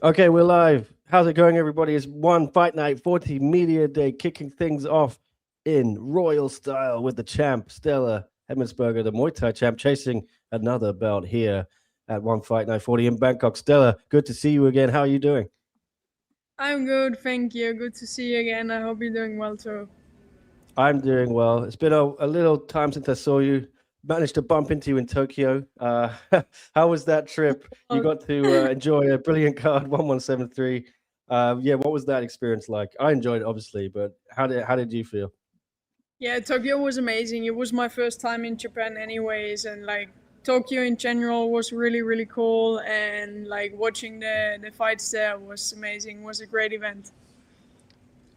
Okay, we're live. How's it going, everybody? It's one Fight Night 40 Media Day, kicking things off in royal style with the champ, Stella Hemetsberger, the Muay Thai champ, chasing another belt here at One Fight Night 40 in Bangkok. Stella, good to see you again. How are you doing? I'm good, thank you. Good to see you again. I hope you're doing well too. I'm doing well. It's been a little time since I saw you. Managed to bump into you in Tokyo. How was that trip? You Oh, got to enjoy a brilliant card, 1173. Yeah, what was that experience like? I enjoyed it, obviously, but how did you feel? yeah, Tokyo was amazing. It was my first time in Japan, anyways, and like Tokyo in general was really, really cool. And like watching the fights there was amazing. It was a great event.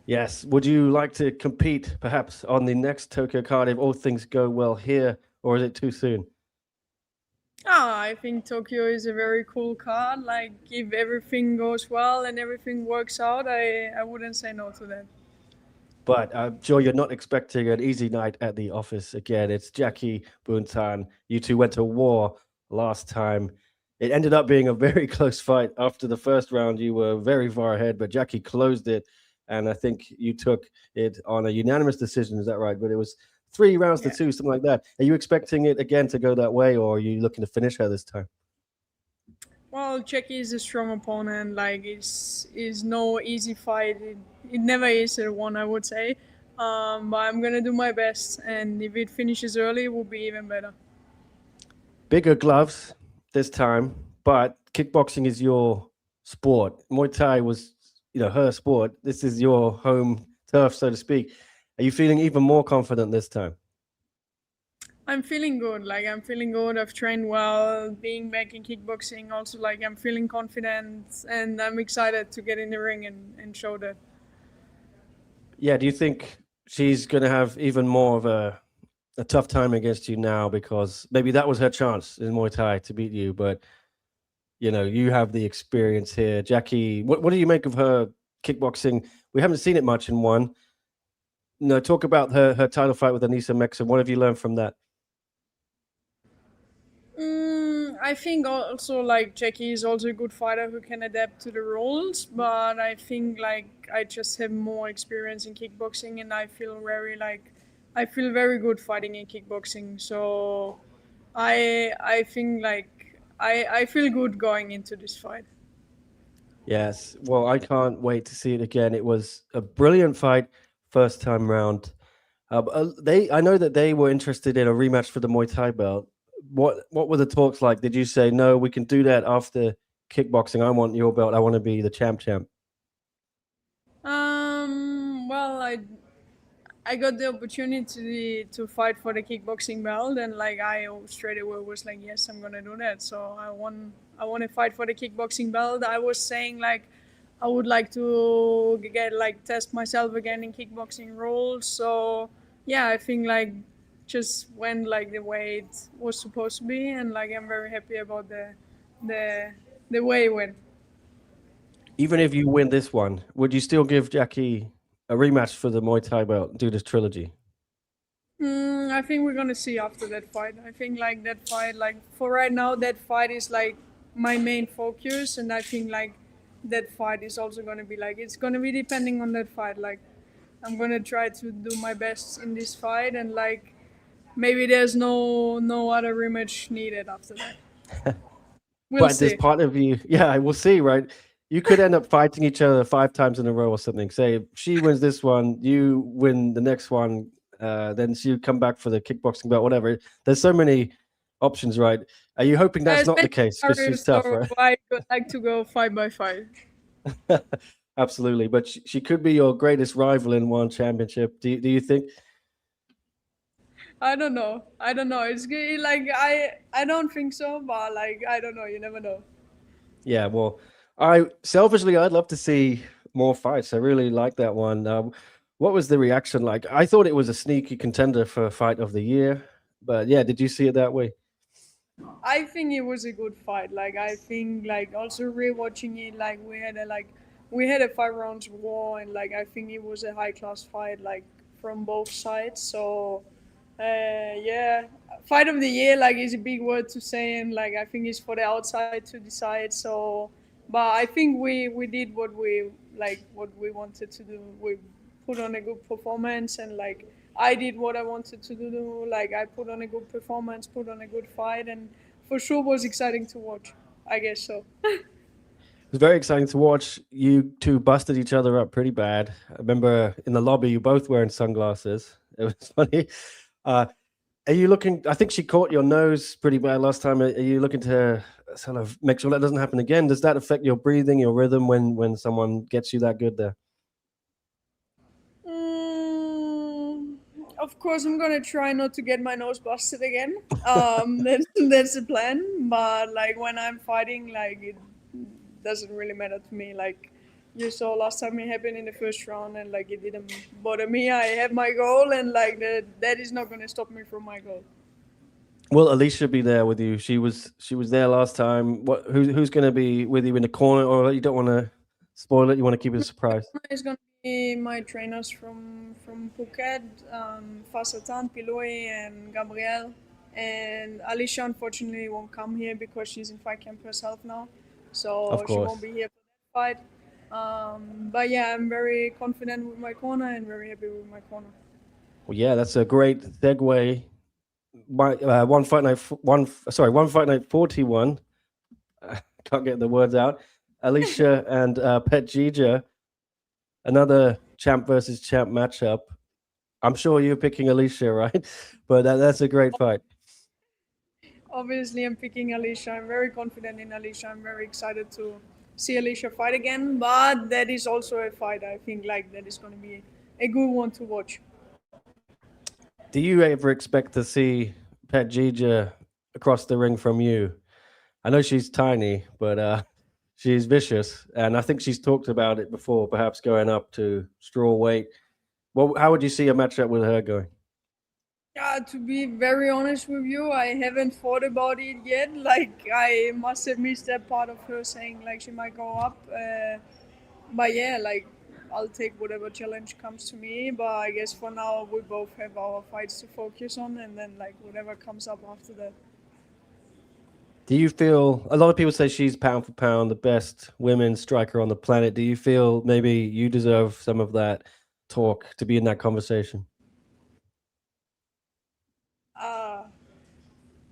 Yes. Would you like to compete perhaps on the next Tokyo card if all things go well here, or is it too soon? I think Tokyo is a very cool card. Like if everything goes well and everything works out, I wouldn't say no to that. But I'm sure you're not expecting an easy night at the office again. It's Jackie Buntan. You two went to war last time. It ended up being a very close fight. After the first round, you were very far ahead, but Jackie closed it. And I think you took it on a unanimous decision. Is that right? But it was 3 rounds to Yeah. two, something like that. Are you expecting it again to go that way, or are you looking to finish her this time? Well, Jackie is a strong opponent. Like, it's no easy fight. It never is a one, I would say. But I'm gonna do my best, and if it finishes early, it will be even better. Bigger gloves this time, but kickboxing is your sport. Muay Thai was, her sport. This is your home turf, so to speak. Are you feeling even more confident this time? I'm feeling good. Like, I'm feeling good. I've trained well. Being back in kickboxing, also like I'm feeling confident, and I'm excited to get in the ring and show that. Yeah. Do you think she's going to have even more of a tough time against you now because maybe that was her chance in Muay Thai to beat you, but you have the experience here, Jackie. What do you make of her kickboxing? We haven't seen it much in one. No, talk about her title fight with Anissa Meksa. What have you learned from that? I think also like Jackie is also a good fighter who can adapt to the rules, but I think like I just have more experience in kickboxing and I feel very good fighting in kickboxing. So I think like I feel good going into this fight. Yes. Well, I can't wait to see it again. It was a brilliant fight first time round. I know that they were interested in a rematch for the Muay Thai belt. What were the talks like? Did you say no? We can do that after kickboxing. I want your belt. I want to be the champ. Well, I got the opportunity to fight for the kickboxing belt, and like I straight away was like, yes, I'm gonna do that. So I want to fight for the kickboxing belt. I was saying like I would like to get like test myself again in kickboxing rules. So yeah, I think like just went like the way it was supposed to be, and like I'm very happy about the the way it went. Even if you win this one, would you still give Jackie a rematch for the Muay Thai belt? Do this trilogy. I think we're gonna see after that fight. I think like that fight, like for right now, that fight is like my main focus, and I think like that fight is also gonna be like it's gonna be depending on that fight. Like I'm gonna try to do my best in this fight, and like maybe there's no other rematch needed after that. We'll But there's see. part of you, yeah, we'll see, right? You could end up fighting each other 5 times in a row or something. Say if she wins this one, you win the next one, then she come back for the kickboxing belt, whatever. There's so many options, right? Are you hoping that's not the Especially case because Mario, she's tough, so right? I would like to go fight by fight. Absolutely, but she could be your greatest rival in one championship. Do you think? I don't know. I don't know. It's good. Like I don't think so, but like I don't know. You never know. Yeah, well, I'd love to see more fights. I really like that one. What was the reaction like? I thought it was a sneaky contender for fight of the year, but yeah, did you see it that way? I think it was a good fight. Like I think like also rewatching it, like we had a 5 rounds war, and like I think it was a high class fight, like from both sides. So yeah, fight of the year like is a big word to say, and like I think it's for the outside to decide. So But I think we did what we wanted to do. We put on a good performance, and like I did what I wanted to do. Like I put on a good performance, put on a good fight, and for sure was exciting to watch. I guess so. It was very exciting to watch. You two busted each other up pretty bad. I remember in the lobby, you both wearing sunglasses. It was funny. Are you looking? I think she caught your nose pretty bad last time. Are you looking to sort of make sure that doesn't happen again? Does that affect your breathing, your rhythm when someone gets you that good there? Mm, of course, I'm gonna try not to get my nose busted again. That's the plan. But like when I'm fighting, like it doesn't really matter to me. Like you saw last time it happened in the first round, and like it didn't bother me. I have my goal, and like that is not gonna stop me from my goal. Will Alicia be there with you? She was there last time. Who's going to be with you in the corner? Or you don't want to spoil it? You want to keep it a surprise? Is gonna be my trainers from Phuket, Fasatan, Piloy, and Gabrielle. And Alicia unfortunately won't come here because she's in fight camp herself now, Of so she course. won't be here for that fight. But yeah, I'm very confident with my corner and very happy with my corner. Well, yeah, that's a great segue. One fight night, 41. Can't get the words out. Alicia and Pet Gija, another champ versus champ matchup. I'm sure you're picking Alicia, right? But that's a great fight. Obviously, I'm picking Alicia. I'm very confident in Alicia. I'm very excited to see Alicia fight again. But that is also a fight I think like that is going to be a good one to watch. Do you ever expect to see Pet Gija across the ring from you? I know she's tiny, but she's vicious, and I think she's talked about it before, perhaps going up to straw weight. Well, how would you see a matchup with her going? To be very honest with you, I haven't thought about it yet. Like, I must have missed that part of her saying like she might go up. But yeah, like I'll take whatever challenge comes to me. But I guess for now we both have our fights to focus on, and then like whatever comes up after that. Do you feel a lot of people say she's pound for pound the best women's striker on the planet? Do you feel maybe you deserve some of that talk to be in that conversation? Uh,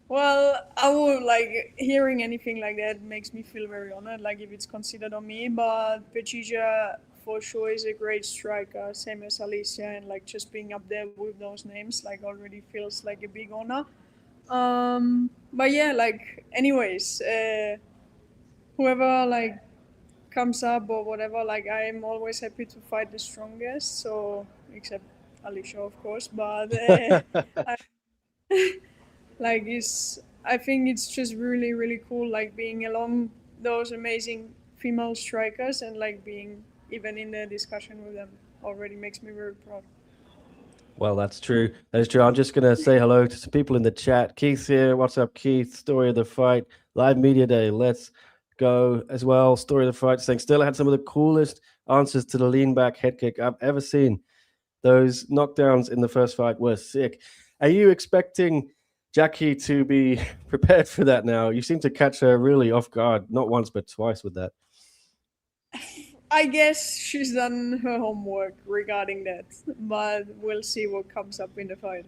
well, I would like hearing anything like that makes me feel very honored. Like if it's considered on me, but Pechija for sure is a great striker, same as Alicia, and like just being up there with those names like already feels like a big honor. But yeah, like anyways, whoever like comes up or whatever, like I'm always happy to fight the strongest. So except Alicia, of course, but I, like it's I think it's just really really cool like being along those amazing female strikers and like being even in the discussion with them already makes me very proud. Well, that's true. That is true. I'm just going to say hello to some people in the chat. Keith's here. What's up, Keith? Story of the fight. Live Media Day. Let's go as well. Story of the fight saying Stella had some of the coolest answers to the lean back head kick I've ever seen. Those knockdowns in the first fight were sick. Are you expecting Jackie to be prepared for that now? You seem to catch her really off guard, not once, but twice with that. I guess she's done her homework regarding that, but we'll see what comes up in the fight.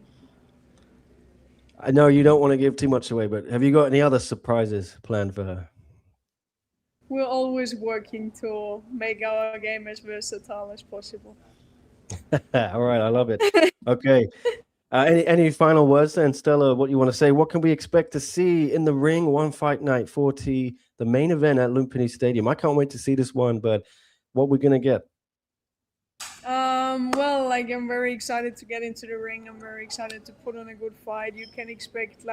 I know you don't want to give too much away, but have you got any other surprises planned for her? We're always working to make our game as versatile as possible. All right, I love it. Okay. Any final words then, Stella? What you want to say? What can we expect to see in the ring? One Fight Night 40, the main event at Lumpini Stadium. I can't wait to see this one, but what we're gonna get? Well, like I'm very excited to get into the ring. I'm very excited to put on a good fight. You can expect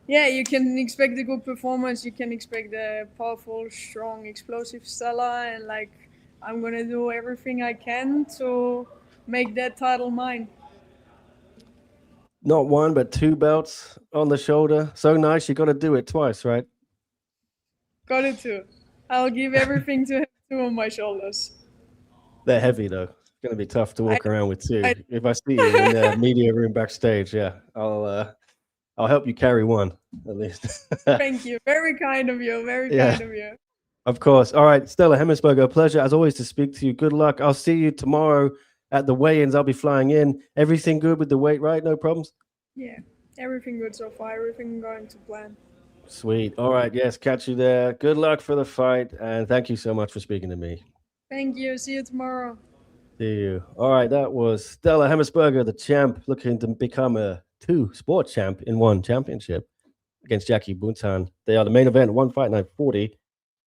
you can expect a good performance. You can expect a powerful, strong, explosive Stella, and like I'm gonna do everything I can to make that title mine. Not one, but two belts on the shoulder. So nice. You got to do it twice, right? Got it too. I'll give everything to have two on my shoulders. They're heavy though. It's gonna be tough to walk around with two. I- If I see you in the media room backstage, yeah, I'll help you carry one at least. Thank you. Very kind of you. Very Yeah. kind of you. Of course. All right, Stella Hemetsberger, a pleasure as always to speak to you. Good luck. I'll see you tomorrow at the weigh-ins. I'll be flying in. Everything good with the weight, right? No problems? Yeah, everything good so far. Everything going to plan. Sweet. All right. Yes, catch you there. Good luck for the fight. And thank you so much for speaking to me. Thank you. See you tomorrow. See you. All right. That was Stella Hemetsberger, the champ, looking to become a two sport champ in one championship against Jackie Buntan. They are the main event, 159.40.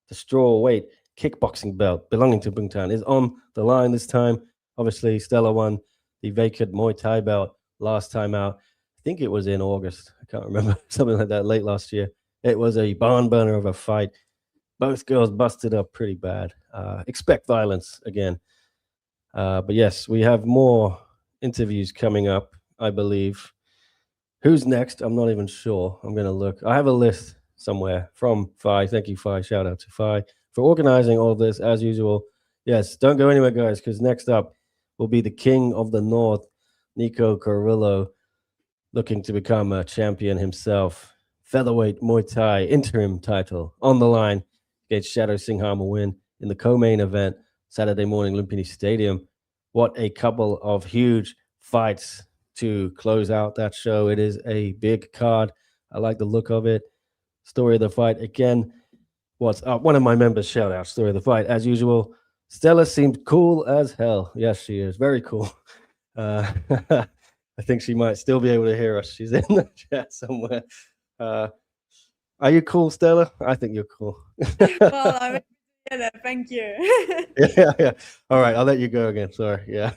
The strawweight kickboxing belt belonging to Buntan is on the line this time. Obviously, Stella won the vacant Muay Thai belt last time out. I think it was in August. I can't remember. Something like that late last year. It was a barn burner of a fight. Both girls busted up pretty bad. Expect violence again. But yes, we have more interviews coming up, I believe. Who's next? I'm not even sure. I'm going to look. I have a list somewhere from Phi. Thank you, Phi. Shout out to Phi for organizing all of this as usual. Yes, don't go anywhere, guys, because next up will be the King of the North, Nico Carrillo, looking to become a champion himself. Featherweight Muay Thai interim title on the line against Shadow Singha Mawynn in the co-main event Saturday morning, Lumpini Stadium. What a couple of huge fights to close out that show. It is a big card. I like the look of it. Story of the fight again. What's up? One of my members shout out story of the fight as usual. Stella seemed cool as hell. Yes, she is very cool. I think she might still be able to hear us. She's in the chat somewhere. Are you cool, Stella? I think you're cool. Well, I mean, thank you. Yeah. All right, I'll let you go again. Sorry. Yeah.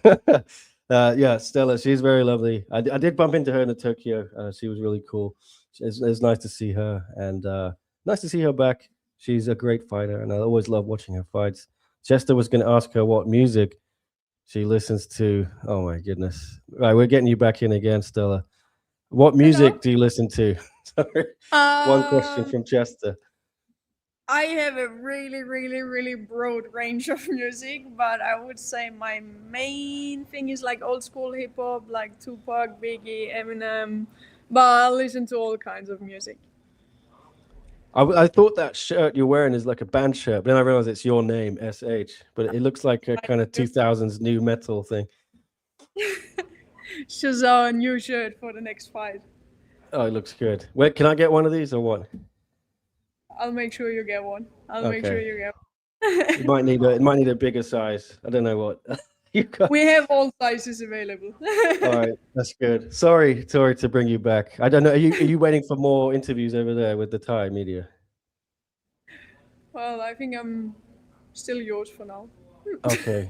Yeah, Stella, she's very lovely. I did bump into her in the Tokyo. She was really cool. It's nice to see her and nice to see her back. She's a great fighter, and I always love watching her fights. Chester was going to ask her what music she listens to. Oh my goodness! Right, we're getting you back in again, Stella. What music do you listen to? Sorry, one question Um, from Chester. I have a really, really, really broad range of music, but I would say my main thing is like old school hip hop, like Tupac, Biggie, Eminem. But I listen to all kinds of music. I thought that shirt you're wearing is like a band shirt, but then I realized it's your name, SH. But it looks like a kind of 2000s new metal thing. Choose our new shirt for the next fight. Oh, it looks good. Wait, can I get one of these or what? I'll make sure you get one. I'll make sure Okay. you get It one. might need a bigger size. I don't know what. You got. We have all sizes available. All right, that's good. Sorry to bring you back. I don't know. Are you waiting for more interviews over there with the Thai media? Well, I think I'm still yours for now. Okay.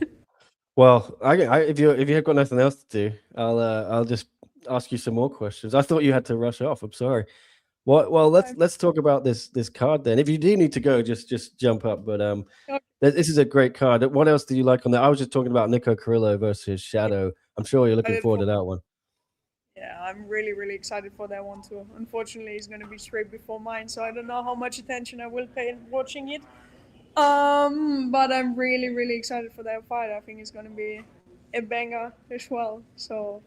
Well, if you have got nothing else to do, I'll just ask you some more questions. I thought you had to rush off. I'm sorry. Well, let's talk about this card then. If you do need to go, just jump up. But this is a great card. What else do you like on there? I was just talking about Nico Carrillo versus Shadow. I'm sure you're looking forward to that one. Yeah, I'm really, really excited for that one too. Unfortunately, it's going to be straight before mine, so I don't know how much attention I will pay watching it. But I'm really, really excited for that fight. I think it's going to be a banger as well. So,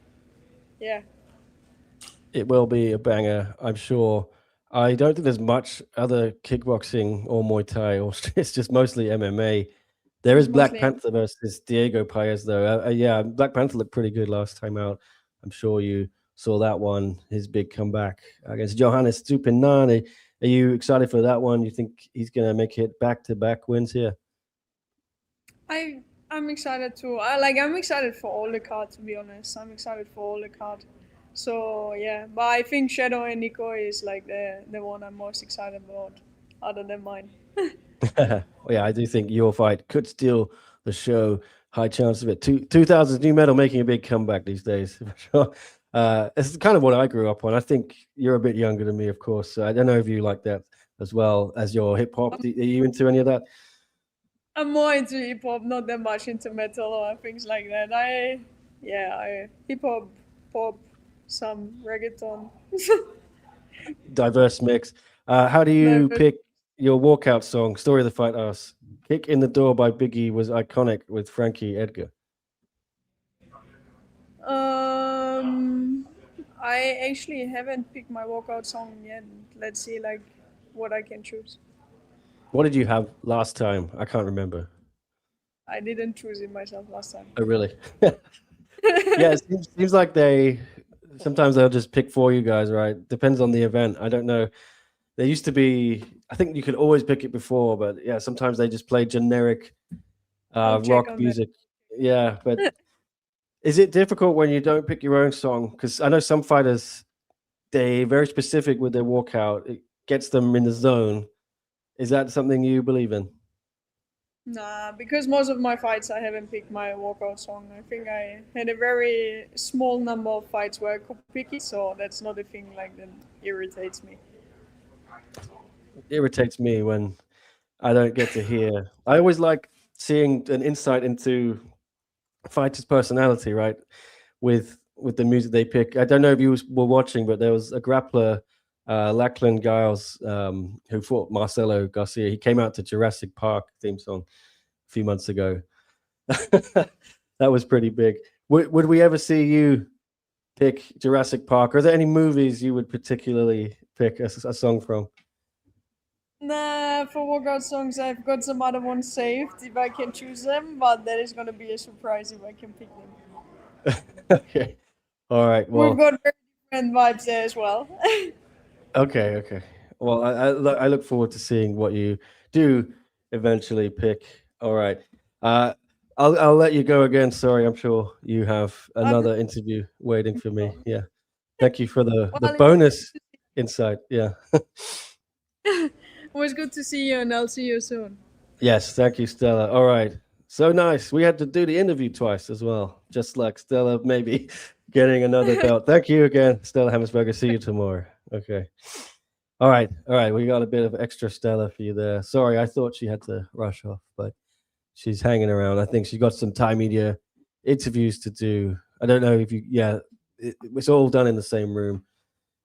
yeah. It will be a banger, I'm sure. I don't think there's much other kickboxing or Muay Thai, or it's just mostly MMA. There is It's Black mostly Panther versus Diego Paez, though. Yeah, Black Panther looked pretty good last time out. I'm sure you saw that one, his big comeback against Johannes Stupinani. Are you excited for that one? You think he's going to make it back-to-back wins here? I'm excited too. I'm excited for all the card, to be honest. I'm excited for all the card. So yeah, but I think Shadow and Nico is like the one I'm most excited about, other than mine. Yeah, I do think your fight could steal the show. High chance of it. 2000s new metal making a big comeback these days. For sure. It's kind of what I grew up on. I think you're a bit younger than me, of course. So I don't know if you like that as well as your hip hop. Are you into any of that? I'm more into hip hop, not that much into metal or things like that. I hip hop, pop, some reggaeton. Diverse mix. How do you But, pick your walkout song? Story of the Fight asks. Kick in the Door by Biggie was iconic with Frankie Edgar. um, I actually haven't picked my walkout song yet. Let's see, like, what I can choose. What did you have last time? I can't remember. I didn't choose it myself last time. Oh, really? Yeah, it seems like sometimes they'll just pick for you guys, right? Depends on the event. I don't know. There used to be, I think you could always pick it before, but yeah, sometimes they just play generic I'll check rock on that. music. Yeah, but is it difficult when you don't pick your own song? Because I know some fighters, they very specific with their walkout. It gets them in the zone. Is that something you believe in? Nah, because most of my fights I haven't picked my walkout song. I think I had a very small number of fights where I could pick it, so that's not a thing like that irritates me. It irritates me when I don't get to hear. I always like seeing an insight into fighter's personality, right? With the music they pick. I don't know if you were watching, but there was a grappler, Lachlan Giles, who fought Marcelo Garcia. He came out to Jurassic Park theme song a few months ago. That was pretty big. Would we ever see you pick Jurassic Park? Are there any movies you would particularly pick a song from? Nah, for walkout songs I've got some other ones saved if I can choose them, but that is gonna be a surprise if I can pick them. Okay. All right. We've Well, got very different vibes there as well. okay. Okay. Well, I look forward to seeing what you do eventually pick. All right. Uh, I'll let you go again. Sorry, I'm sure you have I'm another interview waiting for me. Yeah. Thank you for the well, bonus insight. Yeah. it was good to see you, and I'll see you soon. Yes. Thank you, Stella. All right. So nice. We had to do the interview twice as well, just like Stella maybe getting another belt. Thank you again, Stella Hemetsberger. See you tomorrow. Okay. All right. All right. We got a bit of extra Stella for you there. Sorry, I thought she had to rush off, but she's hanging around. I think she's got some Thai media interviews to do. I don't know if you, yeah, it's all done in the same room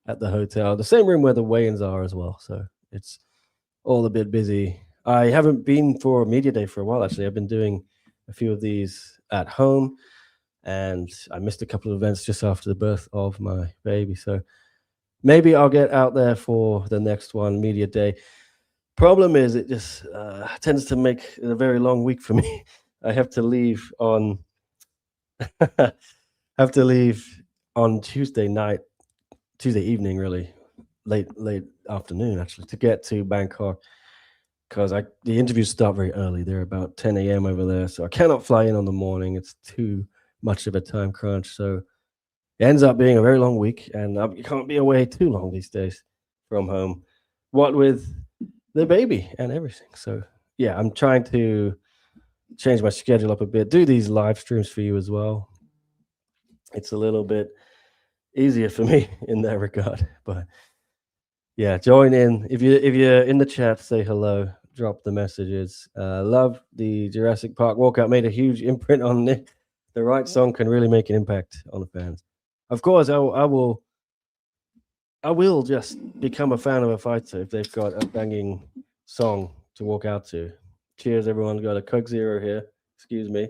at the hotel, the same room where the weigh-ins are as well. So it's all a bit busy. I haven't been for media day for a while, actually. I've been doing a few of these at home, and I missed a couple of events just after the birth of my baby. So maybe I'll get out there for the next one, media day. Problem is, it just tends to make it a very long week for me. I have to leave on have to leave on Tuesday night, Tuesday evening, really late afternoon, actually, to get to Bangkok because the interviews start very early. They're about 10 a.m. over there, so I cannot fly in on the morning. It's too much of a time crunch. So it ends up being a very long week, and you can't be away too long these days from home. What with the baby and everything. So yeah, I'm trying to change my schedule up a bit. Do these live streams for you as well. It's a little bit easier for me in that regard. But yeah, join in. If you're in the chat, say hello. Drop the messages. Love the Jurassic Park walkout. Made a huge imprint on Nick. The right song can really make an impact on the fans. Of course, I will just become a fan of a fighter if they've got a banging song to walk out to. Cheers, everyone. Got a Coke Zero here. Excuse me.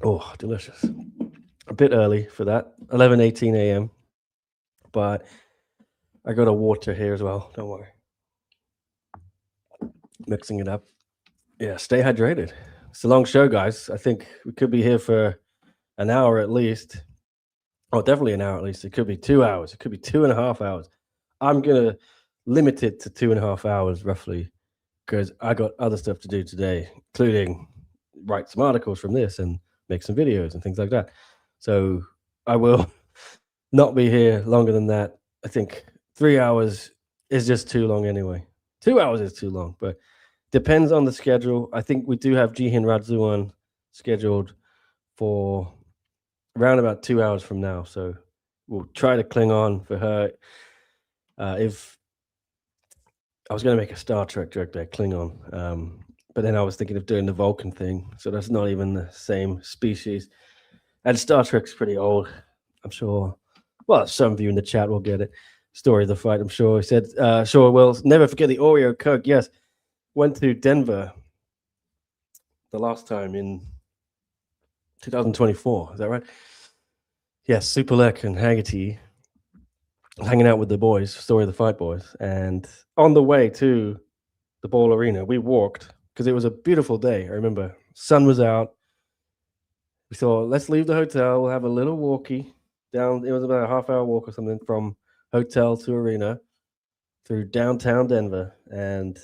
Oh, delicious. A bit early for that. 11:18 a.m. But I got a water here as well. Don't worry. Mixing it up. Yeah, stay hydrated. It's a long show, guys. I think we could be here for an hour at least. Oh, definitely an hour at least. It could be 2 hours. It could be 2.5 hours. I'm gonna limit it to 2.5 hours roughly because I got other stuff to do today, including write some articles from this and make some videos and things like that. So I will not be here longer than that. I think 3 hours is just too long anyway. 2 hours is too long, but depends on the schedule. I think we do have Jihin Radzuan scheduled for around about 2 hours from now. So we'll try to cling on for her. If I was going to make a Star Trek joke there, Klingon, but then I was thinking of doing the Vulcan thing. So that's not even the same species. And Star Trek's pretty old, I'm sure. Well, some of you in the chat will get it. Story of the fight, I'm sure. He said, sure, well, never forget the Oreo Coke. Yes, went to Denver the last time in 2024. Is that right? Yes, Super Lek and Haggerty hanging out with the boys, Story of the Fight boys, and on the way to the Ball Arena, we walked because it was a beautiful day. I remember sun was out. We thought, let's leave the hotel. We'll have a little walkie down. It was about a half-hour walk or something from hotel to arena through downtown Denver, and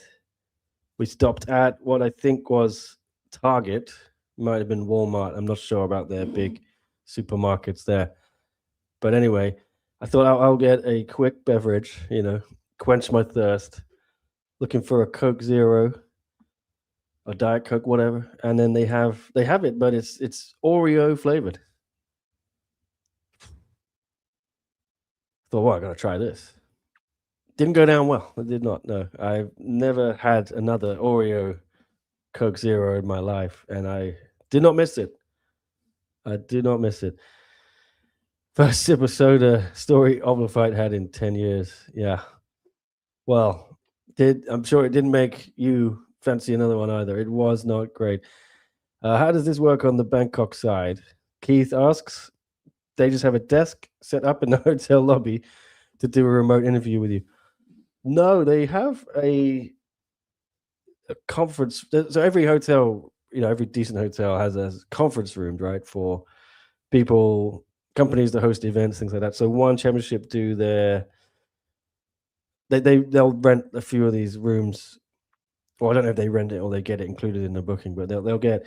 we stopped at what I think was Target. Might have been Walmart. I'm not sure about their big supermarkets there. But anyway, I thought I'll get a quick beverage, quench my thirst. Looking for a Coke Zero, a Diet Coke, whatever. And then they have it, but it's Oreo flavored. Thought, well, I gotta try this. Didn't go down well. It did not. No, I've never had another Oreo Coke Zero in my life, and I did not miss it. I did not miss it. First sip of soda story of the fight had in 10 years. Yeah. Well, I'm sure it didn't make you fancy another one either. It was not great. How does this work on the Bangkok side? Keith asks. They just have a desk set up in the hotel lobby to do a remote interview with you. No, they have a conference. So every hotel, every decent hotel has a conference room, right, for people, companies that host events, things like that. So one championship do they'll rent a few of these rooms. Well, I don't know if they rent it or they get it included in the booking, but they'll get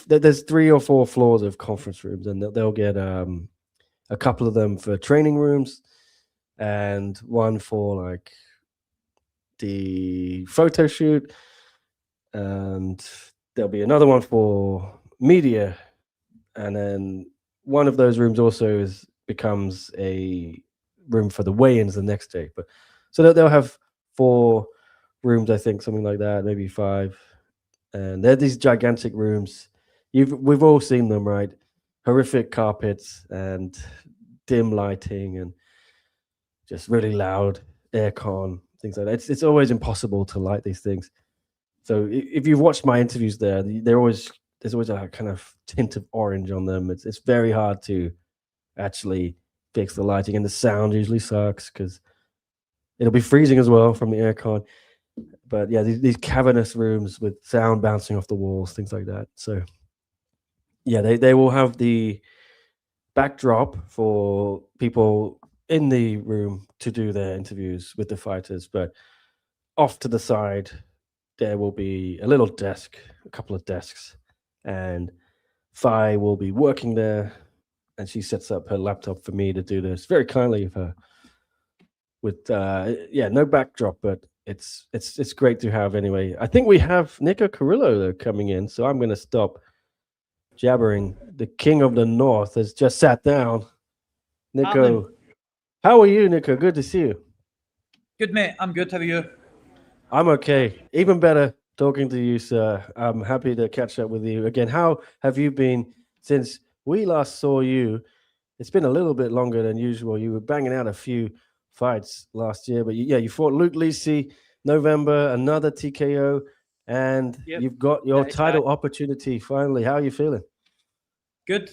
there's 3 or 4 floors of conference rooms, and they'll get a couple of them for training rooms, and one for like the photo shoot, and there'll be another one for media, and then one of those rooms also becomes a room for the weigh-ins the next day. But so they'll have 4 rooms, I think, something like that, maybe 5, and they're these gigantic rooms. We've all seen them, right? Horrific carpets and dim lighting and just really loud aircon, things like that. It's always impossible to light these things. So if you've watched my interviews there, there's always a kind of tint of orange on them. It's very hard to actually fix the lighting, and the sound usually sucks because it'll be freezing as well from the aircon. But yeah, these cavernous rooms with sound bouncing off the walls, things like that. So yeah, they will have the backdrop for people in the room to do their interviews with the fighters, but off to the side there will be a little desk, a couple of desks, and Fi will be working there, and she sets up her laptop for me to do this very kindly of her. With no backdrop, but it's great to have anyway. I think we have Nico Carrillo though coming in, so I'm going to stop jabbering. The king of the north has just sat down. Nico, how are you, Nico? Good to see you. Good, mate. I'm good. How are you? I'm okay. Even better talking to you, sir. I'm happy to catch up with you again. How have you been since we last saw you? It's been a little bit longer than usual. You were banging out a few fights last year, but you fought Luke Lisi November, another TKO, and you've got your title opportunity finally. How are you feeling? Good.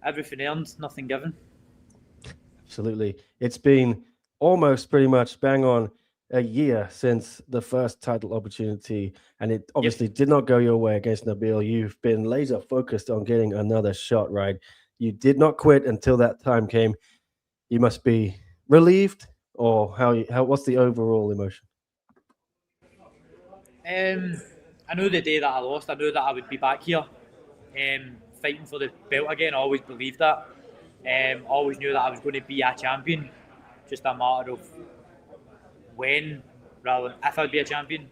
Everything earned, nothing given. Absolutely. It's been almost pretty much bang on a year since the first title opportunity, and it obviously did not go your way against Nabil. You've been laser focused on getting another shot, right? You did not quit until that time came. You must be relieved, or what's the overall emotion? I knew the day that I lost, I knew that I would be back here fighting for the belt again. I always believed that. Always knew that I was going to be a champion. Just a matter of when rather than if I'd be a champion.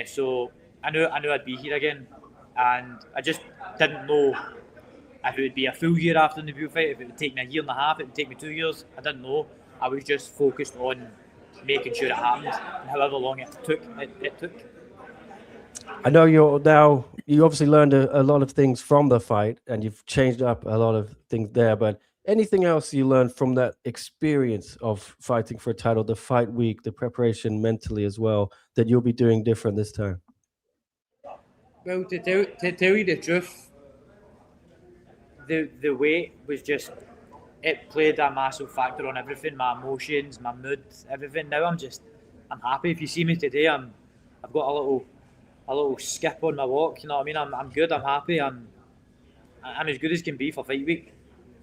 So I knew I'd be here again, and I just didn't know if it would be a full year after the Nabil fight, if it would take me a year and a half, it would take me 2 years. I didn't know. I was just focused on making sure it happened, and however long it took, it took. I know you obviously learned a lot of things from the fight, and you've changed up a lot of things there, but anything else you learned from that experience of fighting for a title, the fight week, the preparation mentally as well, that you'll be doing different this time? Well, to tell you the truth, the weight was just it played a massive factor on everything, my emotions, my mood, everything. Now I'm happy. If you see me today, I've got a little skip on my walk. You know what I mean? I'm good. I'm happy. I'm as good as can be for fight week.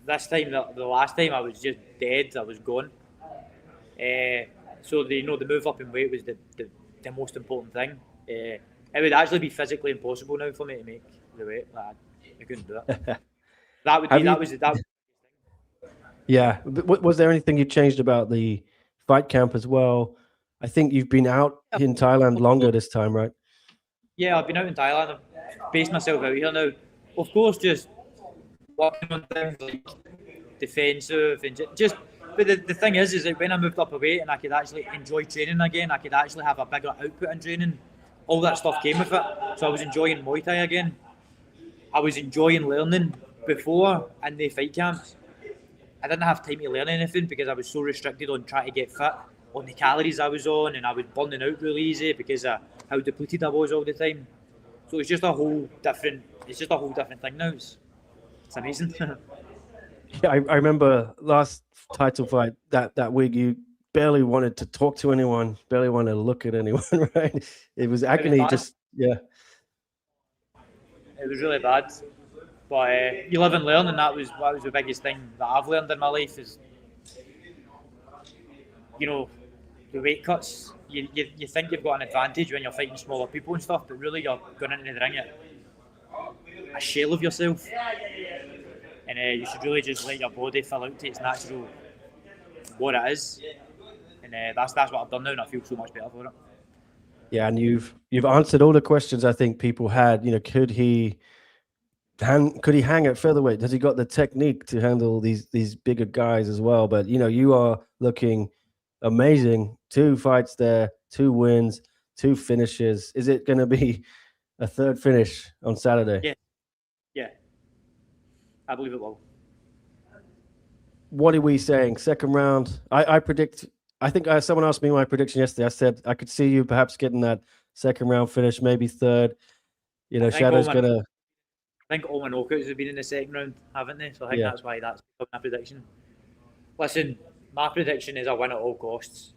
This time, the last time, I was just dead. I was gone. So the move up in weight was the most important thing. It would actually be physically impossible now for me to make the weight. Like, I couldn't do it. That was. Yeah. Was there anything you changed about the fight camp as well? I think you've been out in Thailand longer this time, right? Yeah, I've been out in Thailand. I've based myself out here now. Of course, just working on things like defensive and just. But the thing is that when I moved up a weight and I could actually enjoy training again, I could actually have a bigger output in training. All that stuff came with it. So I was enjoying Muay Thai again. I was enjoying learning before in the fight camps. I didn't have time to learn anything because I was so restricted on trying to get fit, on the calories I was on, and I was burning out really easy because of how depleted I was all the time. So it's just a whole different thing now. It's amazing. Yeah, I remember last title fight that week you barely wanted to talk to anyone, barely wanted to look at anyone, right? It was agony, yeah. It was really bad. But you live and learn, and that was the biggest thing that I've learned in my life is, the weight cuts. You think you've got an advantage when you're fighting smaller people and stuff, but really you're going into the ring at a shell of yourself. And you should really just let your body fill out to its natural what it is. And that's what I've done now, and I feel so much better for it. Yeah, and you've answered all the questions I think people had. Could he hang at featherweight? Has he got the technique to handle these bigger guys as well? But you are looking amazing. 2 fights there, 2 wins, 2 finishes. Is it going to be a third finish on Saturday? Yeah, I believe it will. What are we saying? Second round? I predict. I think someone asked me my prediction yesterday. I said I could see you perhaps getting that second round finish, maybe third. Shadow's gonna. I think all my knockouts have been in the second round, haven't they? So I think that's why that's my prediction. Listen, my prediction is a win at all costs.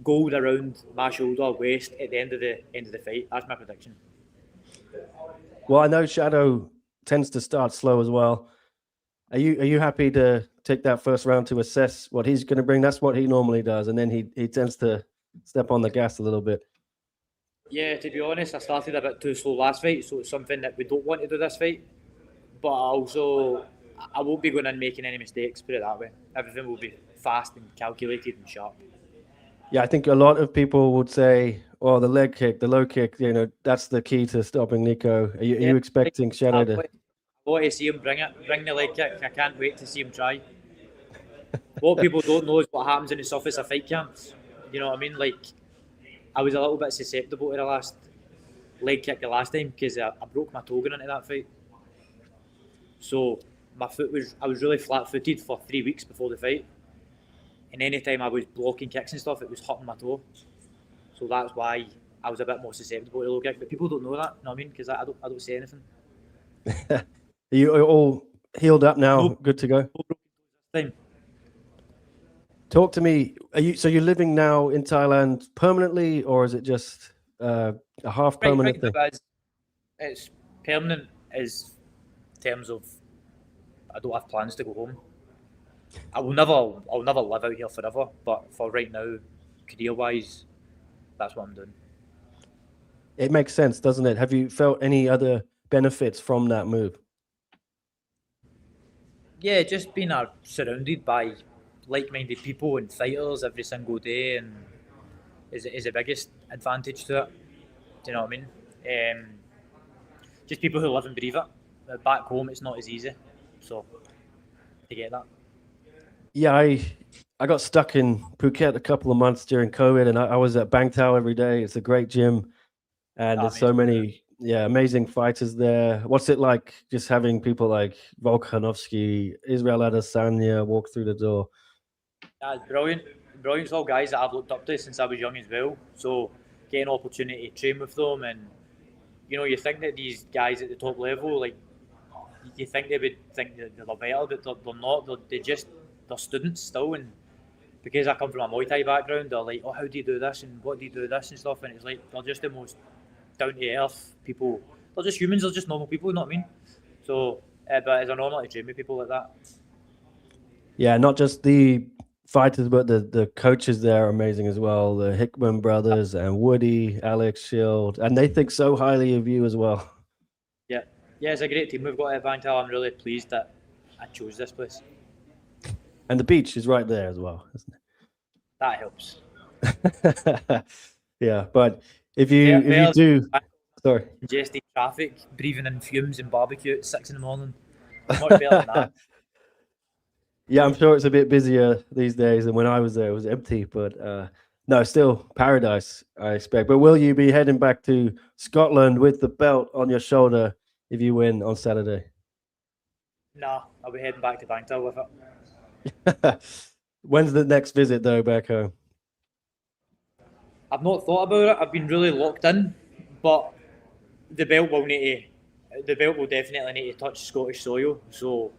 Gold around my shoulder, waist at the end of the fight. That's my prediction. Well, I know Shadow tends to start slow as well. Are you happy to take that first round to assess what he's going to bring? That's what he normally does, and then he tends to step on the gas a little bit. Yeah, to be honest, I started a bit too slow last fight, so it's something that we don't want to do this fight. But I won't be going in making any mistakes, put it that way. Everything will be fast and calculated and sharp. Yeah, I think a lot of people would say, the leg kick, the low kick, that's the key to stopping Nico. Are you expecting Shadow to... I want to see him bring the leg kick. I can't wait to see him try. What people don't know is what happens in the surface of fight camps. You know what I mean? Like, I was a little bit susceptible to the last leg kick the last time because I broke my toe going into that fight. So I was really flat-footed for 3 weeks before the fight. And any time I was blocking kicks and stuff, it was hurting my toe. So that's why I was a bit more susceptible to low kick. But people don't know that, you know what I mean? Because I don't say anything. Are you all healed up now? Good to go? Talk to me. You're living now in Thailand permanently, or is it just a half permanent thing? It's permanent in terms of I don't have plans to go home. I'll never live out here forever, but for right now, career-wise, that's what I'm doing. It makes sense, doesn't it? Have you felt any other benefits from that move? Yeah, just being surrounded by like-minded people and fighters every single day, and is the biggest advantage to it. Do you know what I mean? Just people who live and breathe it. Back home, it's not as easy. So to get that. Yeah, I got stuck in Phuket a couple of months during COVID, and I was at Bangkok every day. It's a great gym, and there's so many amazing fighters there. What's it like just having people like Volkanovski, Israel Adesanya walk through the door? Yeah, it's brilliant. Brilliant. All guys that I've looked up to since I was young as well. So getting an opportunity to train with them, and you think that these guys at the top level, like you think they would think that they're better, but they're not. they're students still, and because I come from a Muay Thai background, they're like, oh, how do you do this and what do you do this and stuff, and it's like they're just the most down to earth people. They're just humans. They're just normal people. You know what I mean? So, but it's an honour to train with people like that. Yeah, not just the fighters, but the coaches there are amazing as well. The Hickman brothers and Woody, Alex Shield, and they think so highly of you as well. Yeah, it's a great team we've got at Bangkok. I'm really pleased that I chose this place. And the beach is right there as well, isn't That helps. it? Yeah, but if you do, sorry, Congested traffic, breathing in fumes and barbecue at 6 in the morning. Much better than that. Yeah, I'm sure it's a bit busier these days. And when I was there, it was empty. But no, still paradise, I expect. But will you be heading back to Scotland with the belt on your shoulder if you win on Saturday? No, I'll be heading back to Bangkok with it. When's the next visit, though, back home? I've not thought about it. I've been really locked in, but the belt will definitely need to touch Scottish soil. So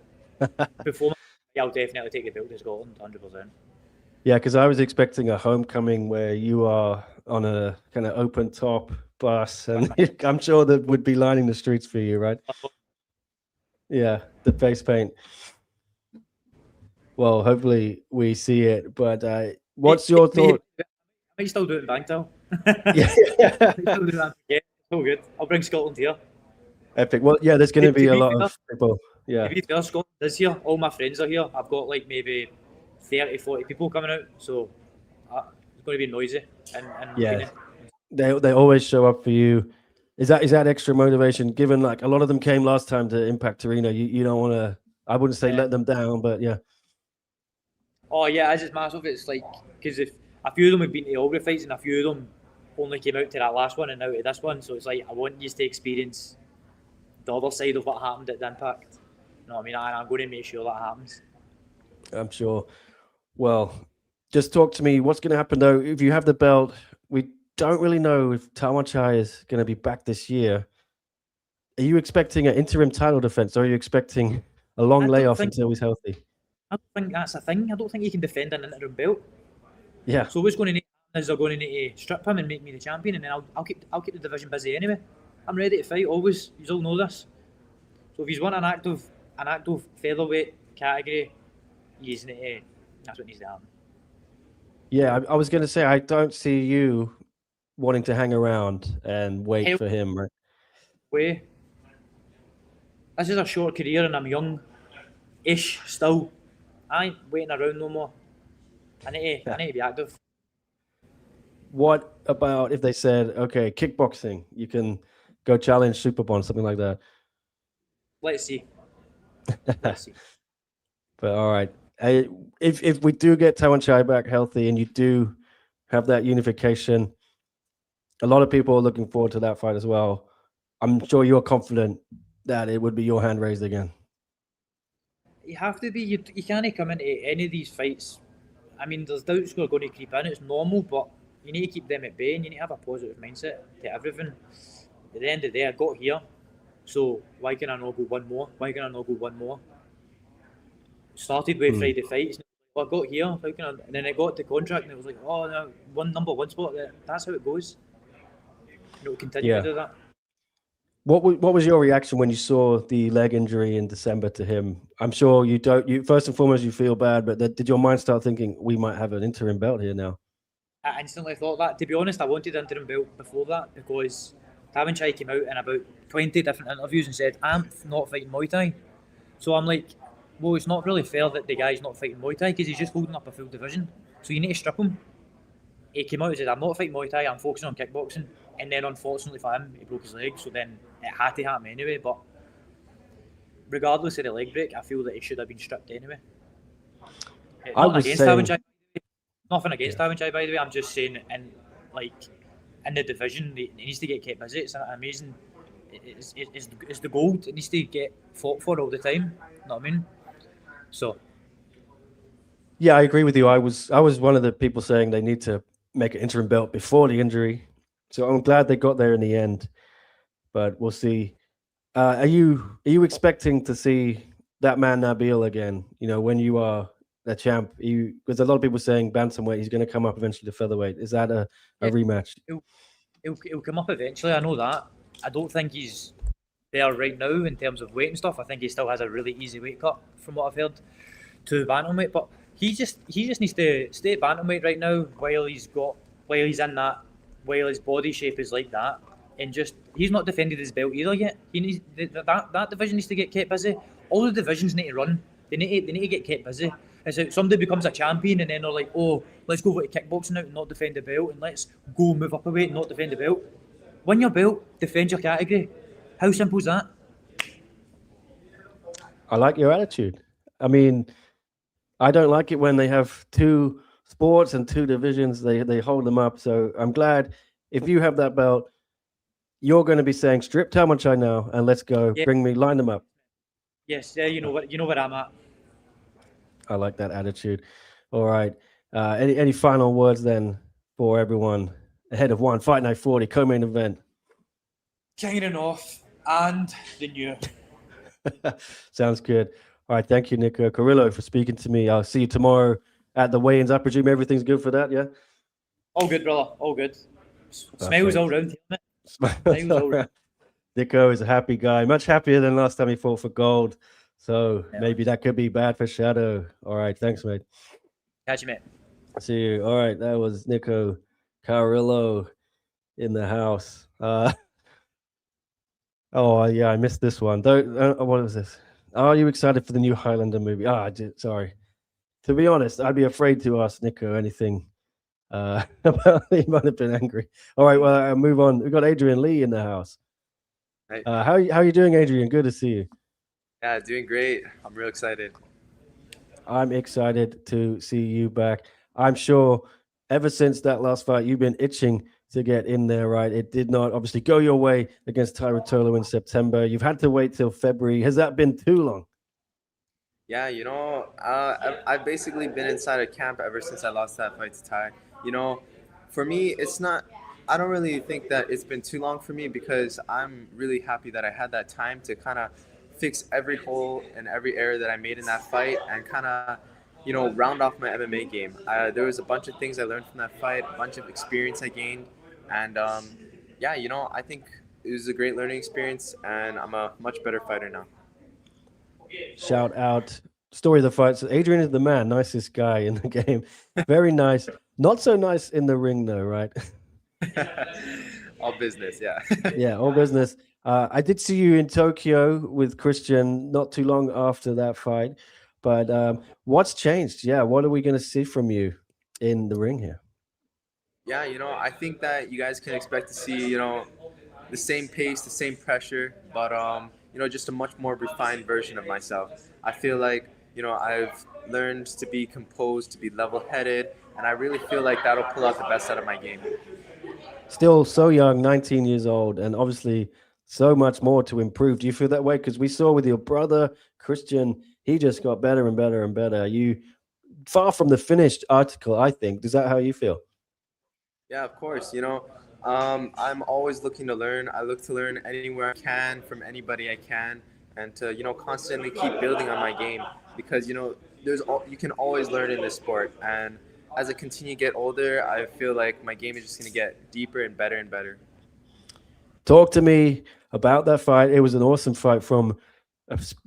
before I'll definitely take the belt to Scotland, 100%. Yeah, because I was expecting a homecoming where you are on a kind of open top bus, and I'm sure that would be lining the streets for you, right? Yeah, the face paint. Well, hopefully we see it. But what's your thought? I might still do it in Bangkok. Yeah. Yeah, so good. I'll bring Scotland here. Epic. Well, yeah, there's going to be a lot of people. Yeah. To be fair, Scotland is here. All my friends are here. I've got like maybe 30, 40 people coming out. So it's going to be noisy. And yeah, they always show up for you. Is that extra motivation? Given like a lot of them came last time to Impact Arena, you don't want to. I wouldn't say let them down, but yeah. Oh yeah, it's just massive. It's like because if a few of them have been to all the fights and a few of them only came out to that last one and now to this one, so it's like I want you to experience the other side of what happened at the Impact. You know what I mean? And I'm going to make sure that happens. I'm sure. Well, just talk to me. What's going to happen though if you have the belt? We don't really know if Tawanchai is going to be back this year. Are you expecting an interim title defense, or are you expecting a long layoff until he's healthy? I don't think that's a thing. I don't think he can defend an interim belt. Yeah. So what's going to need is they're going to need to strip him and make me the champion, and then I'll keep the division busy anyway. I'm ready to fight always. You all know this. So if he's won an active featherweight category, that's what needs to happen. Yeah, I was going to say I don't see you wanting to hang around and wait for him, right? Way. This is a short career, and I'm young-ish still. I ain't waiting around no more. I need to be active. What about if they said, okay, kickboxing, you can go challenge Superbond, something like that? Let's see. But all right. If we do get Tawanchai back healthy and you do have that unification, a lot of people are looking forward to that fight as well. I'm sure you're confident that it would be your hand raised again. You have to be. You can't come into any of these fights. I mean, there's doubts going to creep in. It's normal, but you need to keep them at bay and you need to have a positive mindset to everything. At the end of the day, I got here, so why can I not go one more? Started with Friday fights. I got here, how can I? And then I got the contract, and it was like, oh, no, number one spot. That's how it goes. Continue to do that. What was your reaction when you saw the leg injury in December to him? I'm sure you don't. You first and foremost you feel bad, but did your mind start thinking we might have an interim belt here now? I instantly thought that. To be honest, I wanted an interim belt before that because Tawanchai came out in about 20 different interviews and said I'm not fighting Muay Thai. So I'm like, well, it's not really fair that the guy's not fighting Muay Thai because he's just holding up a full division. So you need to strip him. He came out and said, I'm not fighting Muay Thai, I'm focusing on kickboxing. And then unfortunately for him, he broke his leg, so then it had to happen anyway. But regardless of the leg break, I feel that he should have been stripped anyway. Nothing against Tawanchai, by the way. I'm just saying, in the division, he needs to get kept busy. It's amazing. It's the gold. It needs to get fought for all the time. You know what I mean? So. Yeah, I agree with you. I was one of the people saying they need to make an interim belt before the injury. So I'm glad they got there in the end, but we'll see. Are you expecting to see that man Nabil again? You know, when you are the champ? Because a lot of people saying bantamweight, he's going to come up eventually to featherweight. Is that a rematch? He'll come up eventually. I know that. I don't think he's there right now in terms of weight and stuff. I think he still has a really easy weight cut from what I've heard to bantamweight. But he just needs to stay at bantamweight right now while his body shape is like that, and just he's not defended his belt either yet. He needs that division needs to get kept busy. All the divisions need to run. They need to get kept busy. It's like somebody becomes a champion and then they're like, oh, let's go over to kickboxing now and not defend the belt, and let's go move up a weight and not defend the belt. Win your belt, defend your category. How simple is that? I like your attitude. I mean, I don't like it when they have two sports and two divisions. They hold them up. So I'm glad if you have that belt, you're going to be saying, strip how much I know and let's go. Yeah. Line them up. Yes, yeah, you know where I'm at. I like that attitude. All right. Any final words then for everyone ahead of One Fight Night 40 co-main event? King of the North and the new. Sounds good. All right. Thank you, Nico Carrillo, for speaking to me. I'll see you tomorrow at the weigh-ins. I presume everything's good for that, yeah? All good, brother. All good. Smiles all round here, Smiles all round. Nico is a happy guy, much happier than last time he fought for gold. So maybe that could be bad for Shadow. All right. Thanks, mate. Catch you, mate. See you. All right. That was Nico Carrillo in the house. Oh, yeah. I missed this one. What was this? Are you excited for the new Highlander movie? Sorry. To be honest, I'd be afraid to ask Nico anything. He might have been angry. All right. Well, I'll move on. We've got Adrian Lee in the house. Hey. How are you doing, Adrian? Good to see you. Yeah, doing great. I'm real excited. I'm excited to see you back. I'm sure ever since that last fight, you've been itching to get in there, right? It did not obviously go your way against Tyra Tolo in September. You've had to wait till February. Has that been too long? Yeah, I've basically been inside a camp ever since I lost that fight to Ty. For me, I don't really think that it's been too long for me because I'm really happy that I had that time to kind of fix every hole and every error that I made in that fight and kind of, round off my MMA game. There was a bunch of things I learned from that fight, a bunch of experience I gained. And I think it was a great learning experience and I'm a much better fighter now. Shout out. Story of the fight. So Adrian is the man, nicest guy in the game. Very nice. Not so nice in the ring though, right? All business, yeah. Yeah, all business. I did see you in Tokyo with Christian not too long after that fight. But what's changed? Yeah, what are we going to see from you in the ring here? Yeah, I think that you guys can expect to see, the same pace, the same pressure, but, just a much more refined version of myself. I feel like, I've learned to be composed, to be level-headed, and I really feel like that'll pull out the best out of my game. Still so young, 19 years old, and obviously so much more to improve. Do you feel that way? Because we saw with your brother, Christian, he just got better and better and better. You far from the finished article, I think. Is that how you feel? Yeah, of course. I'm always looking to learn. I look to learn anywhere I can from anybody I can, and to constantly keep building on my game because you can always learn in this sport. And as I continue to get older, I feel like my game is just going to get deeper and better and better. Talk to me about that fight. It was an awesome fight from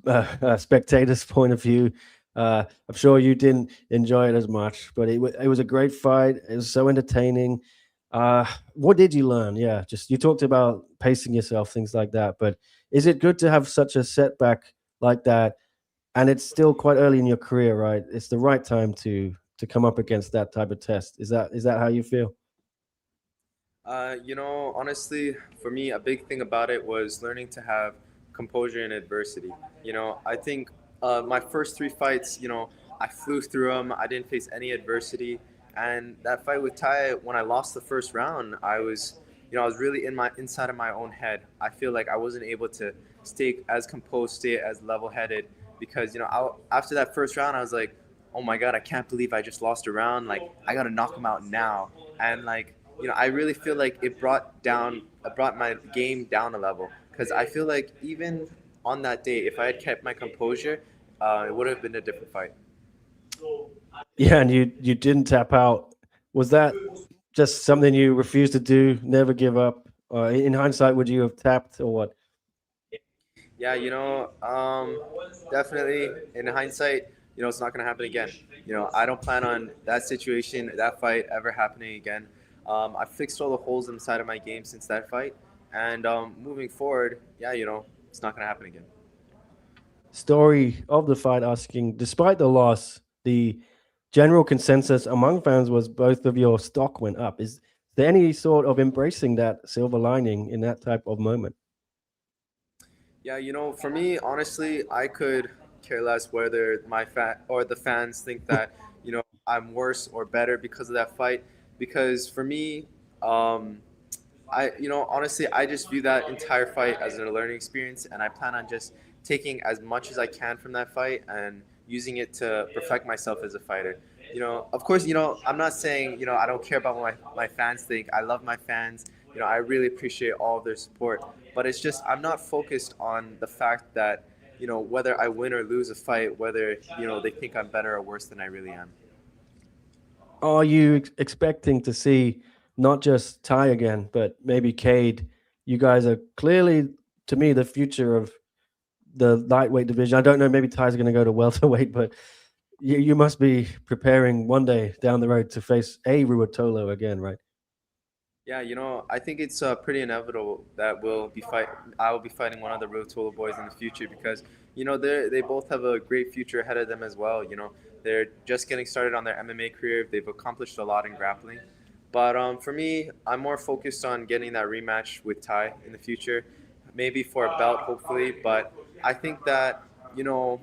a spectator's point of view. I'm sure you didn't enjoy it as much, but it was a great fight. It was so entertaining. What did you learn? Yeah, just you talked about pacing yourself, things like that. But is it good to have such a setback like that? And it's still quite early in your career, right? It's the right time to come up against that type of test. Is that how you feel? Honestly, for me, a big thing about it was learning to have composure in adversity. I think my first 3 fights, I flew through them. I didn't face any adversity. And that fight with Ty, when I lost the first round, I was really inside of my own head. I feel like I wasn't able to stay as composed, stay as level-headed because, after that first round, I was like, oh my God, I can't believe I just lost a round. Like, I got to knock him out now. And I really feel like it brought my game down a level because I feel like even on that day, if I had kept my composure, it would have been a different fight. Yeah, and you didn't tap out. Was that just something you refused to do? Never give up? In hindsight, would you have tapped or what? Yeah, definitely in hindsight, it's not going to happen again. I don't plan on that situation, that fight ever happening again. I fixed all the holes inside of my game since that fight. And moving forward, yeah, it's not going to happen again. Story of the fight asking, despite the loss, the general consensus among fans was both of your stock went up. Is there any sort of embracing that silver lining in that type of moment? Yeah, for me, honestly, I could care less whether my fan or the fans think that, I'm worse or better because of that fight. Because for me, um, honestly, I just view that entire fight as a learning experience, and I plan on just taking as much as I can from that fight and using it to perfect myself as a fighter. Of course, I'm not saying, I don't care about what my fans think. I love my fans. I really appreciate all of their support. But it's just, I'm not focused on the fact that, whether I win or lose a fight, whether, they think I'm better or worse than I really am. Are you expecting to see not just Ty again, but maybe Cade? You guys are clearly, to me, the future of the lightweight division. I don't know, maybe Ty's going to go to welterweight, but you must be preparing one day down the road to face a Ruotolo again, right? Yeah, I think it's pretty inevitable that I will be fighting one of the Rotolo boys in the future because they both have a great future ahead of them as well. They're just getting started on their MMA career. They've accomplished a lot in grappling, but for me, I'm more focused on getting that rematch with Ty in the future, maybe for a belt, hopefully. But I think that yeah,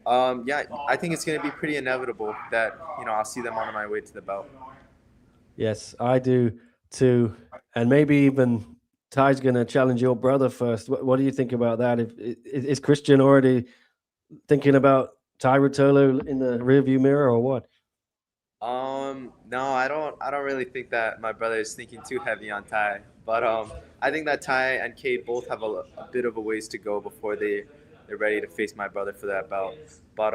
I think it's going to be pretty inevitable that I'll see them on my way to the belt. Yes, I do too. And maybe even Ty's going to challenge your brother first. What do you think about that? Is Christian already thinking about Ty Ruotolo in the rearview mirror or what? No, I don't really think that my brother is thinking too heavy on Ty. But I think that Ty and Kate both have a bit of a ways to go before they're ready to face my brother for that belt. But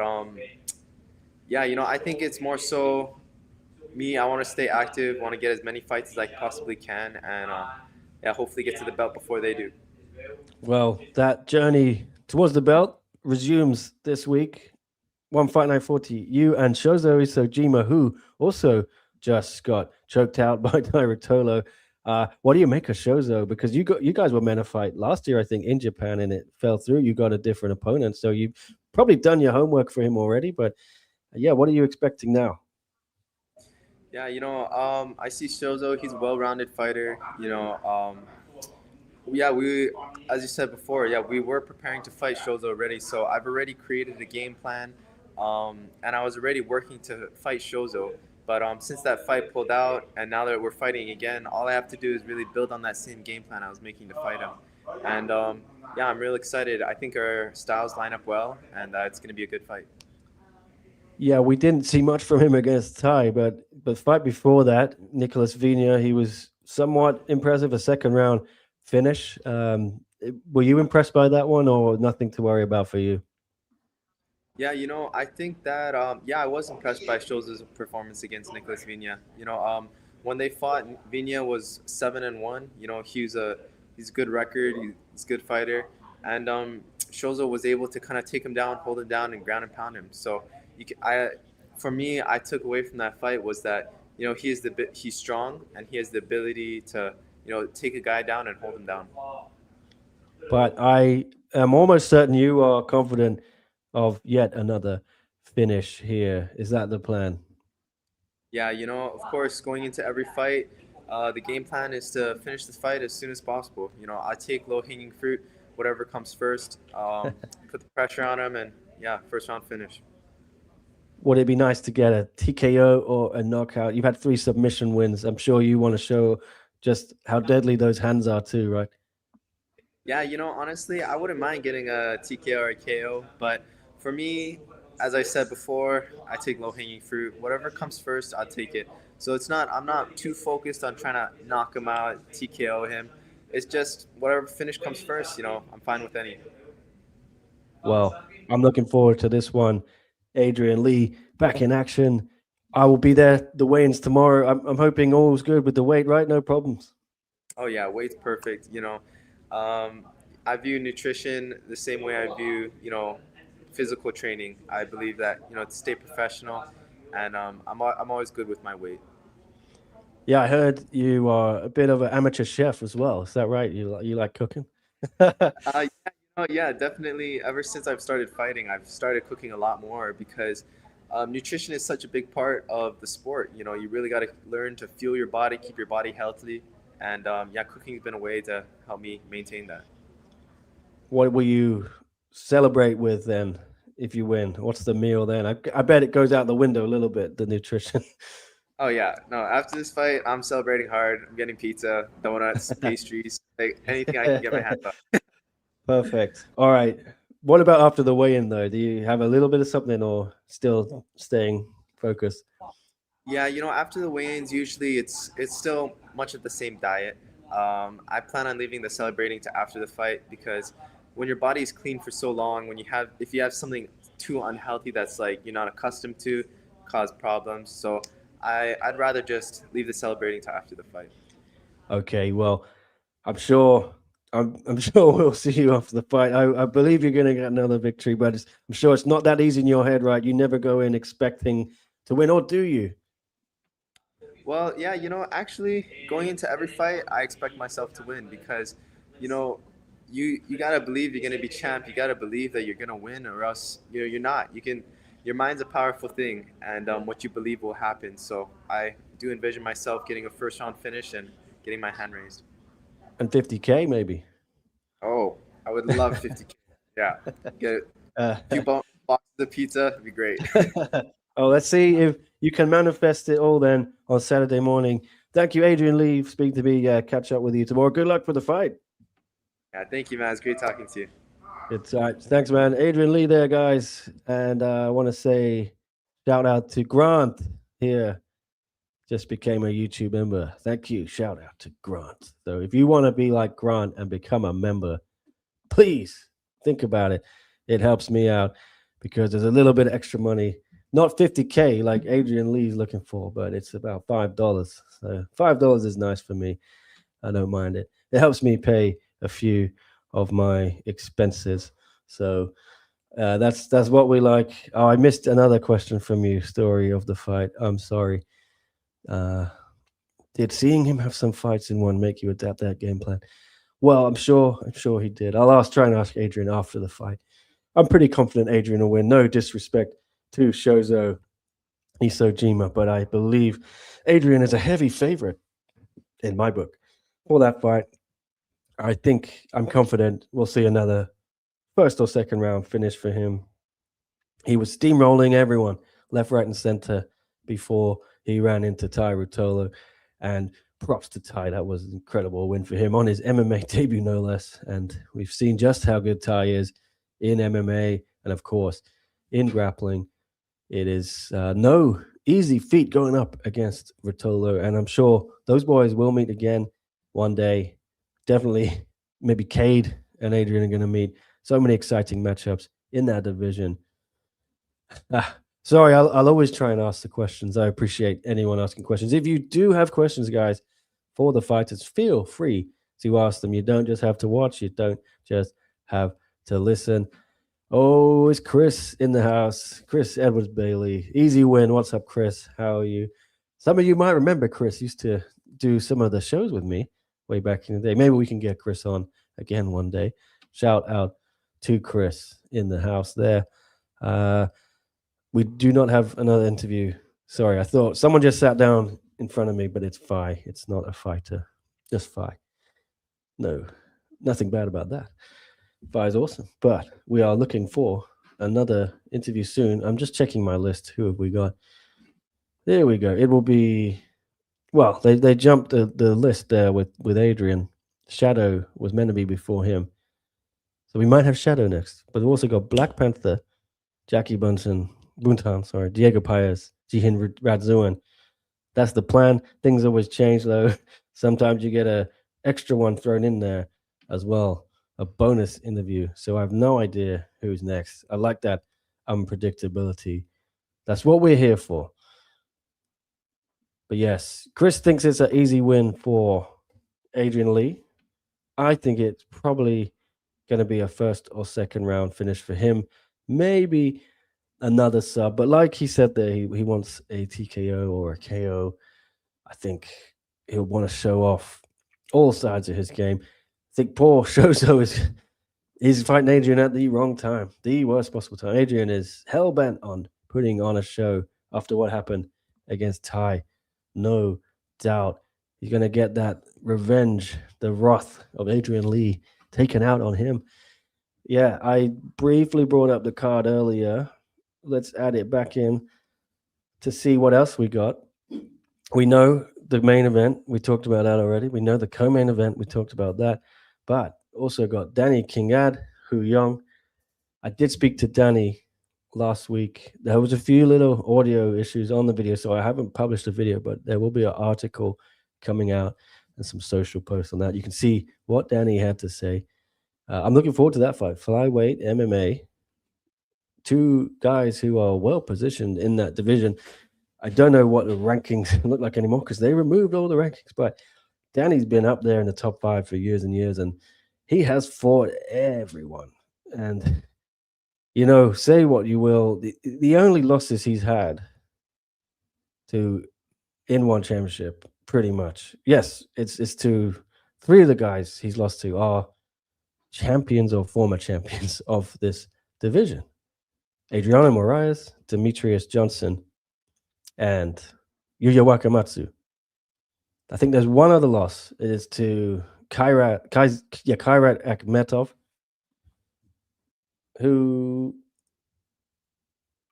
yeah, I think it's more so me. I want to stay active, want to get as many fights as I possibly can, and yeah, hopefully get to the belt before they do. Well, that journey towards the belt resumes this week. One Fight Night 40. You and Shozo Isojima, who also just got choked out by Ty Ruotolo. What do you make of Shozo? Because you guys were meant to fight last year, I think, in Japan, and it fell through. You got a different opponent, so you've probably done your homework for him already. But yeah, what are you expecting now? Yeah, I see Shozo. He's a well-rounded fighter. Yeah, as you said before, yeah, we were preparing to fight Shozo already. So I've already created a game plan, and I was already working to fight Shozo. But since that fight pulled out, and now that we're fighting again, all I have to do is really build on that same game plan I was making to fight him. And yeah, I'm real excited. I think our styles line up well, and it's going to be a good fight. Yeah, we didn't see much from him against Ty, but fight before that, Nicolas Vina, he was somewhat impressive. A second round finish. Were you impressed by that one, or nothing to worry about for you? Yeah, I think that yeah, I was impressed by Shoza's performance against Nicolas Vina. When they fought, Vina was 7-1. He's a good record. He's a good fighter, and Shoza was able to kind of take him down, hold him down, and ground and pound him. So for me, I took away from that fight was that he's strong and he has the ability to take a guy down and hold him down. But I am almost certain you are confident of yet another finish here. Is that the plan? Yeah, of course, going into every fight, the game plan is to finish the fight as soon as possible. I take low-hanging fruit, whatever comes first, put the pressure on him, and yeah, first round finish. Would it be nice to get a TKO or a knockout? You've had 3 submission wins. I'm sure you want to show just how deadly those hands are too, right? Yeah, honestly, I wouldn't mind getting a TKO or a KO, but for me, as I said before, I take low-hanging fruit. Whatever comes first, I'll take it. So I'm not too focused on trying to knock him out, TKO him. It's just whatever finish comes first, I'm fine with any. Well, I'm looking forward to this one. Adrian Lee back in action. I will be there. The weigh-ins tomorrow. I'm hoping all's good with the weight, right? No problems. Oh yeah, weight's perfect. I view nutrition the same way I view, physical training. I believe that, to stay professional, and I'm always good with my weight. Yeah, I heard you are a bit of an amateur chef as well. Is that right? You like cooking? Yeah, definitely. Ever since I've started fighting, I've started cooking a lot more because nutrition is such a big part of the sport. You really got to learn to fuel your body, keep your body healthy, and yeah, cooking's been a way to help me maintain that. What will you celebrate with then if you win? What's the meal then? I bet it goes out the window a little bit, the nutrition. Oh yeah, no. After this fight, I'm celebrating hard. I'm getting pizza, donuts, pastries, like anything I can get my hands on. Perfect. All right. What about after the weigh-in though? Do you have a little bit of something or still staying focused? Yeah, after the weigh-ins, usually it's still much of the same diet. I plan on leaving the celebrating to after the fight because when your body is clean for so long, if you have something too unhealthy that's like you're not accustomed to, cause problems. So I'd rather just leave the celebrating to after the fight. Okay, well, I'm sure I'm sure we'll see you after the fight. I believe you're gonna get another victory, but I'm sure it's not that easy in your head, right? You never go in expecting to win, or do you? Well, yeah, actually going into every fight, I expect myself to win because, you know, you gotta believe you're gonna be champ. You gotta believe that you're gonna win, or else you're not. Your mind's a powerful thing, and what you believe will happen. So I do envision myself getting a first round finish and getting my hand raised. And 50K maybe. Oh, I would love 50K. Yeah, get Uh, a few boxes of pizza. It'd be great. oh, let's see if you can manifest it all then on Saturday morning. Thank you, Adrian Lee, for speaking to me. Catch up with you tomorrow. Good luck for the fight. Yeah, thank you, man. It's great talking to you. It's all right. Thanks, man. Adrian Lee there, guys. And I want to say shout out to Grant here. Just became a YouTube member. Thank you. Shout out to Grant. So if you want to be like Grant and become a member, please think about it. It helps me out because there's a little bit of extra money. Not 50K like Adrian Lee's looking for, but it's about $5. So $5 is nice for me. I don't mind it. It helps me pay a few of my expenses. So that's what we like. Oh, I missed another question from you. Story of the fight. I'm sorry. Did seeing him have some fights in one make you adapt that game plan? Well, I'm sure he did. Try and ask Adrian after the fight. I'm pretty confident Adrian will win. No disrespect to Shozo Isojima, but I believe Adrian is a heavy favorite in my book for that fight. I think I'm confident we'll see another first or second round finish for him. He was steamrolling everyone left, right, and center before he ran into Tai Ruotolo. And props to Tai. That was an incredible win for him on his MMA debut, no less. And we've seen just how good Tai is in MMA and, of course, in grappling. It is no easy feat going up against Ruotolo. And I'm sure those boys will meet again one day. Definitely, maybe Cade and Adrian are going to meet. So many exciting matchups in that division. Sorry, I'll always try and ask the questions. I appreciate anyone asking questions. If you do have questions, guys, for the fighters, feel free to ask them. You don't just have to watch. You don't just have to listen. Oh, it's Chris in the house. Chris Edwards Bailey. Easy win. What's up, Chris? How are you? Some of you might remember Chris used to do some of the shows with me way back in the day. Maybe we can get Chris on again one day. Shout out to Chris in the house there. We do not have another interview. Sorry, I thought someone just sat down in front of me, but it's Phi. It's not a fighter. Just Phi. No, nothing bad about that. Phi is awesome. But we are looking for another interview soon. I'm just checking my list. Who have we got? There we go. It will be, well, they jumped the list there with Adrian. Shadow was meant to be before him. So we might have Shadow next. But we've also got Black Panther, Jackie Buntan, Diego Paez, Jihin Radzuan. That's the plan. Things always change, though. Sometimes you get a extra one thrown in there as well, a bonus interview. So I have no idea who's next. I like that unpredictability. That's what we're here for. But yes, Chris thinks it's an easy win for Adrian Lee. I think it's probably going to be a first or second round finish for him. Maybe another sub, but like he said there, he wants a TKO or a KO. I think he'll want to show off all sides of his game. I think poor Shozo he's fighting Adrian at the wrong time, the worst possible time. Adrian is hell-bent on putting on a show after what happened against Tai. No doubt. He's going to get that revenge, the wrath of Adrian Lee taken out on him. Yeah, I briefly brought up the card earlier. Let's add it back in to see what else we got. We know the main event. We talked about that already. We know the co-main event. We talked about that. But also got Danny Kingad, Hu Young. I did speak to Danny last week. There was a few little audio issues on the video, so I haven't published a video, but there will be an article coming out and some social posts on that. You can see what Danny had to say. I'm looking forward to that fight. Flyweight MMA. Two guys who are well positioned in that division. I don't know what the rankings look like anymore because they removed all the rankings, but Danny's been up there in the top 5 for years and years, and he has fought everyone. And, you know, say what you will, the only losses he's had to in one championship, pretty much. Yes, it's to 3 of the guys he's lost to are champions or former champions of this division. Adriano Moraes, Demetrius Johnson, and Yuya Wakamatsu. I think there's one other loss. It is to Kairat Akhmetov, who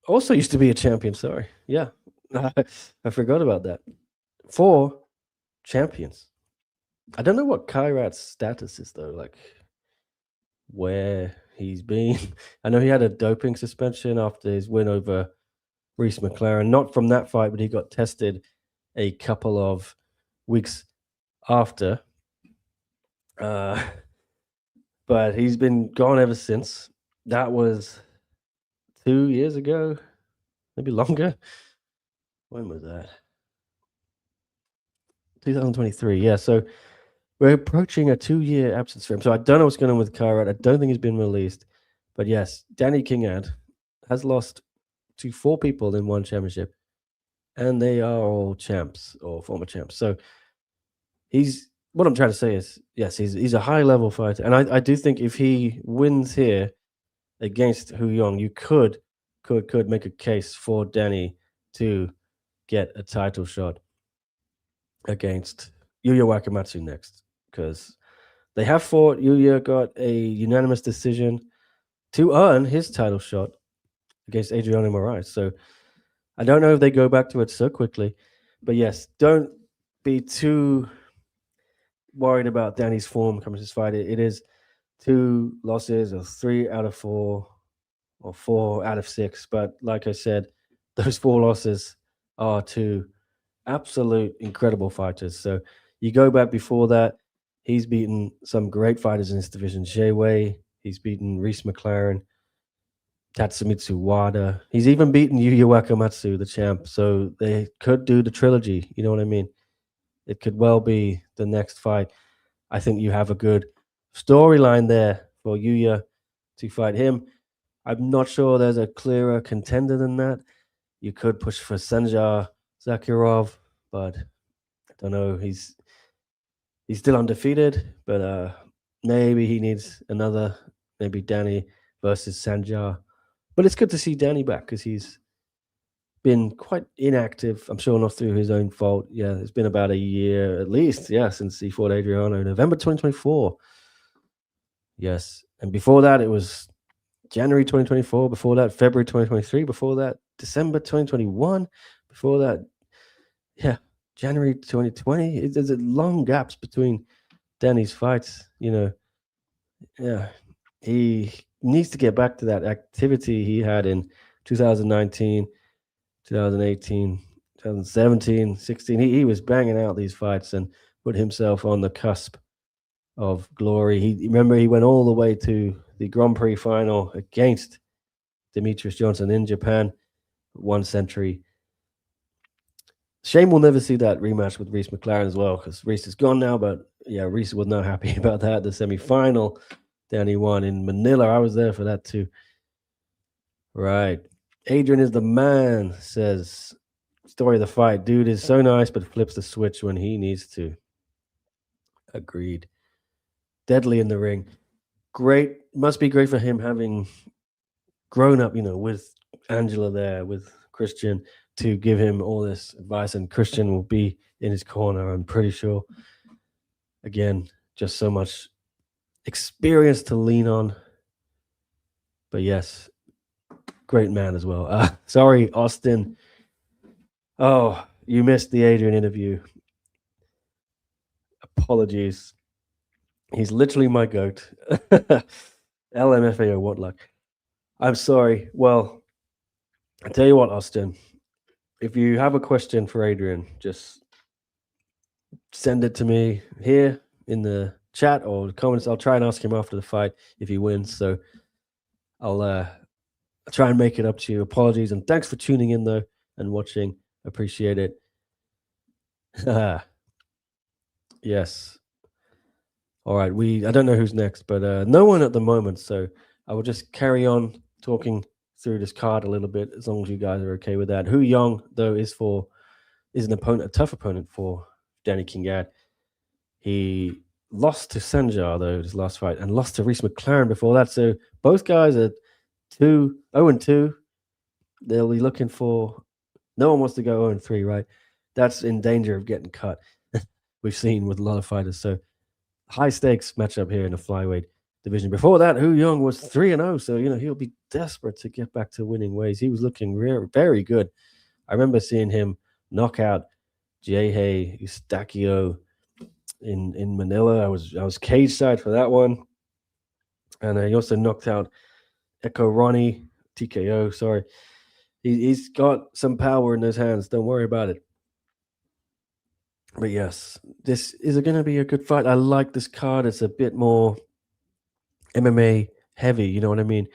also used to be a champion. Sorry. Yeah. I forgot about that. 4 champions. I don't know what Kairat's status is, though, like where he's been. I know he had a doping suspension after his win over Reese McLaren. Not from that fight, but he got tested a couple of weeks after. But he's been gone ever since. That was 2 years ago, maybe longer. When was that? 2023. Yeah, so we're approaching a 2-year absence for him. So I don't know what's going on with Kairat. I don't think he's been released. But yes, Danny Kingad has lost to 4 people in one championship, and they are all champs or former champs. So what I'm trying to say is, yes, he's a high-level fighter. And I do think if he wins here against Hu Young, you could make a case for Danny to get a title shot against Yuya Wakamatsu next, because they have fought. Yuya got a unanimous decision to earn his title shot against Adriano Moraes. So I don't know if they go back to it so quickly, but yes, don't be too worried about Danny's form coming to this fight. It is 2 losses or 3 out of 4 or 4 out of 6. But like I said, those 4 losses are to absolute incredible fighters. So you go back before that, he's beaten some great fighters in this division. Jay Wei, he's beaten Reese McLaren, Tatsumitsu Wada. He's even beaten Yuya Wakamatsu, the champ. So they could do the trilogy. You know what I mean? It could well be the next fight. I think you have a good storyline there for Yuya to fight him. I'm not sure there's a clearer contender than that. You could push for Sanjar Zakirov, but I don't know. He's still undefeated, but maybe he needs another, maybe Danny versus Sanjar. But it's good to see Danny back because he's been quite inactive. I'm sure not through his own fault. Yeah, it's been about a year at least, yeah, since he fought Adriano, November 2024. Yes, and before that, it was January 2024. Before that, February 2023. Before that, December 2021. Before that, yeah, January 2020. There's long gaps between Danny's fights, you know. Yeah, he needs to get back to that activity he had in 2019, 2018, 2017, 16. He was banging out these fights and put himself on the cusp of glory. He went all the way to the Grand Prix final against Demetrius Johnson in Japan, 1 century. Shame we'll never see that rematch with Reese McLaren as well, because Reese is gone now. But yeah, Reese was not happy about that. The semi-final, Danny won in Manila. I was there for that too. Right. Adrian is the man, says story of the fight. Dude is so nice, but flips the switch when he needs to. Agreed. Deadly in the ring. Great. Must be great for him having grown up, with Angela there, with Christian, to give him all this advice. And Christian will be in his corner, I'm pretty sure. Again, just so much experience to lean on. But yes, great man as well. Sorry, Austin. Oh, you missed the Adrian interview. Apologies. He's literally my goat. LMFAO, what luck. I'm sorry. Well, I tell you what, Austin, if you have a question for Adrian, just send it to me here in the chat or the comments. I'll try and ask him after the fight if he wins. So I'll try and make it up to you. Apologies. And thanks for tuning in, though, and watching. Appreciate it. Yes. All right. I don't know who's next, but no one at the moment. So I will just carry on talking through this card a little bit, as long as you guys are okay with that. Hu Yong, though, is an opponent, a tough opponent for Danny Kingat. He lost to Sanjar, though, his last fight, and lost to Reese McLaren before that. So both guys are 0-2. They'll be looking for. No one wants to go 0-3, right? That's in danger of getting cut. We've seen with a lot of fighters. So high stakes matchup here in the flyweight division. Before that, Hu Yong was 3-0. So, he'll be desperate to get back to winning ways. He was looking very good. I remember seeing him knock out Jihin Radzuan in Manila. I was cage side for that one. And he also knocked out Echo Ronnie, TKO, sorry. He's got some power in his hands. Don't worry about it. But yes, this is going to be a good fight. I like this card. It's a bit more MMA heavy, you know what I mean?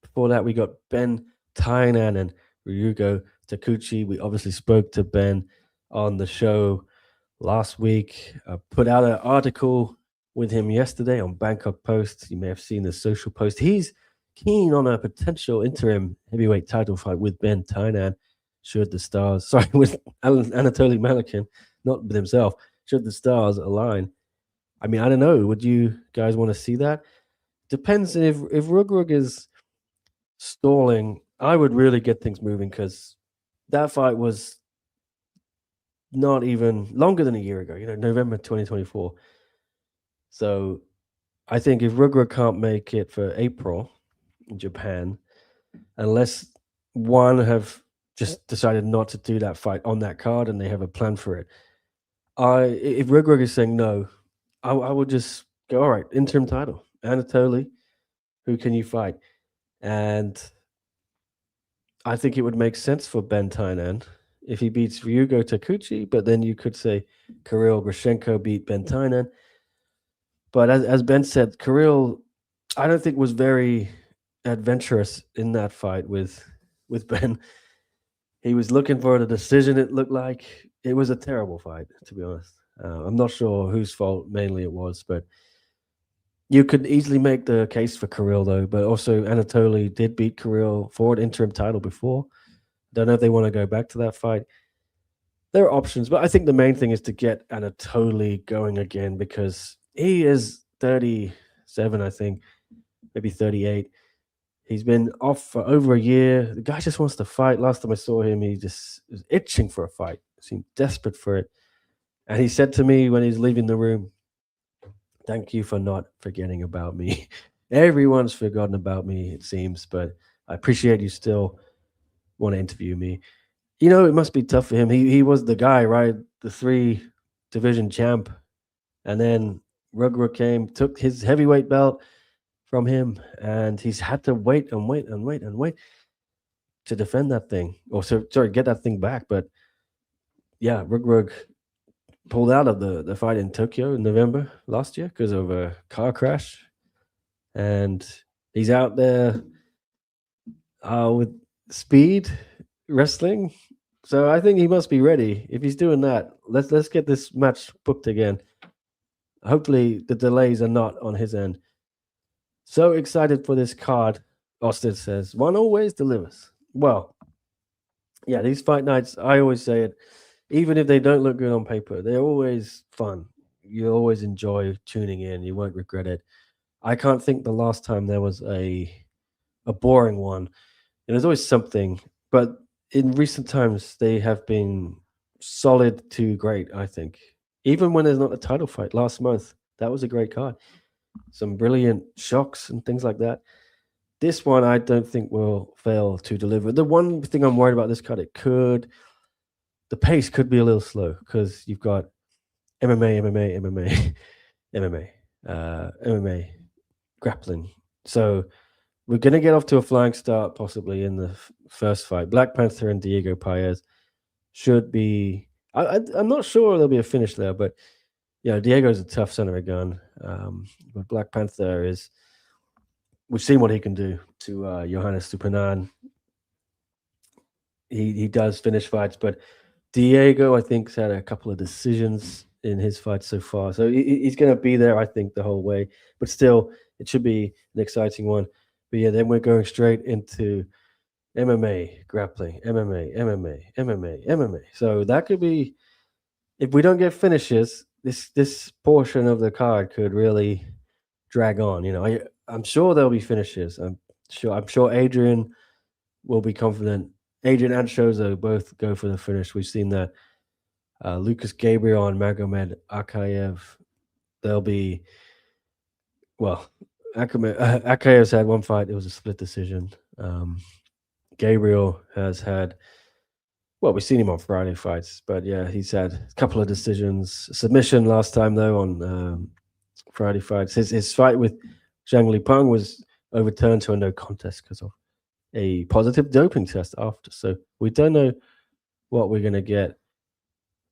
Before that, we got Ben Tainan and Ryugo Takuchi. We obviously spoke to Ben on the show last week. I put out an article with him yesterday on Bangkok Post. You may have seen the social post. He's keen on a potential interim heavyweight title fight with Ben Tainan, with Anatoly Malikin, not with himself, should the stars align. I mean, I don't know. Would you guys want to see that? Depends if Rugrug is stalling. I would really get things moving, because that fight was not even longer than a year ago, November 2024. So I think if Rugrug can't make it for April in Japan, unless one have just decided not to do that fight on that card and they have a plan for it, if Rugrug is saying no, I would just go, all right, interim title. Anatoly, who can you fight? And I think it would make sense for Ben Tainan if he beats Ryugo Takuchi, but then you could say Kirill Grashenko beat Ben Tainan. But as Ben said, Kirill, I don't think was very adventurous in that fight with Ben. He was looking for the decision, it looked like. It was a terrible fight, to be honest. I'm not sure whose fault mainly it was, but you could easily make the case for Kirill, though. But also, Anatoly did beat Kirill for an interim title before. Don't know if they want to go back to that fight. There are options, but I think the main thing is to get Anatoly going again, because he is 37, I think, maybe 38. He's been off for over a year. The guy just wants to fight. Last time I saw him, he just was itching for a fight. Seemed desperate for it. And he said to me when he's leaving the room, "Thank you for not forgetting about me." Everyone's forgotten about me, it seems, but I appreciate you still want to interview me. It must be tough for him. He was the guy, right? The 3-division champ. And then Rugrug came, took his heavyweight belt from him, and he's had to wait to defend that thing. Get that thing back. But yeah, Rugrug pulled out of the fight in Tokyo in November last year because of a car crash. And he's out there with speed wrestling. So I think he must be ready. If he's doing that, let's get this match booked again. Hopefully the delays are not on his end. So excited for this card, Austin says. One always delivers. Well, yeah, these fight nights, I always say it, even if they don't look good on paper, they're always fun. You always enjoy tuning in. You won't regret it. I can't think the last time there was a boring one. And there's always something, but in recent times they have been solid to great, I think. Even when there's not a title fight last month, that was a great card. Some brilliant shocks and things like that. This one I don't think will fail to deliver. The one thing I'm worried about this card, the pace could be a little slow because you've got MMA, MMA, grappling. So we're going to get off to a flying start possibly in the first fight. Black Panther and Diego Paez should be. I'm not sure there'll be a finish there, but yeah, Diego's a tough center of gun. But Black Panther is. We've seen what he can do to Johannes Stupinan. He does finish fights, but Diego, I think, has had a couple of decisions in his fights so far. So he's going to be there, I think, the whole way. But still, it should be an exciting one. But yeah, then we're going straight into MMA, grappling, MMA. So that could be, if we don't get finishes, this portion of the card could really drag on. You know, I'm sure there'll be finishes. I'm sure Adrian will be confident. Adrian and Shozo both go for the finish. We've seen that. Lucas Gabriel and Magomed Akayev, they'll be, well, Akayev's had one fight. It was a split decision. Gabriel has had, well, we've seen him on Friday fights, but yeah, he's had a couple of decisions. Submission last time, though, on Friday fights. His fight with Zhang Lipeng was overturned to a no contest because of a positive doping test after. So we don't know what we're going to get.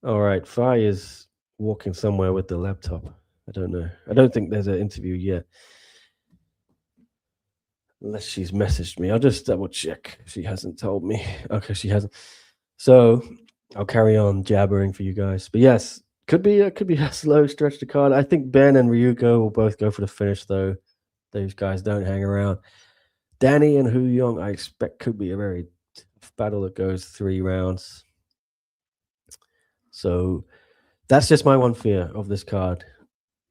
All right, Fai is walking somewhere with the laptop. I don't know. I don't think there's an interview yet. Unless she's messaged me. I'll just double check. She hasn't told me. Okay, she hasn't. So I'll carry on jabbering for you guys. But yes, could be a slow stretch to card. I think Ben and Ryugo will both go for the finish, though. Those guys don't hang around. Danny and Hu Yong, I expect, could be a very tough battle that goes 3 rounds. So that's just my one fear of this card.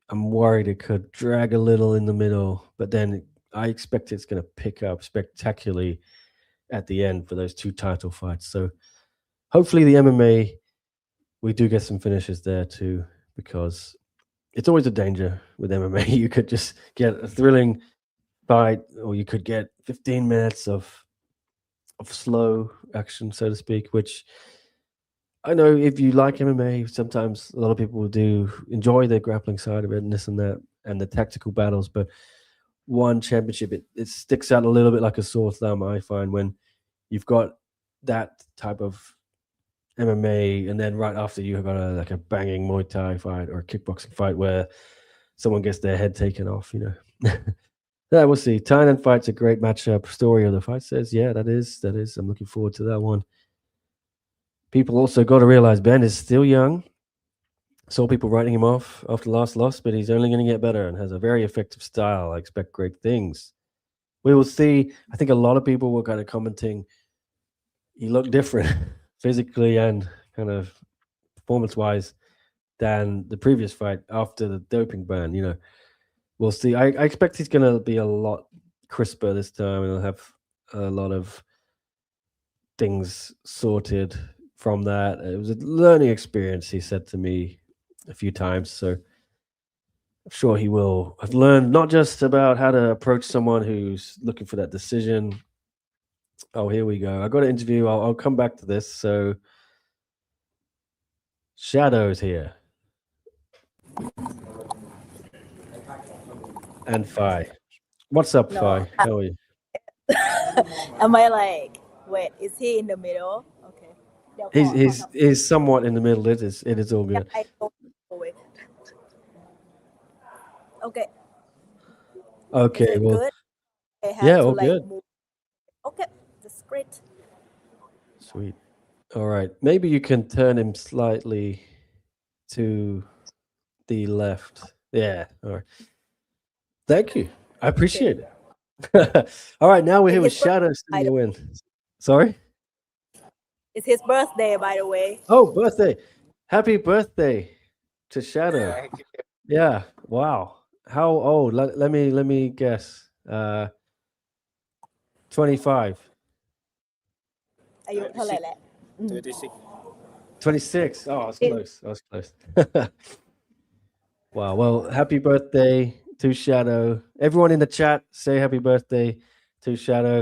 I'm worried it could drag a little in the middle, but then I expect it's going to pick up spectacularly at the end for those 2 title fights. So hopefully the MMA, we do get some finishes there too, because it's always a danger with MMA. You could just get a thrilling fight, or you could get 15 minutes of slow action, so to speak, which I know if you like MMA, sometimes a lot of people do enjoy the grappling side of it and this and that and the tactical battles, but one championship, it sticks out a little bit like a sore thumb, I find, when you've got that type of MMA and then right after you have got a banging Muay Thai fight or a kickboxing fight where someone gets their head taken off, you know. Yeah, we'll see. Thailand fight's a great matchup. Story of the fight says, yeah, that is. I'm looking forward to that one. People also got to realize Ben is still young. Saw people writing him off after last loss, but he's only going to get better and has a very effective style. I expect great things. We will see. I think a lot of people were kind of commenting he looked different physically and kind of performance-wise than the previous fight after the doping ban. You know, we'll see. I expect he's going to be a lot crisper this time, and he'll have a lot of things sorted from that. It was a learning experience, he said to me a few times. So I'm sure he will have learned not just about how to approach someone who's looking for that decision. Oh, here we go. I got an interview. I'll come back to this. So Shadow's here. And Phi. What's up, No. Phi? How are you? Am I like, wait, is he in the middle? Okay. He's somewhat in the middle. It is all good. I don't know it. Okay. Okay, Is it well, good? I have yeah, to all like good. move. Okay. favorite. Sweet. All right. Maybe you can turn him slightly to the left. Yeah. All right. Thank you. I appreciate it. All right. Now we're here with His birthday, Shadow by the Mawynn. Sorry? It's his birthday, by the way. Oh, birthday. Happy birthday to Shadow. Thank you. Yeah. Wow. How old? Let me guess. 25. อายุเท่าไหร่แหละ 36. 26. Oh, I was It- close. I was close. Wow. Well, happy birthday to Shadow. Everyone in the chat, say happy birthday to Shadow.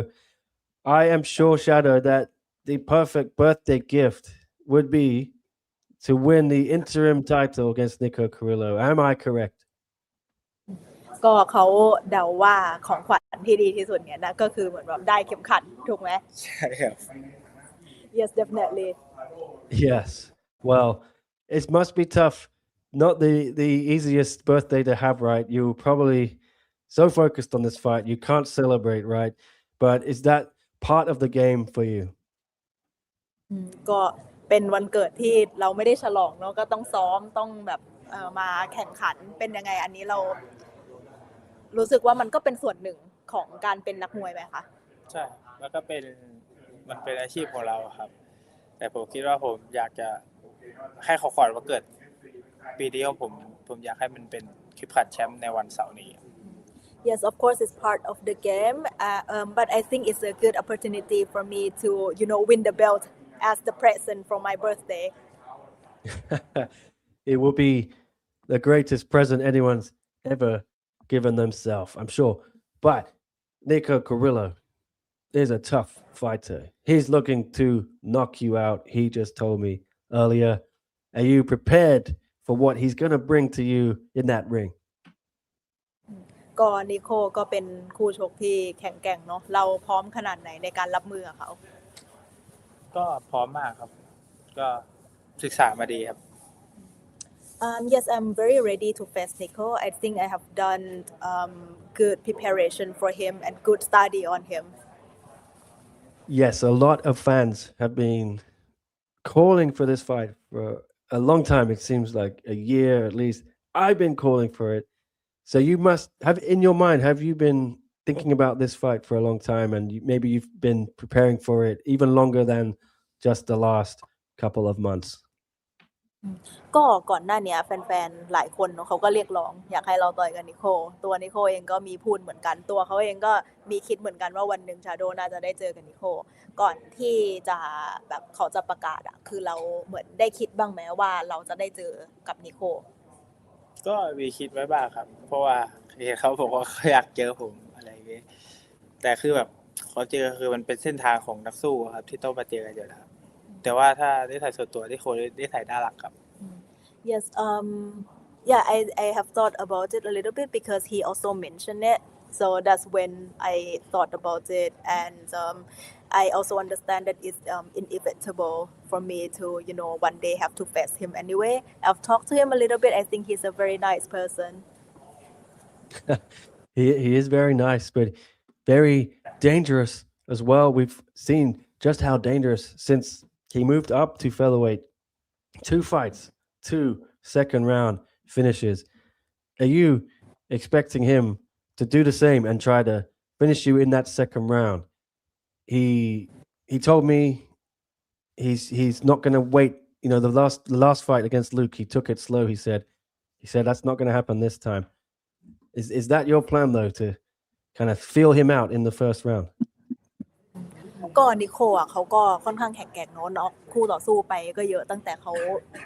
I am sure, Shadow, that the perfect birthday gift would be to win the interim title against Nico Carrillo. Am I correct? ก็เขาเดาว่าของขวัญที่ดีที่สุดเนี่ยนะก็คือเหมือนแบบได้เข็มขัดถูกไหม ใช่ครับ Yes, definitely. Yes. Well, it must be tough. Not the easiest birthday to have, right? You're probably so focused on this fight, you can't celebrate, right? But is that part of the game for you? ก็เป็นวันเกิดที่เราไม่ได้ฉลองเนาะก็ต้องซ้อมต้องแบบมาแข่งขันเป็นยังไงอันนี้เรารู้สึกว่ามันก็เป็นส่วนหนึ่งของการเป็นนักมวยไหมคะ ใช่แล้วก็มันเป็นอาชีพของเราครับ แต่ผมคิดว่าผมอยากจะให้เขาขวัญวันเกิดปีนี้ของผมอยากให้มันเป็นเข็มขัดแชมป์ในวันเสาร์นี้ Yes, of course, it's part of the game, but I think it's a good opportunity for me to, win the belt as the present for my birthday. It will be the greatest present anyone's ever given themselves, I'm sure. But Nico Carrillo is a tough fighter. He's looking to knock you out. He just told me earlier. Are you prepared for what he's going to bring to you in that ring? ก็นิโคก็เป็นคู่ชกที่แข็งแกร่งเนาะเราพร้อมขนาดไหนในการรับมือกับเขา ก็พร้อมมากครับ ก็ศึกษามาดีครับ Yes, I'm very ready to face Nico. I think I have done good preparation for him and good study on him. Yes, a lot of fans have been calling for this fight for a long time. It seems like a year at least. I've been calling for it. So you must have in your mind, have you been thinking about this fight for a long time and maybe you've been preparing for it even longer than just the last couple of months? ก็ก่อนหน้านี้แฟนๆหลายคนเนาะเขาก็เรียกร้องอยากให้เราต่อยกับนิโคตัวนิโคเองก็มีพูดเหมือนกันตัวเขาเองก็มีคิดเหมือนกันว่าวันหนึ่งชาโดน่าจะได้เจอกับนิโคก่อนที่จะแบบเขาจะประกาศอะคือเราเหมือนได้คิดบ้างไหมว่าเราจะได้เจอกับนิโคก็มีคิดไว้บ้างครับเพราะว่าเขาบอกว่าเขาอยากเจอผมอะไรอย่างเงี้ยแต่คือแบบเขาเจอคือมันเป็นเส้นทางของนักสู้ครับที่ต้องมาเจอกันอยู่แล้วแต่ว่าถ้าได้ถ่ายส่วนตัวที่โค้ชได้ถ่ายน่ารักครับ Yes, yeah, I have thought about it a little bit because he also mentioned it. So that's when I thought about it, and I also understand that it's inevitable for me to, one day have to face him anyway. I've talked to him a little bit. I think he's a very nice person. He is very nice, but very dangerous as well. We've seen just how dangerous since he moved up to featherweight. 2 fights, 2 second round finishes. Are you expecting him to do the same and try to finish you in that second round? He told me he's not going to wait. The last fight against Luke, he took it slow. He said that's not going to happen this time. Is that your plan though, to kind of feel him out in the first round? ก็นิโคอ่ะเขาก็ค่อนข้างแข็งแกร่งเนาะคู่ต่อสู้ไปก็เยอะตั้งแต่เขา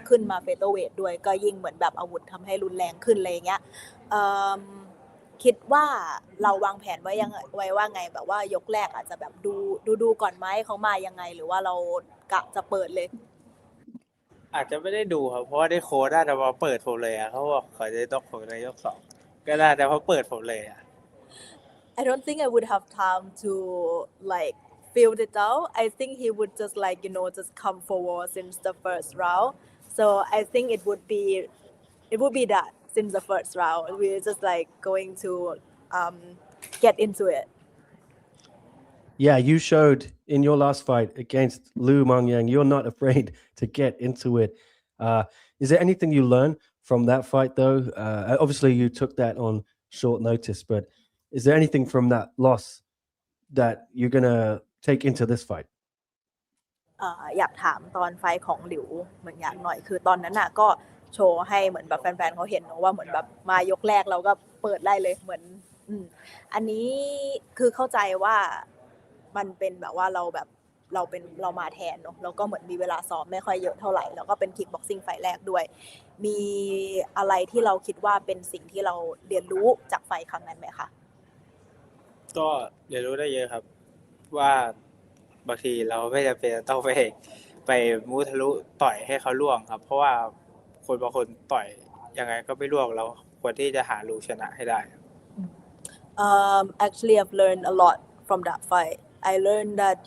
ขึ้นมาเฟเธอร์เวทด้วยก็ยิ่งเหมือนแบบอาวุธทำให้รุนแรงขึ้นอะไรอย่างเงี้ยคิดว่าเราวางแผนไว้ว่าไงแบบว่ายกแรกอาจจะแบบดูก่อนไหมเขามายังไงหรือว่าเรากะจะเปิดเลยอาจจะไม่ได้ดูครับเพราะว่าได้โค้ชได้แต่ว่าเปิดผมเลยอ่ะเขาบอกเขาจะต้องผมในยก2ก็ได้แต่เขาเปิดผมเลยอ่ะ I don't think I would have time to feel it out. I think he would just just come forward since the first round. So I think it would be that since the first round. We're just going to get into it. Yeah, you showed in your last fight against Lu Mangyang, you're not afraid to get into it. Is there anything you learned from that fight, though? Obviously, you took that on short notice, but is there anything from that loss that you're gonna take into this fight? อยากถามตอนไฟท์ของหลิวเหมือนอยากหน่อยคือตอนนั้นน่ะก็โชว์ให้เหมือนแบบแฟนๆเขาเห็นเนอะว่าเหมือนแบบมายกแรกเราก็เปิดได้เลยเหมือนอันนี้คือเข้าใจว่ามันเป็นแบบว่าเรามาแทนเนอะแล้วก็เหมือนมีเวลาซ้อมไม่ค่อยเยอะเท่าไหร่แล้วก็เป็นคิกบ็อกซิ่งไฟท์แรกด้วยมีอะไรที่เราคิดว่าเป็นสิ่งที่เราเรียนรู้จากไฟท์ครั้งนั้นไหมคะก็เรียนรู้ได้เยอะครับว่าบางทีเราไม่จำเป็นต้องไปมูทะลุต่อยให้เขาล่วงครับเพราะว่าคนบางคนต่อยยังไงก็ไม่ล่วงเราควรที่จะหารูชนะให้ได้ Actually I've learned a lot from that fight I learned that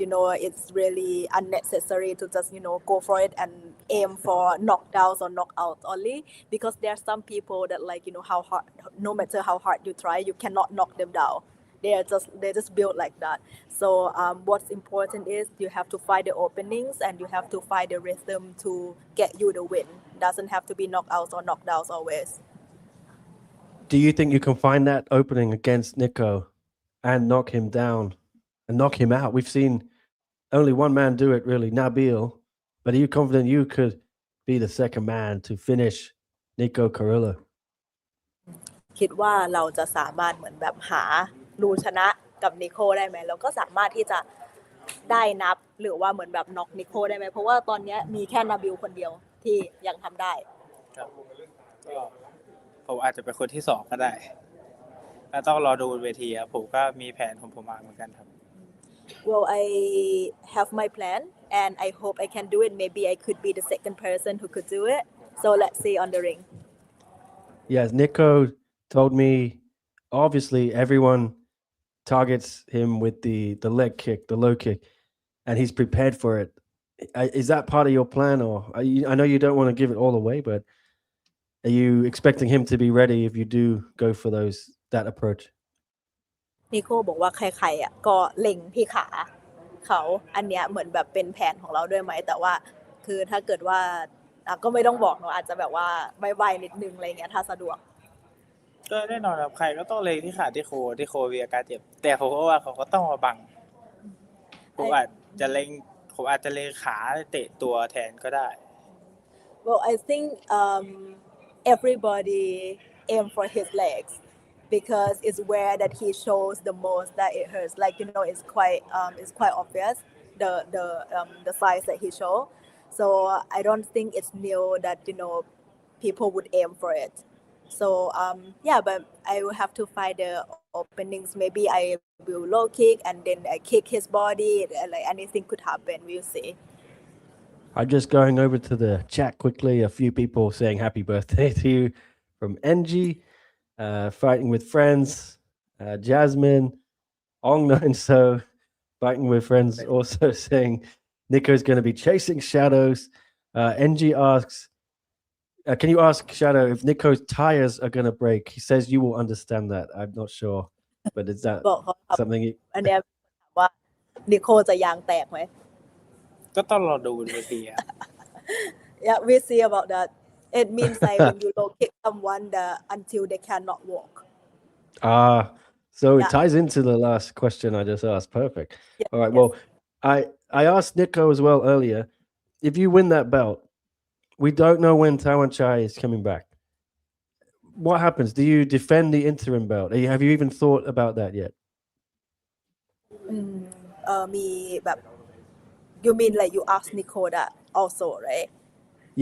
it's really unnecessary to just go for it and aim for knockdowns or knockouts only because there are some people that how hard no matter how hard you try you cannot knock them down they're just built like that so what's important is you have to find the openings and you have to find the rhythm to get you the win doesn't have to be knockouts or knockdowns always Do you think you can find that opening against Nico and knock him down and knock him out? We've seen only one man do it really, Nabil, but are you confident you could be the second man to finish Nico Carrillo? คิดว่าเราจะสามารถเหมือนแบบหารูชนะกับนิโคได้ไหมเราก็สามารถที่จะได้นับหรือว่าเหมือนแบบน็อกนิโคได้ไหมเพราะว่าตอนนี้มีแค่นาบิลคนเดียวที่ยังทำได้ครับก็ผมอาจจะเป็นคนที่2ก็ได้แต่ต้องรอดูบนเวทีครับผมก็มีแผนของผมมาเหมือนกันครับ Well I have my plan and I hope I can do it maybe I could be the second person who could do it so let's see on the ring Yes, Nico told me obviously everyone targets him with the leg kick, the low kick, and he's prepared for it. Is that part of your plan, or I know you don't want to give it all away, but are you expecting him to be ready if you do go for that approach? นิโคบอกว่าใครๆอ่ะก็เล็งที่ขาเขาอันเนี้ยเหมือนแบบเป็นแผนของเราด้วยไหมแต่ว่าคือถ้าเกิดว่าก็ไม่ต้องบอกเนาะอาจจะแบบว่าไวๆนิดนึงอะไรเงี้ยถ้าสะดวกก็แน่นอนครับใครก็ต้องเล็งที่ขาที่โคมีอาการเจ็บแต่ผมก็ว่าเขาก็ต้องมาบังผมอาจจะเล็งขาเตะตัวแทนก็ได้ Well I think everybody aim for his legs because it's where that he shows the most that it hurts it's quite obvious the size that he show so I don't think it's new that people would aim for it so but I will have to find the openings maybe I will low kick and then I kick his body like anything could happen we'll see I'm just going over to the chat quickly. A few people saying happy birthday to you from NG, fighting with friends, Jasmine, Ong So, fighting with friends, also saying Nico's going to be chasing shadows. NG asks, can you ask Shadow if Nico's tires are going to break? He says you will understand that. I'm not sure, but is that something? อันเนี้ยว่านิโคจะยางแตกไหมก็ต้องรอดูบนเวทีครับ Yeah, we see about that. It means like when you low kick someone until they cannot walk. So it ties into the last question I just asked. Perfect. Yes, all right. Yes. Well, I asked Nico as well earlier. If you win that belt, we don't know when Tawan Chai is coming back. What happens? Do you defend the interim belt? Have you even thought about that yet? มีแบบ You mean like you asked Nico that also, right?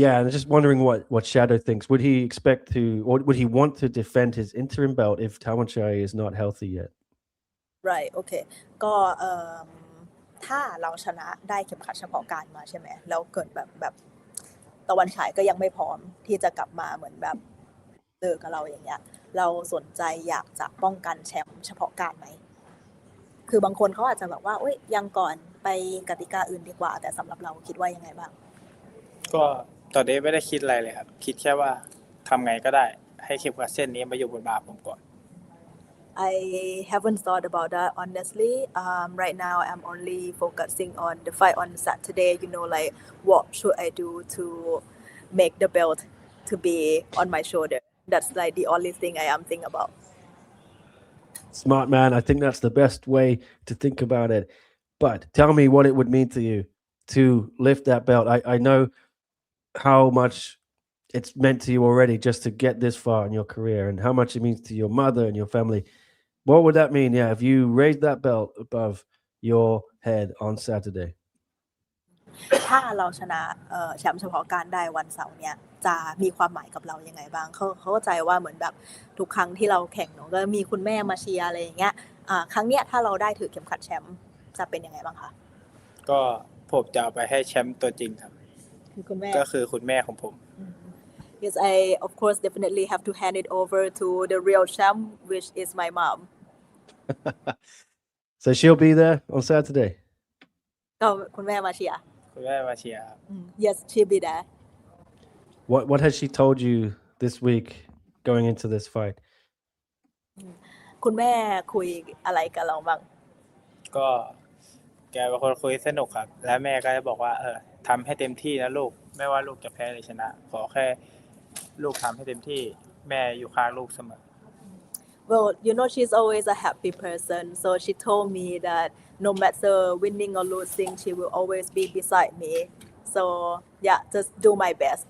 Yeah, I'm just wondering what Shadow thinks. Would he expect to, or would he want to defend his interim belt if Tawan Chai is not healthy yet? Right. Okay. ก็ถ้าเราชนะได้เข็มขัดเฉพาะการมาใช่ไหมแล้วเกิดแบบตะวันฉายก็ยังไม่พร้อมที่จะกลับมาเหมือนแบบเจอกับเราอย่างเงี้ยเราสนใจอยากจะป้องกันแชมป์เฉพาะการไหมคือบางคนเขาอาจจะแบบว่าโอ๊ยยังก่อนไปกติกาอื่นดีกว่าแต่สำหรับเราคิดว่ายังไงบ้างก็ตอนนี้ไม่ได้คิดอะไรเลยครับคิดแค่ว่าทำไงก็ได้ให้เข็มขัดเส้นนี้มาอยู่บนบ่าผมก่อน I haven't thought about that honestly. Right now I'm only focusing on the fight on Saturday. Like what should I do to make the belt to be on my shoulder. That's like the only thing I am thinking about. Smart man. I think that's the best way to think about it. But tell me what it would mean to you to lift that belt. I know how much it's meant to you already just to get this far in your career and how much it means to your mother and your family. What would that mean? Yeah, if you raised that belt above your head on Saturday. ถ้าเราชนะแชมป์เฉพาะการได้วันเสาร์เนี่ยจะมีความหมายกับเรายังไงบ้างเขาเข้าใจว่าเหมือนแบบทุกครั้งที่เราแข่งเนาะก็มีคุณแม่มาเชียร์อะไรอย่างเงี้ยครั้งเนี้ยถ้าเราได้ถือเข็มขัดแชมป์จะเป็นยังไงบ้างคะก็ผมจะเอาไปให้แชมป์ตัวจริงครับ คือคุณแม่ ก็คือคุณแม่ของผม Yes, I of course definitely have to hand it over to the real champ, which is my mom. So she'll be there on Saturday. ก็คุณแม่มาเชียร์ คุณแม่มาเชียร์ครับ Yes, she'll be there. What has she told you this week going into this fight? คุณแม่คุยอะไรกับเราบ้าง ก็แกเป็นคนคุยสนุกครับและแม่ก็จะบอกว่าทำให้เต็มที่นะลูกไม่ว่าลูกจะแพ้หรือชนะขอแค่ลูกทำให้เต็มที่แม่อยู่ข้างลูกเสมอ Well, she's always a happy person, so she told me that no matter winning or losing, she will always be beside me. So yeah, just do my best.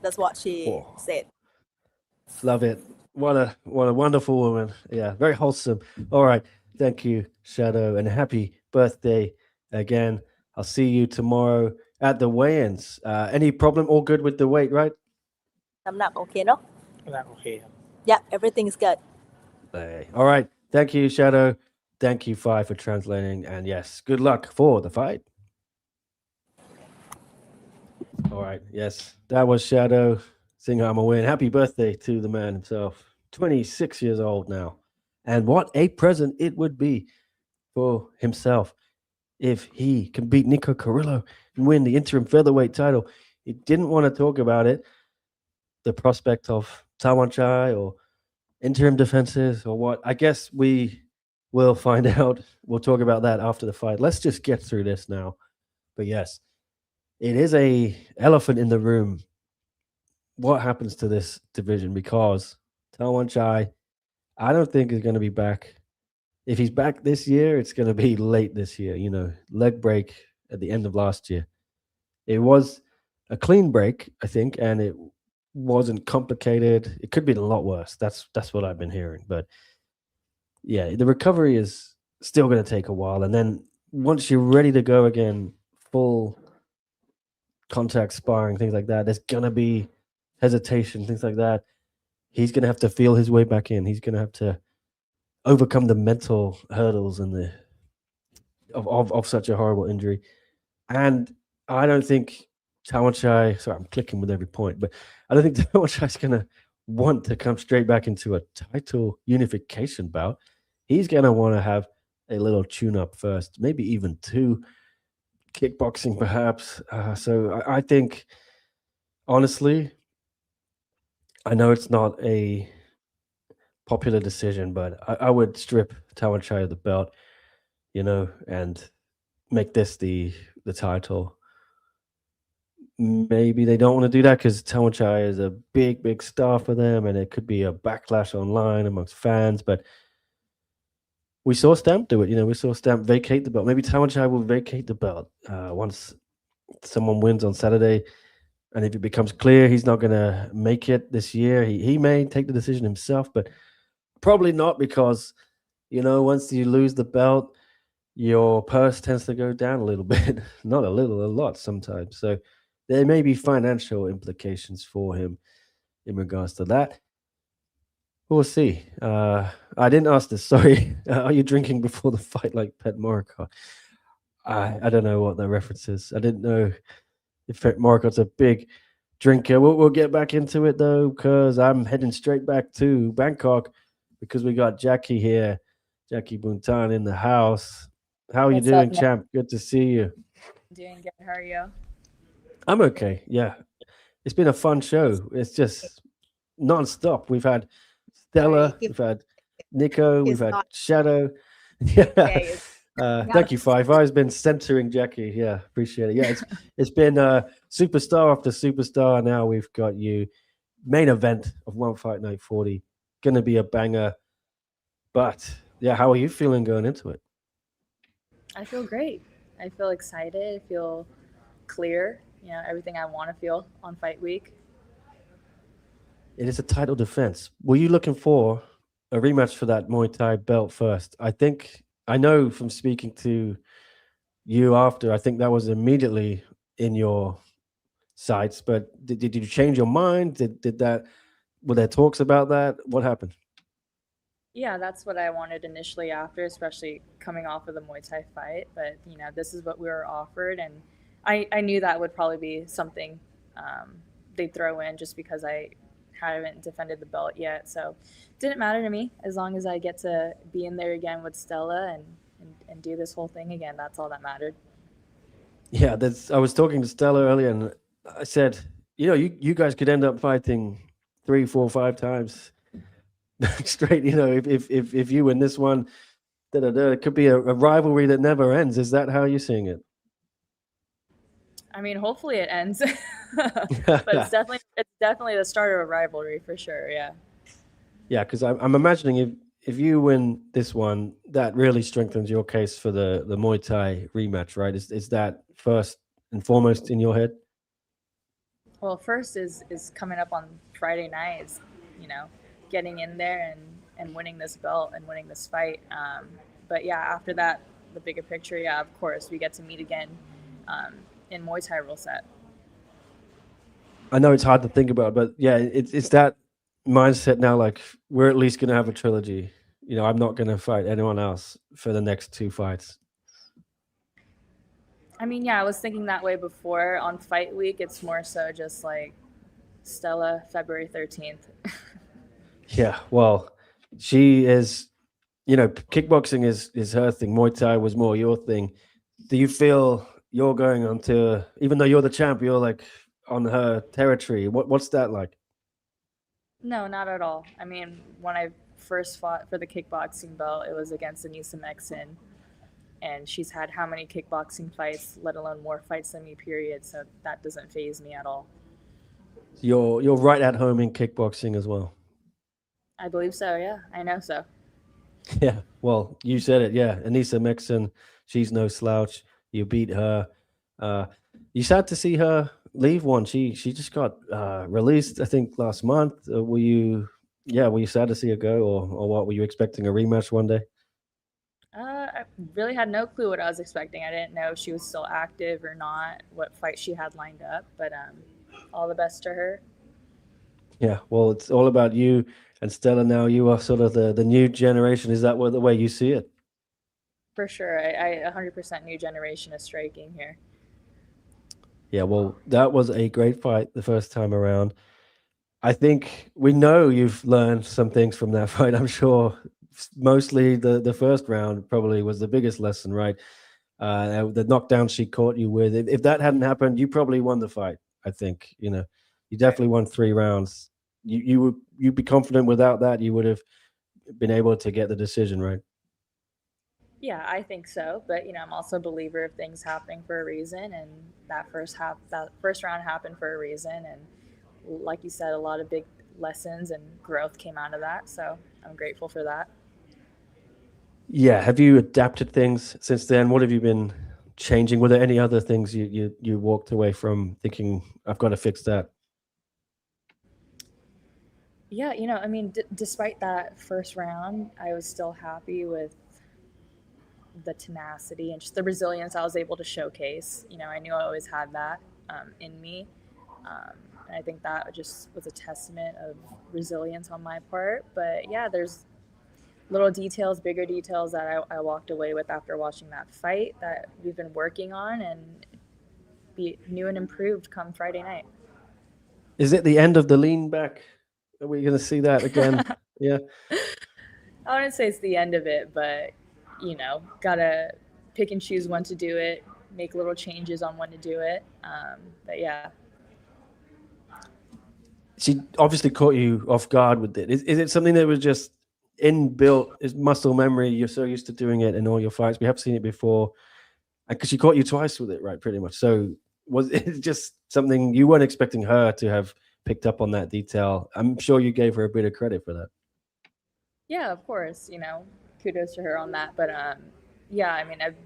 That's what she said. Love it. What a wonderful woman. Yeah, very wholesome. All right. Thank you, Shadow, and happy birthday again. I'll see you tomorrow at the weigh-ins. Any problem? All good with the weight, right? น้ำหนักโอเคเนาะ น้ำหนักโอเคครับ Yeah, everything's good. Hey. All right. Thank you, Shadow. Thank you, Phi, for translating. And yes, good luck for the fight. All right. Yes, that was Shadow Singha Mawynn. Happy birthday to the man himself. 26 years old now. And what a present it would be for himself if he can beat Nico Carrillo and win the interim featherweight title. He didn't want to talk about it, the prospect of Tawanchai or interim defenses or what. I guess we will find out. We'll talk about that after the fight. Let's just get through this now. But yes, it is a elephant in the room. What happens to this division? Because Tawanchai, I don't think is going to be back. If he's back this year, it's going to be late this year. Leg break at the end of last year. It was a clean break, I think, and it wasn't complicated. It could be a lot worse. That's what I've been hearing. But yeah, the recovery is still going to take a while. And then once you're ready to go again, full contact sparring, things like that, there's going to be hesitation, things like that. He's going to have to feel his way back in. He's going to have to overcome the mental hurdles and of such a horrible injury. And I don't think Tawanchai, sorry, I'm clicking with every point, but I don't think Tawanchai's going to want to come straight back into a title unification bout. He's going to want to have a little tune-up first, maybe even 2 kickboxing perhaps. So I think, honestly, I know it's not a popular decision, but I would strip Tawanchai of the belt, and make this the title. Maybe they don't want to do that because Tawanchai is a big star for them, and it could be a backlash online amongst fans. But we saw Stamp do it. We saw Stamp vacate the belt. Maybe Tawanchai will vacate the belt once someone wins on Saturday. And if it becomes clear he's not going to make it this year, he may take the decision himself, but probably not because, once you lose the belt, your purse tends to go down a little bit. Not a little, a lot sometimes. So there may be financial implications for him in regards to that. We'll see. I didn't ask this. Sorry. Are you drinking before the fight like Pet Moricott? I don't know what the reference is. I didn't know if Pet Moricott's a big drinker. We'll get back into it, though, because I'm heading straight back to Bangkok because we got Jackie here, Jackie Buntan in the house. How are you doing, champ? Good to see you. Doing good. How are you? I'm okay. Yeah. It's been a fun show. It's just non-stop. We've had Stella. We've had Nico. We've It's had not. Shadow. Yeah, Yeah. it's Thank you, Five. I've been centering Jackie. Yeah, appreciate it. Yeah, it's been superstar after superstar. Now we've got you. Main event of One Fight Night 40. Gonna be a banger. But yeah, how are you feeling going into it? I feel great. I feel excited. I feel clear. Everything I want to feel on fight week. It is a title defense. Were you looking for a rematch for that Muay Thai belt first? I know from speaking to you after, I think that was immediately in your sights, but did you change your mind? Were there talks about that? What happened? Yeah, that's what I wanted initially after, especially coming off of the Muay Thai fight. But, this is what we were offered. And I knew that would probably be something they'd throw in just because I haven't defended the belt yet. So it didn't matter to me as long as I get to be in there again with Stella and do this whole thing again. That's all that mattered. Yeah, I was talking to Stella earlier and I said, you guys could end up fighting 3, 4, 5 times straight. If you win this one, it could be a rivalry that never ends. Is that how you're seeing it? I mean, hopefully it ends, but it's definitely the start of a rivalry for sure. Yeah. Yeah, because I'm imagining if you win this one, that really strengthens your case for the Muay Thai rematch, right? Is that first and foremost in your head? Well, first is coming up on Friday nights, getting in there and winning this belt and winning this fight. But yeah, after that, the bigger picture, yeah, of course, we get to meet again in Muay Thai rule set. I know it's hard to think about, but yeah, it's that mindset now. Like we're at least going to have a trilogy. I'm not going to fight anyone else for the next 2 fights. I mean, yeah, I was thinking that way before. On fight week, it's more so just like Stella, February 13th. Yeah, well, she is, kickboxing is her thing. Muay Thai was more your thing. Do you feel you're going on to, even though you're the champ, you're like on her territory? What's that like? No, not at all. I mean, when I first fought for the kickboxing belt, it was against Anissa Mexen. And she's had how many kickboxing fights, let alone more fights than me, period. So that doesn't faze me at all. You're right at home in kickboxing as well. I believe so, yeah. I know so. Yeah, well, you said it. Yeah, Anissa Mexen, she's no slouch. You beat her. You sad to see her leave one. She just got released, I think, last month. Were you sad to see her go, or what? Were you expecting a rematch one day? I really had no clue what I was expecting. I didn't know if she was still active or not, what fight she had lined up. But all the best to her. Yeah, well, it's all about you and Stella now. You are sort of the new generation. Is that the way you see it? For sure. I 100% new generation is striking here. Yeah, well, that was a great fight the first time around. I think we know you've learned some things from that fight. I'm sure mostly the first round probably was the biggest lesson, right? The knockdown she caught you with. If that hadn't happened, you probably won the fight. I think, you definitely won 3 rounds. You'd be confident without that. You would have been able to get the decision, right? Yeah, I think so. But, I'm also a believer of things happening for a reason. And that first round happened for a reason. And like you said, a lot of big lessons and growth came out of that. So I'm grateful for that. Yeah. Have you adapted things since then? What have you been changing? Were there any other things you walked away from thinking, I've got to fix that? Yeah, I mean, despite that first round, I was still happy with the tenacity and just the resilience I was able to showcase. I knew I always had that in me. And I think that just was a testament of resilience on my part. But yeah, there's little details, bigger details that I walked away with after watching that fight that we've been working on and be new and improved come Friday night. Is it the end of the lean back? Are we going to see that again? Yeah. I wouldn't say it's the end of it, but, gotta pick and choose when to do it, make little changes on when to do it. But yeah. She obviously caught you off guard with it. Is it something that was just inbuilt is muscle memory. You're so used to doing it in all your fights. We have seen it before, and because she caught you twice with it, right? Pretty much. So was it just something you weren't expecting her to have picked up on that detail? I'm sure you gave her a bit of credit for that. Yeah, of course. Kudos to her on that. But yeah, I mean, I've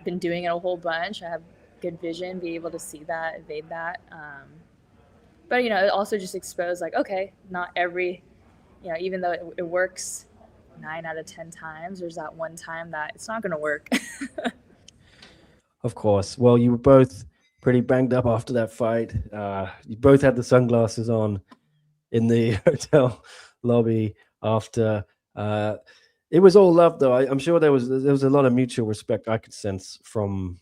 been doing it a whole bunch. I have good vision, be able to see that, evade that. But it also just exposed like, okay, not every, even though it works 9 out of 10 times, there's that one time that it's not going to work. Of course. Well, you were both pretty banged up after that fight. You both had the sunglasses on in the hotel lobby after. It was all love, though. I'm sure there was a lot of mutual respect I could sense from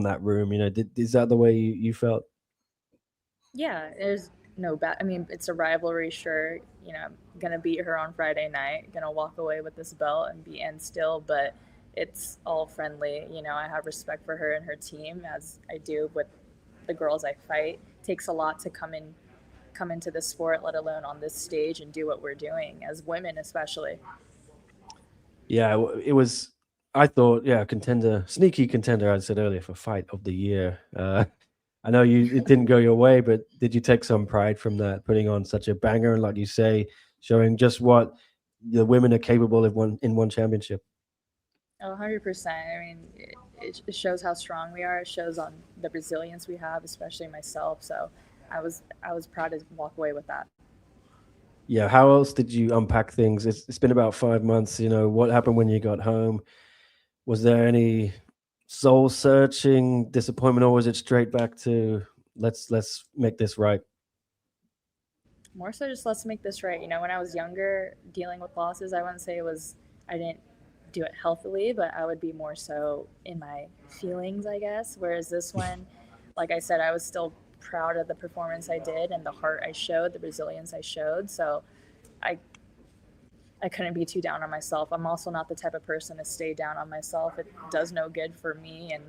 that room. Is that the way you felt? Yeah, there's no bad. I mean, it's a rivalry, sure. I'm gonna beat her on Friday night. Gonna walk away with this belt and be end still, but it's all friendly. I have respect for her and her team, as I do with the girls I fight. It takes a lot to come into the sport, let alone on this stage, and do what we're doing as women, especially. Yeah, it was. I thought, sneaky contender. I said earlier for fight of the year. I know it didn't go your way, but did you take some pride from that, putting on such a banger, like you say, showing just what the women are capable of in one championship? 100%. I mean, it shows how strong we are. It shows on the resilience we have, especially myself. So I was proud to walk away with that. Yeah. How else did you unpack things? It's been about 5 months. What happened when you got home? Was there any soul searching disappointment, or was it straight back to let's make this right? More so just let's make this right. When I was younger, dealing with losses, I wouldn't say I didn't do it healthily, but I would be more so in my feelings, I guess. Whereas this one, like I said, I was still proud of the performance I did and the heart I showed, the resilience I showed. So I couldn't be too down on myself. I'm also not the type of person to stay down on myself. It does no good for me, and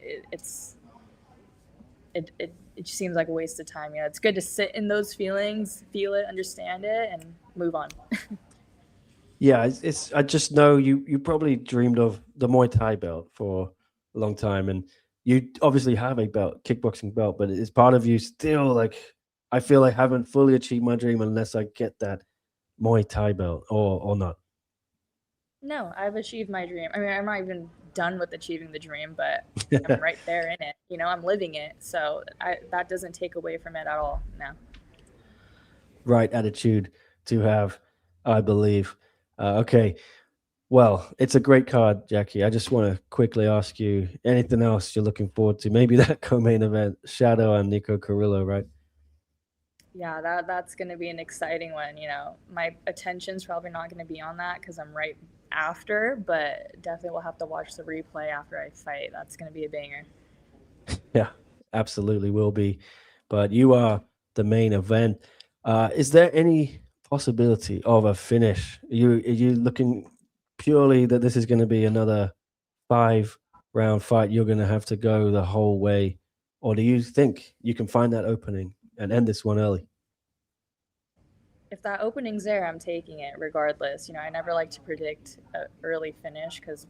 it just seems like a waste of time. It's good to sit in those feelings, feel it, understand it, and move on. Yeah, I just know you probably dreamed of the Muay Thai belt for a long time, and you obviously have a kickboxing belt, but it's part of you still like, I feel I haven't fully achieved my dream unless I get that Muay Thai belt or not. No, I've achieved my dream. I mean, I'm not even done with achieving the dream, but I'm right there in it. I'm living it. So that doesn't take away from it at all. No. Right attitude to have, I believe. Okay. Well, it's a great card, Jackie. I just want to quickly ask you anything else you're looking forward to. Maybe that co-main event, Shadow and Nico Carrillo, right? Yeah, that's going to be an exciting one. My attention's probably not going to be on that because I'm right after, but definitely we'll have to watch the replay after I fight. That's going to be a banger. Yeah, absolutely will be. But you are the main event. Is there any possibility of a finish? Are you looking purely that this is going to be another 5-round fight? You're going to have to go the whole way, or do you think you can find that opening and end this one early? If that opening's there, I'm taking it regardless. I never like to predict an early finish because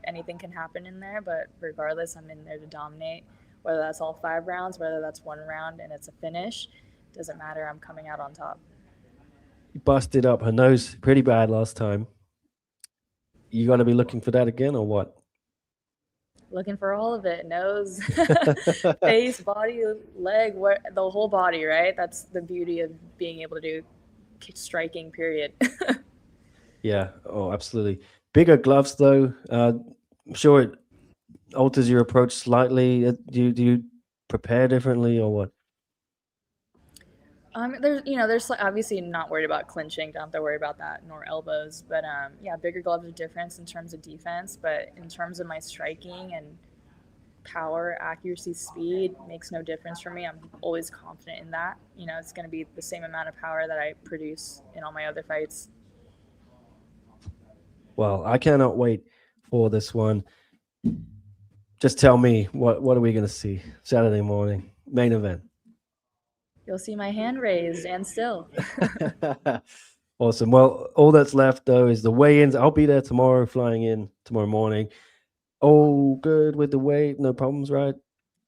anything can happen in there. But regardless, I'm in there to dominate. Whether that's all 5 rounds, whether that's 1 round and it's a finish, doesn't matter. I'm coming out on top. You busted up her nose pretty bad last time. You got to be looking for that again, or what? Looking for all of it. Nose, face, body, leg, the whole body, right? That's the beauty of being able to do striking, period. Yeah. Oh, absolutely. Bigger gloves, though. I'm sure it alters your approach slightly. Do you prepare differently, or what? There's obviously not worried about clinching. Don't have to worry about that, nor elbows. But bigger gloves are difference in terms of defense. But in terms of my striking and power, accuracy, speed, makes no difference for me. I'm always confident in that. It's going to be the same amount of power that I produce in all my other fights. Well, I cannot wait for this one. Just tell me, what are we going to see Saturday morning, main event? You'll see my hand raised and still. Awesome. Well, all that's left though is the weigh-ins. I'll be there tomorrow, flying in tomorrow morning. Oh, good with the weight, no problems, right?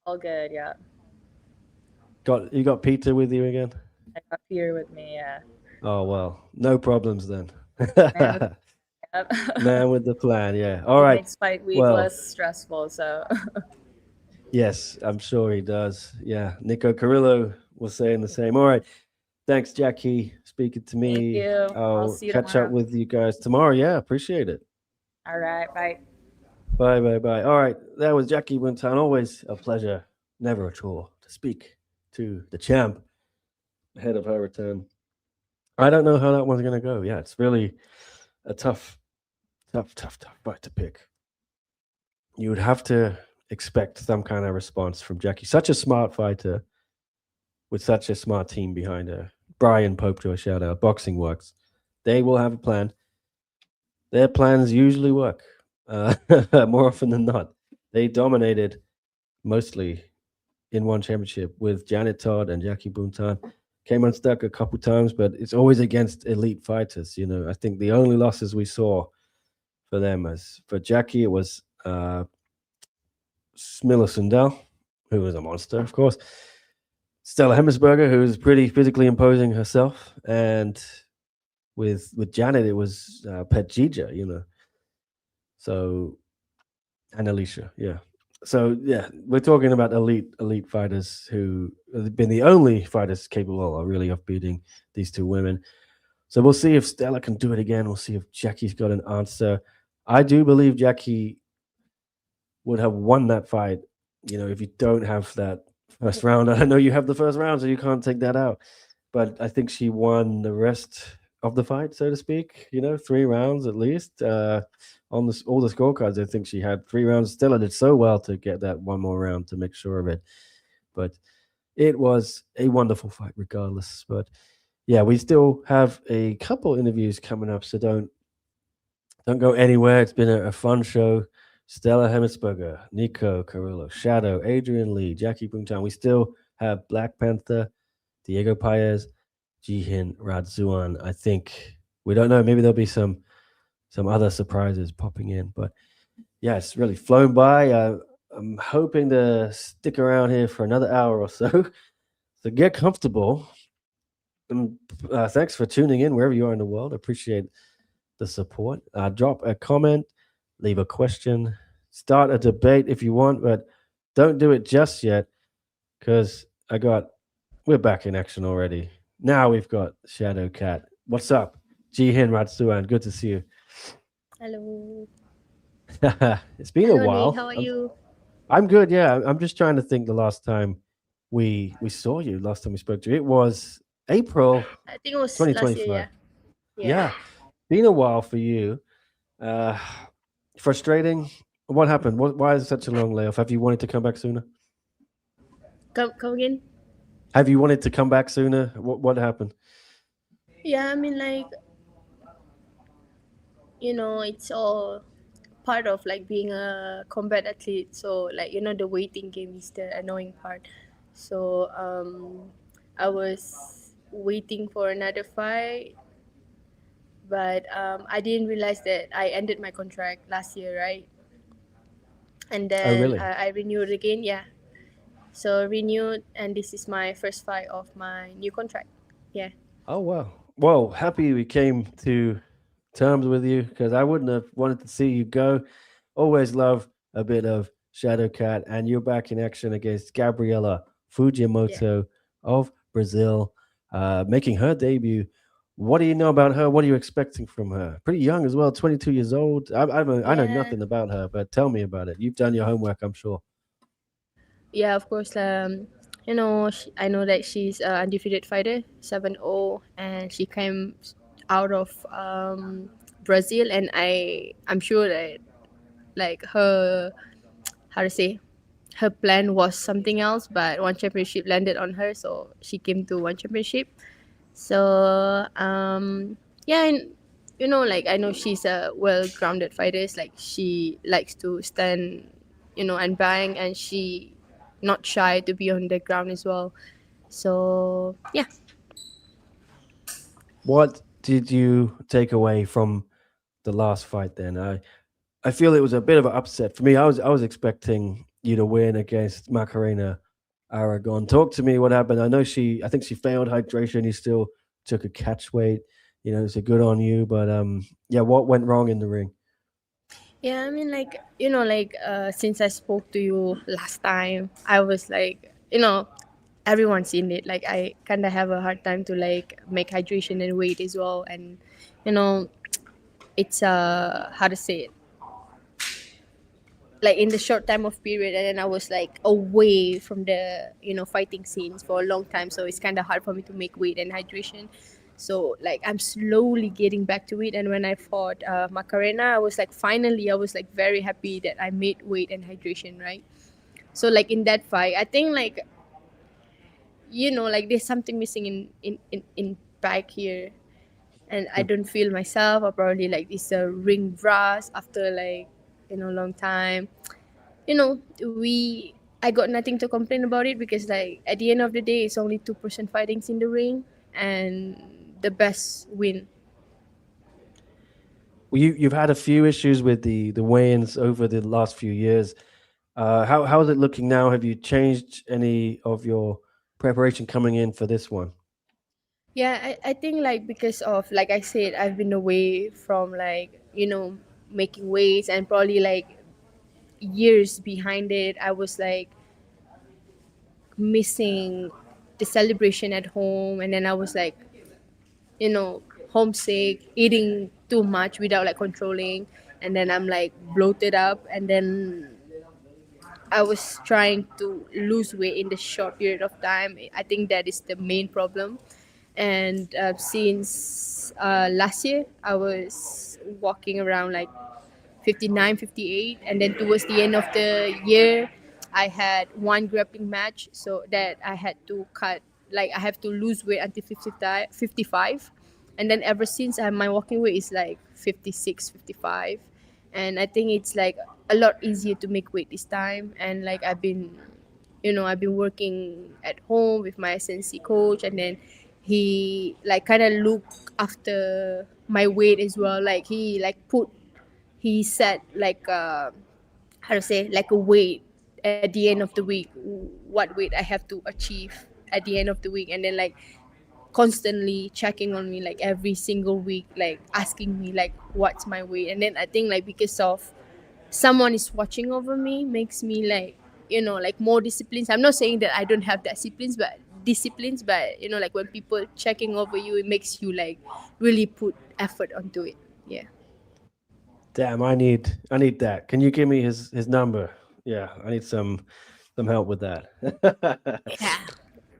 All good, yeah. You got Peter with you again? I got Peter with me, yeah. Oh well, no problems then. Man Yep. Man with the plan, yeah. All He right. makes fight week Well, less stressful, so yes, I'm sure he does. Yeah, Nico Carrillo was saying the same. All right. Thanks, Jackie, speaking to thank me. you. I'll see you catch tomorrow. up with you guys tomorrow. Yeah, appreciate it. All right, bye. Bye, bye, bye. All right, that was Jackie Buntan. Always a pleasure, never a chore to speak to the champ ahead of her return. I don't know how that one's going to go. Yeah, it's really a tough fight to pick. You would have to expect some kind of response from Jackie. Such a smart fighter with such a smart team behind her. Brian Pope, to a shout out. Boxing Works. They will have a plan. Their plans usually work more often than not. They dominated mostly in one championship with Janet Todd and Jackie Buntan. Came unstuck a couple times, but it's always against elite fighters. You know, I think the only losses we saw for them as for Jackie, it was Smilla Sundell, who was a monster, of course. Stella Hemetsberger, who was pretty physically imposing herself, and with Janet, it was Petjija, you know. So, and Alicia, yeah. So yeah, we're talking about elite fighters who have been the only fighters capable really of beating these two women. So we'll see if Stella can do it again. We'll see if Jackie's got an answer. I do believe Jackie would have won that fight, you know, if you don't have that first round. I know you have the first round, so you can't take that out. But I think she won the rest of the fight, so to speak. You know, 3 rounds at least. On all the scorecards, I think she had 3 rounds. Stella did so well to get that one more round to make sure of it. But it was a wonderful fight regardless. But yeah, we still have a couple interviews coming up, so don't go anywhere. It's been a fun show. Stella Hemetsberger, Nico Carrillo, Shadow, Adrian Lee, Jackie Buntan. We still have Black Panther, Diego Paez, Jihin Radzuan. I think we don't know. Maybe there'll be some other surprises popping in. But yeah, it's really flown by. I'm hoping to stick around here for another hour or so. So get comfortable. And thanks for tuning in wherever you are in the world. Appreciate the support. Drop a comment, leave a question, start a debate if you want, but don't do it just yet because we're back in action already. Now we've got Shadow Cat. What's up? Jihin Radzuan, good to see you. Hello. It's been Hello, a while. Nick. How are you? I'm good, yeah. I'm just trying to think the last time we saw you, last time we spoke to you. It was April I think it was last 2025. year, Yeah. Been a while for you. Frustrating. What happened? Why is it such a long layoff? Have you wanted to come back sooner? Come again? Have you wanted to come back sooner? What happened? Yeah, I mean, like, it's all part of like being a combat athlete. So like, the waiting game is the annoying part. So I was waiting for another fight, but I didn't realize that I ended my contract last year, right? And then really? I renewed again, yeah. So renewed, and this is my first fight of my new contract. Yeah. Oh, wow. Well, happy we came to terms with you because I wouldn't have wanted to see you go. Always love a bit of Shadow Cat, and you're back in action against Gabriela Fujimoto of Brazil, making her debut. What do you know about her? What are you expecting from her? Pretty young as well, 22 years old. I know Yeah. nothing about her, but tell me about it. You've done your homework, I'm sure. Yeah, of course. I know that she's an undefeated fighter, 7-0, and she came out of Brazil, and I'm sure that like her plan was something else, but one championship landed on her, so she came to one championship. So yeah, and like I know she's a well-grounded fighter. Like she likes to stand, and bang, and she not shy to be on the ground as well. So yeah. What did you take away from the last fight then? I feel it was a bit of an upset for me. I was expecting you to win against Macarena Aragon. Talk to me what happened. I think she failed hydration. You still took a catch weight. So good on you. But yeah, what went wrong in the ring? Yeah, I mean, like, since I spoke to you last time, I was like, everyone's in it. Like, I kind of have a hard time to, like, make hydration and weight as well. And, it's, how to say it? Like, in the short time of period, and then I was, like, away from the, fighting scenes for a long time. So it's kind of hard for me to make weight and hydration. So, like, I'm slowly getting back to it. And when I fought Macarena, I was like, finally, I was like very happy that I made weight and hydration, right? So, like, in that fight, I think, like, like, there's something missing in back here. And I don't feel myself, or probably, like, it's a ring rust after, like, long time. I got nothing to complain about it, because, like, at the end of the day, it's only 2% fightings in the ring. And the best win. Well, you've had a few issues with the weigh-ins over the last few years. How is it looking now? Have you changed any of your preparation coming in for this one? Yeah, I think, like, because of, like I said, I've been away from, like, making weights, and probably, like, years behind it, I was, like, missing the celebration at home, and then I was, like, homesick, eating too much without, like, controlling, and then I'm, like, bloated up, and then I was trying to lose weight in the short period of time. I think that is the main problem. And since last year, I was walking around like 59, 58, and then towards the end of the year, I had one grappling match, so that I had to cut, like, I have to lose weight until 55, and then ever since, my walking weight is like 56, 55, and I think it's like a lot easier to make weight this time. And, like, I've been working at home with my SNC coach, and then he, like, kind of look after my weight as well. Like, he set, like, how to say, like, a weight at the end of the week, what weight I have to achieve at the end of the week, and then, like, constantly checking on me, like, every single week, like, asking me, like, what's my weight. And then I think, like, because of someone is watching over me, makes me, like, like, more disciplines. I'm not saying that I don't have disciplines, but like, when people checking over you, it makes you, like, really put effort onto it. Yeah. Damn, I need that. Can you give me his number? Yeah, I need some help with that. Yeah,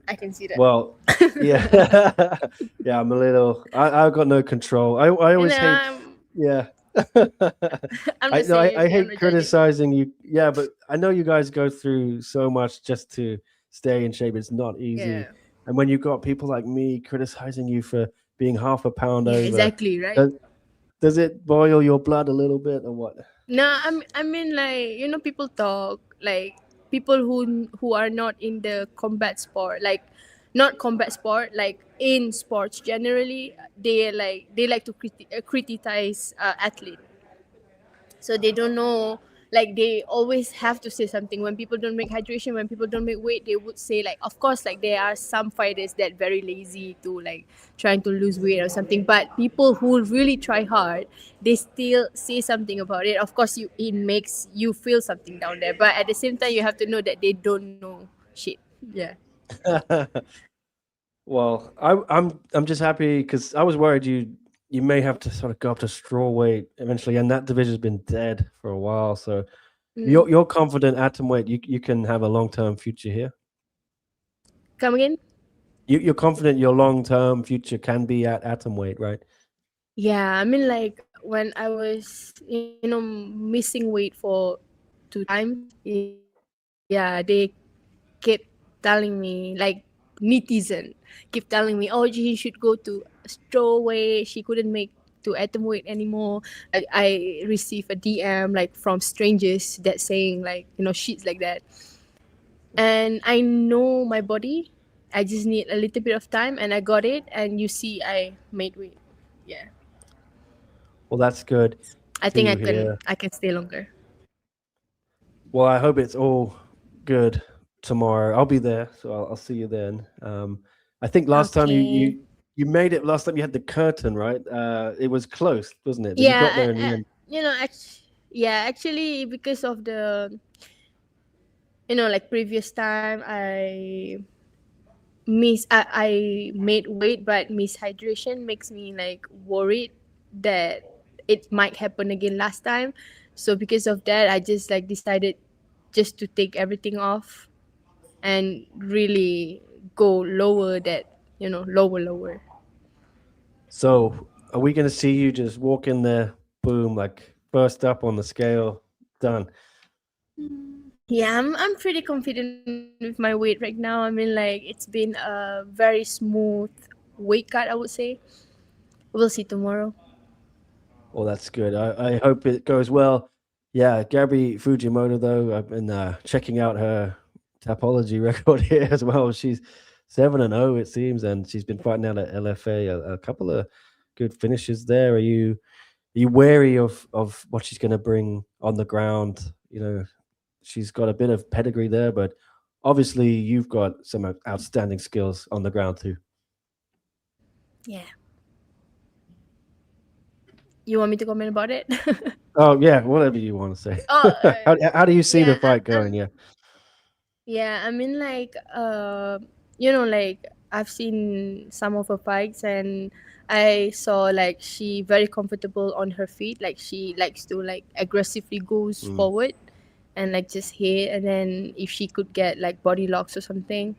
I can see that. Well, yeah, yeah. I'm a little. I've got no control. I always hate. Yeah. I'm just saying, I hate criticizing you. Yeah, but I know you guys go through so much just to stay in shape. It's not easy. Yeah. And when you've got people like me criticizing you for being half a pound over, exactly, right? Does it boil your blood a little bit or what? No, I mean, like, people talk, like, people who are not in the combat sport, like, not combat sport, like, in sports generally, they like to criticize athlete. So they don't know, like, they always have to say something. When people don't make hydration, when people don't make weight, they would say, like, of course, like, there are some fighters that very lazy to, like, trying to lose weight or something, but people who really try hard, they still say something about it. Of course, it makes you feel something down there, but at the same time, you have to know that they don't know shit. Yeah. Well, I'm just happy because I was worried you may have to sort of go up to straw weight eventually, and that division's been dead for a while. So you're confident atomweight you can have a long-term future here? Come again? You're confident your long-term future can be at atomweight, right? Yeah, I mean, like, when I was, missing weight for 2 times, yeah, they kept telling me, like, netizen keep telling me, oh, she should go to strawweight. She couldn't make to atomweight anymore. I received a DM, like, from strangers that saying, like, shit like that. And I know my body. I just need a little bit of time, and I got it. And you see, I made weight. yeah, Well, that's good I think to hear. I can stay longer. Well, I hope it's all good tomorrow. I'll be there, so I'll see you then. I think last time Okay. you made it. Last time you had the curtain, right? It was close, wasn't it? But you got Yeah, there in the end. you know, yeah, actually, because of the, like previous time, I made weight, but mishydration makes me like worried that it might happen again last time. So because of that, I just like decided just to take everything off and really go lower, that lower. So, are we going to see you just walk in there, boom, like first up on the scale, done? Yeah, I'm pretty confident with my weight right now. I mean, like it's been a very smooth weight cut, I would say. We'll see tomorrow. Well, that's good. I hope it goes well. Yeah, Gabby Fujimoto, though, I've been checking out her topology record here as well. She's 7-0, it seems, and she's been fighting out at LFA. A couple of good finishes there. Are you wary of what she's going to bring on the ground? You know, she's got a bit of pedigree there, but obviously you've got some outstanding skills on the ground too. Yeah. You want me to comment about it? Oh yeah, whatever you want to say. Oh, How do you see the yeah, fight going? Yeah. yeah. I mean, like, like I've seen some of her fights, and I saw like she very comfortable on her feet. Like she likes to like aggressively goes forward, and like just hit. And then if she could get like body locks or something,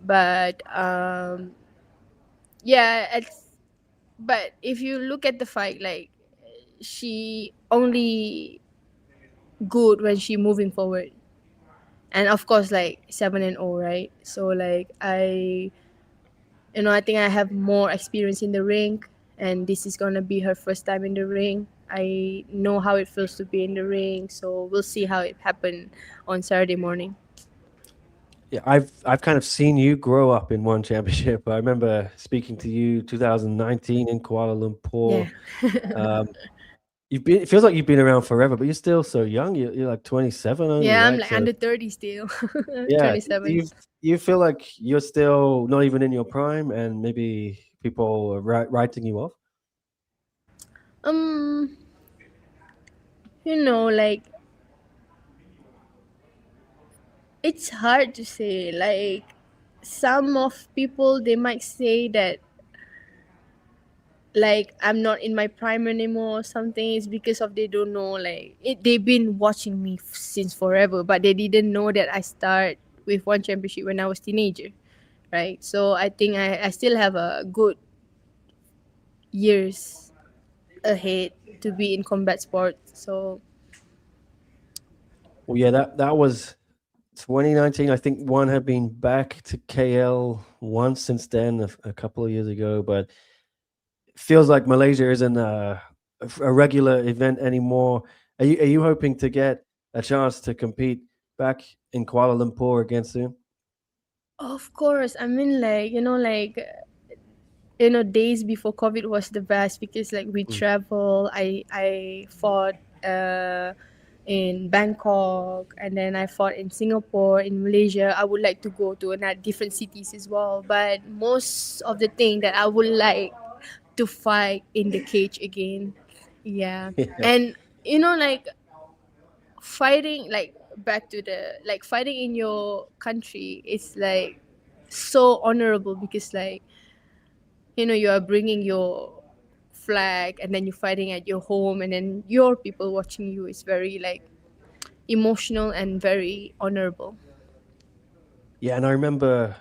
but yeah, but if you look at the fight, like she only good when she moving forward, and of course like 7-0, right? So like I think I have more experience in the ring, and this is gonna be her first time in the ring. I know how it feels to be in the ring, so we'll see how it happened on Saturday morning. Yeah, I've kind of seen you grow up in one championship. I remember speaking to you 2019 in Kuala Lumpur. Yeah. It feels like you've been around forever, but you're still so young. You're like 27 only, Yeah, I'm right? like So under 30 still. yeah, do 27. you feel like you're still not even in your prime, and maybe people are writing you off? um like it's hard to say. Like some of people, they might say that like I'm not in my prime anymore or something. Is because of they don't know, like they've been watching me since forever, but they didn't know that I start with one championship when I was teenager, right? So I think I still have a good years ahead to be in combat sports. So Well, yeah, that was 2019. I think one had been back to KL once since then, a couple of years ago, but it feels like Malaysia isn't a regular event anymore. Are you hoping to get a chance to compete back in Kuala Lumpur again soon? of course, I mean, like days before COVID was the best, because like we travel. I fought in Bangkok, and then I fought in Singapore, in Malaysia. I would like to go to another different cities as well, but most of the thing that I would like to fight in the cage again. Yeah. Yeah. And like fighting, like back to the like fighting in your country is like so honorable, because like you are bringing your flag, and then you're fighting at your home, and then your people watching you. Is very like emotional and very honorable. Yeah, and I remember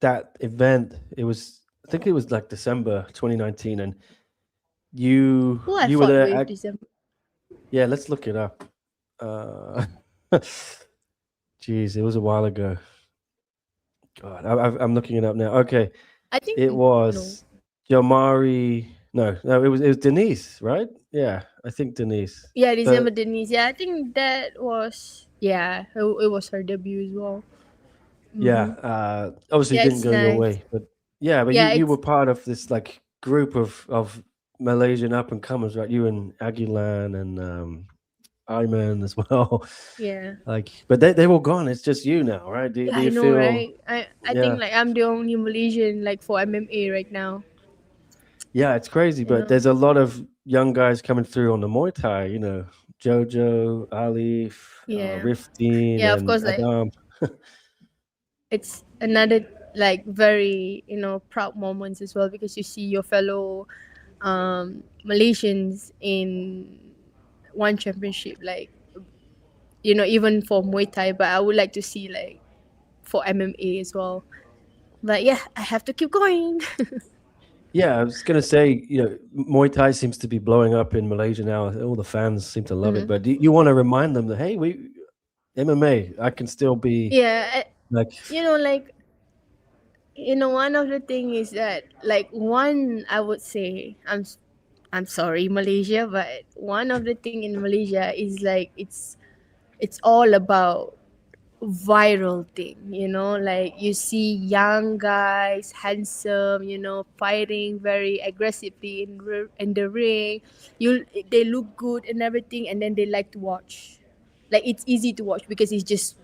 that event. I think it was like December 2019, and you Who I were fought there. with December. Yeah, let's look it up. Geez, it was a while ago. God, I'm looking it up now. Okay, I think it was Jamari. No, it was Denise, right? Yeah, I think Denise. Yeah, December Denise. Yeah, I think that was it was her debut as well. Yeah, obviously Yeah, didn't it's go your nice. way, but yeah, but Yeah, you it's were part of this like group of Malaysian up and comers, right? You and Aguilan and Ayman as well. Yeah. Like, but they're all gone. It's just you now, right? Do I you know, feel? right? I Yeah. think like I'm the only Malaysian like for MMA right now. Yeah, it's crazy, You but know? there's a lot of young guys coming through on the Muay Thai. You know, Jojo, Alif, Yeah. Rifteen, Yeah, of and course, like Adam. it's another like very proud moments as well because you see your fellow Malaysians in one championship, like even for Muay Thai. But I would like to see like for MMA as well. But yeah, I have to keep going. Yeah, I was gonna say, Muay Thai seems to be blowing up in Malaysia now. All the fans seem to love it, but you want to remind them that hey, we MMA, I can still be Yeah, like, like one of the thing is that like one I would say I'm sorry Malaysia, but one of the thing in Malaysia is like it's all about viral thing, like you see young guys handsome, fighting very aggressively in the ring. They look good and everything, and then they like to watch, like it's easy to watch because it's just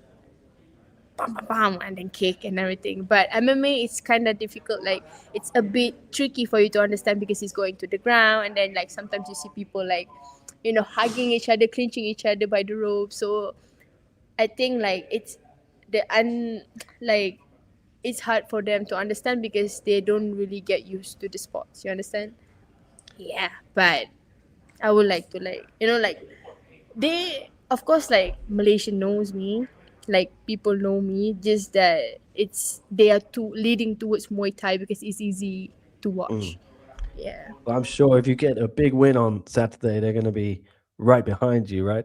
bam bam bam and then kick and everything. But MMA is kind of difficult, like it's a bit tricky for you to understand because it's going to the ground, and then like sometimes you see people like hugging each other, clinching each other by the rope. So I think like like it's hard for them to understand because they don't really get used to the sports. You understand? Yeah, but I would like to like they of course like Malaysia knows me, like people know me, just that they are too leading towards Muay Thai because it's easy to watch. Yeah. well, I'm sure if you get a big win on Saturday, they're gonna be right behind you, right?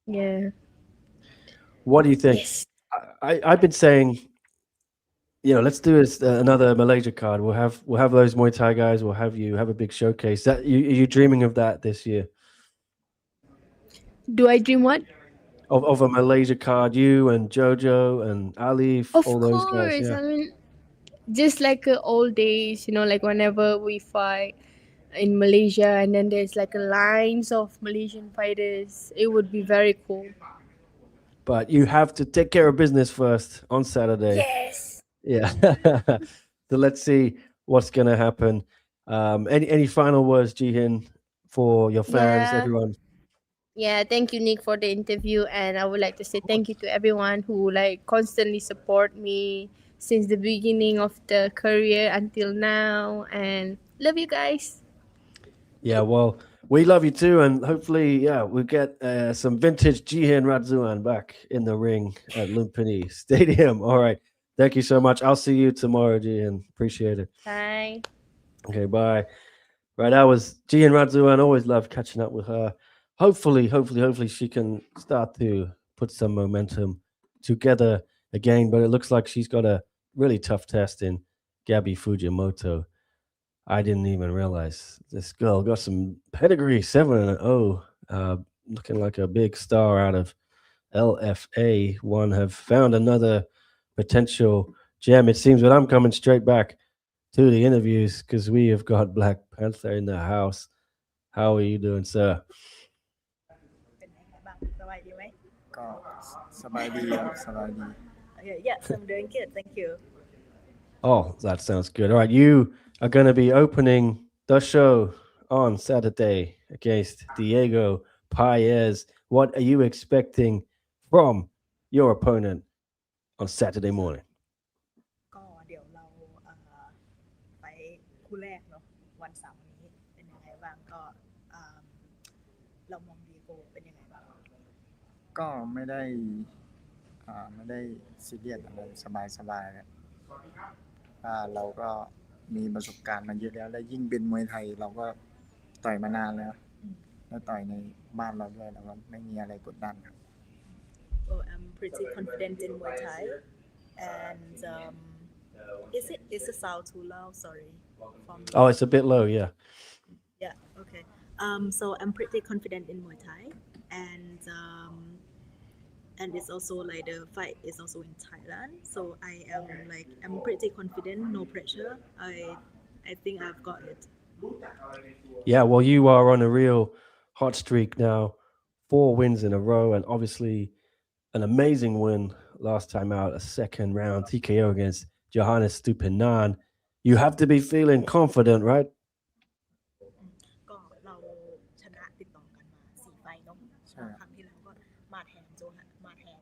Yeah. What do you think? Yes. I've been saying, let's do this another Malaysia card. We'll have those Muay Thai guys. We'll have you have a big showcase. Are you dreaming of that this year? Do I dream what? Of a Malaysia card, you and Jojo and Alif, Of all those guys. course. Yeah. I mean, just like old days, like whenever we fight in Malaysia and then there's like a lines of Malaysian fighters, it would be very cool. But you have to take care of business first on Saturday. Yes. Yeah. So let's see what's gonna happen. Any final words, Jihin, for your fans, Yeah. everyone? Yeah, thank you, Nick, for the interview, and I would like to say thank you to everyone who like constantly support me since the beginning of the career until now, and love you guys. Yeah, well, we love you too, and hopefully, yeah, we'll get some vintage Jihin Radzuan back in the ring at Lumpini Stadium. All right. Thank you so much. I'll see you tomorrow, Jihin. Appreciate it. Bye. Okay, bye. Right, that was Jihin Radzuan. Always love catching up with her. Hopefully, she can start to put some momentum together again. But it looks like she's got a really tough test in Gabby Fujimoto. I didn't even realize this girl got some pedigree, 7-0, looking like a big star out of LFA. One have found another potential gem. It seems that I'm coming straight back to the interviews because we have got Black Panther in the house. How are you doing, sir? เป็นยังไงบ้างสบายดีไหม ก็สบายดีครับสบายดี Okay, yes, I'm doing good. Thank you. Oh, that sounds good. All right, you are going to be opening the show on Saturday against Diego Paez. What are you expecting from your opponent on Saturday morning? ก็เดี๋ยวเราไปคู่แรกเนาะวันเสาร์นี้เป็นยังไงบ้างก็เรามองดีโกเป็นยังไงบ้าง ก็ไม่ได้ซีเรียสอะไรสบายๆครับเราก็มีประสบการณ์มาเยอะแล้วและยิ่งเป็นมวยไทยเราก็ต่อยมานานแล้วและต่อยในบ้านเราด้วยเราก็ไม่มีอะไรกดดันครับ Well, I'm pretty confident in Muay Thai, and is the sound too loud? Sorry. Oh, it's a bit low, yeah. Yeah. Okay. So I'm pretty confident in Muay Thai, and it's also like the fight is also in Thailand. So I'm pretty confident, no pressure. I think I've got it. Yeah, well, you are on a real hot streak now, 4 wins in a row, and obviously an amazing win last time out, a second round TKO against Johannes Stupinan. You have to be feeling confident, right? ก็เราชนะติดต่อกันมา4 ไฟล์เนาะ ใช่ครับ ครั้งที่แล้วก็มาแทนโจฮัน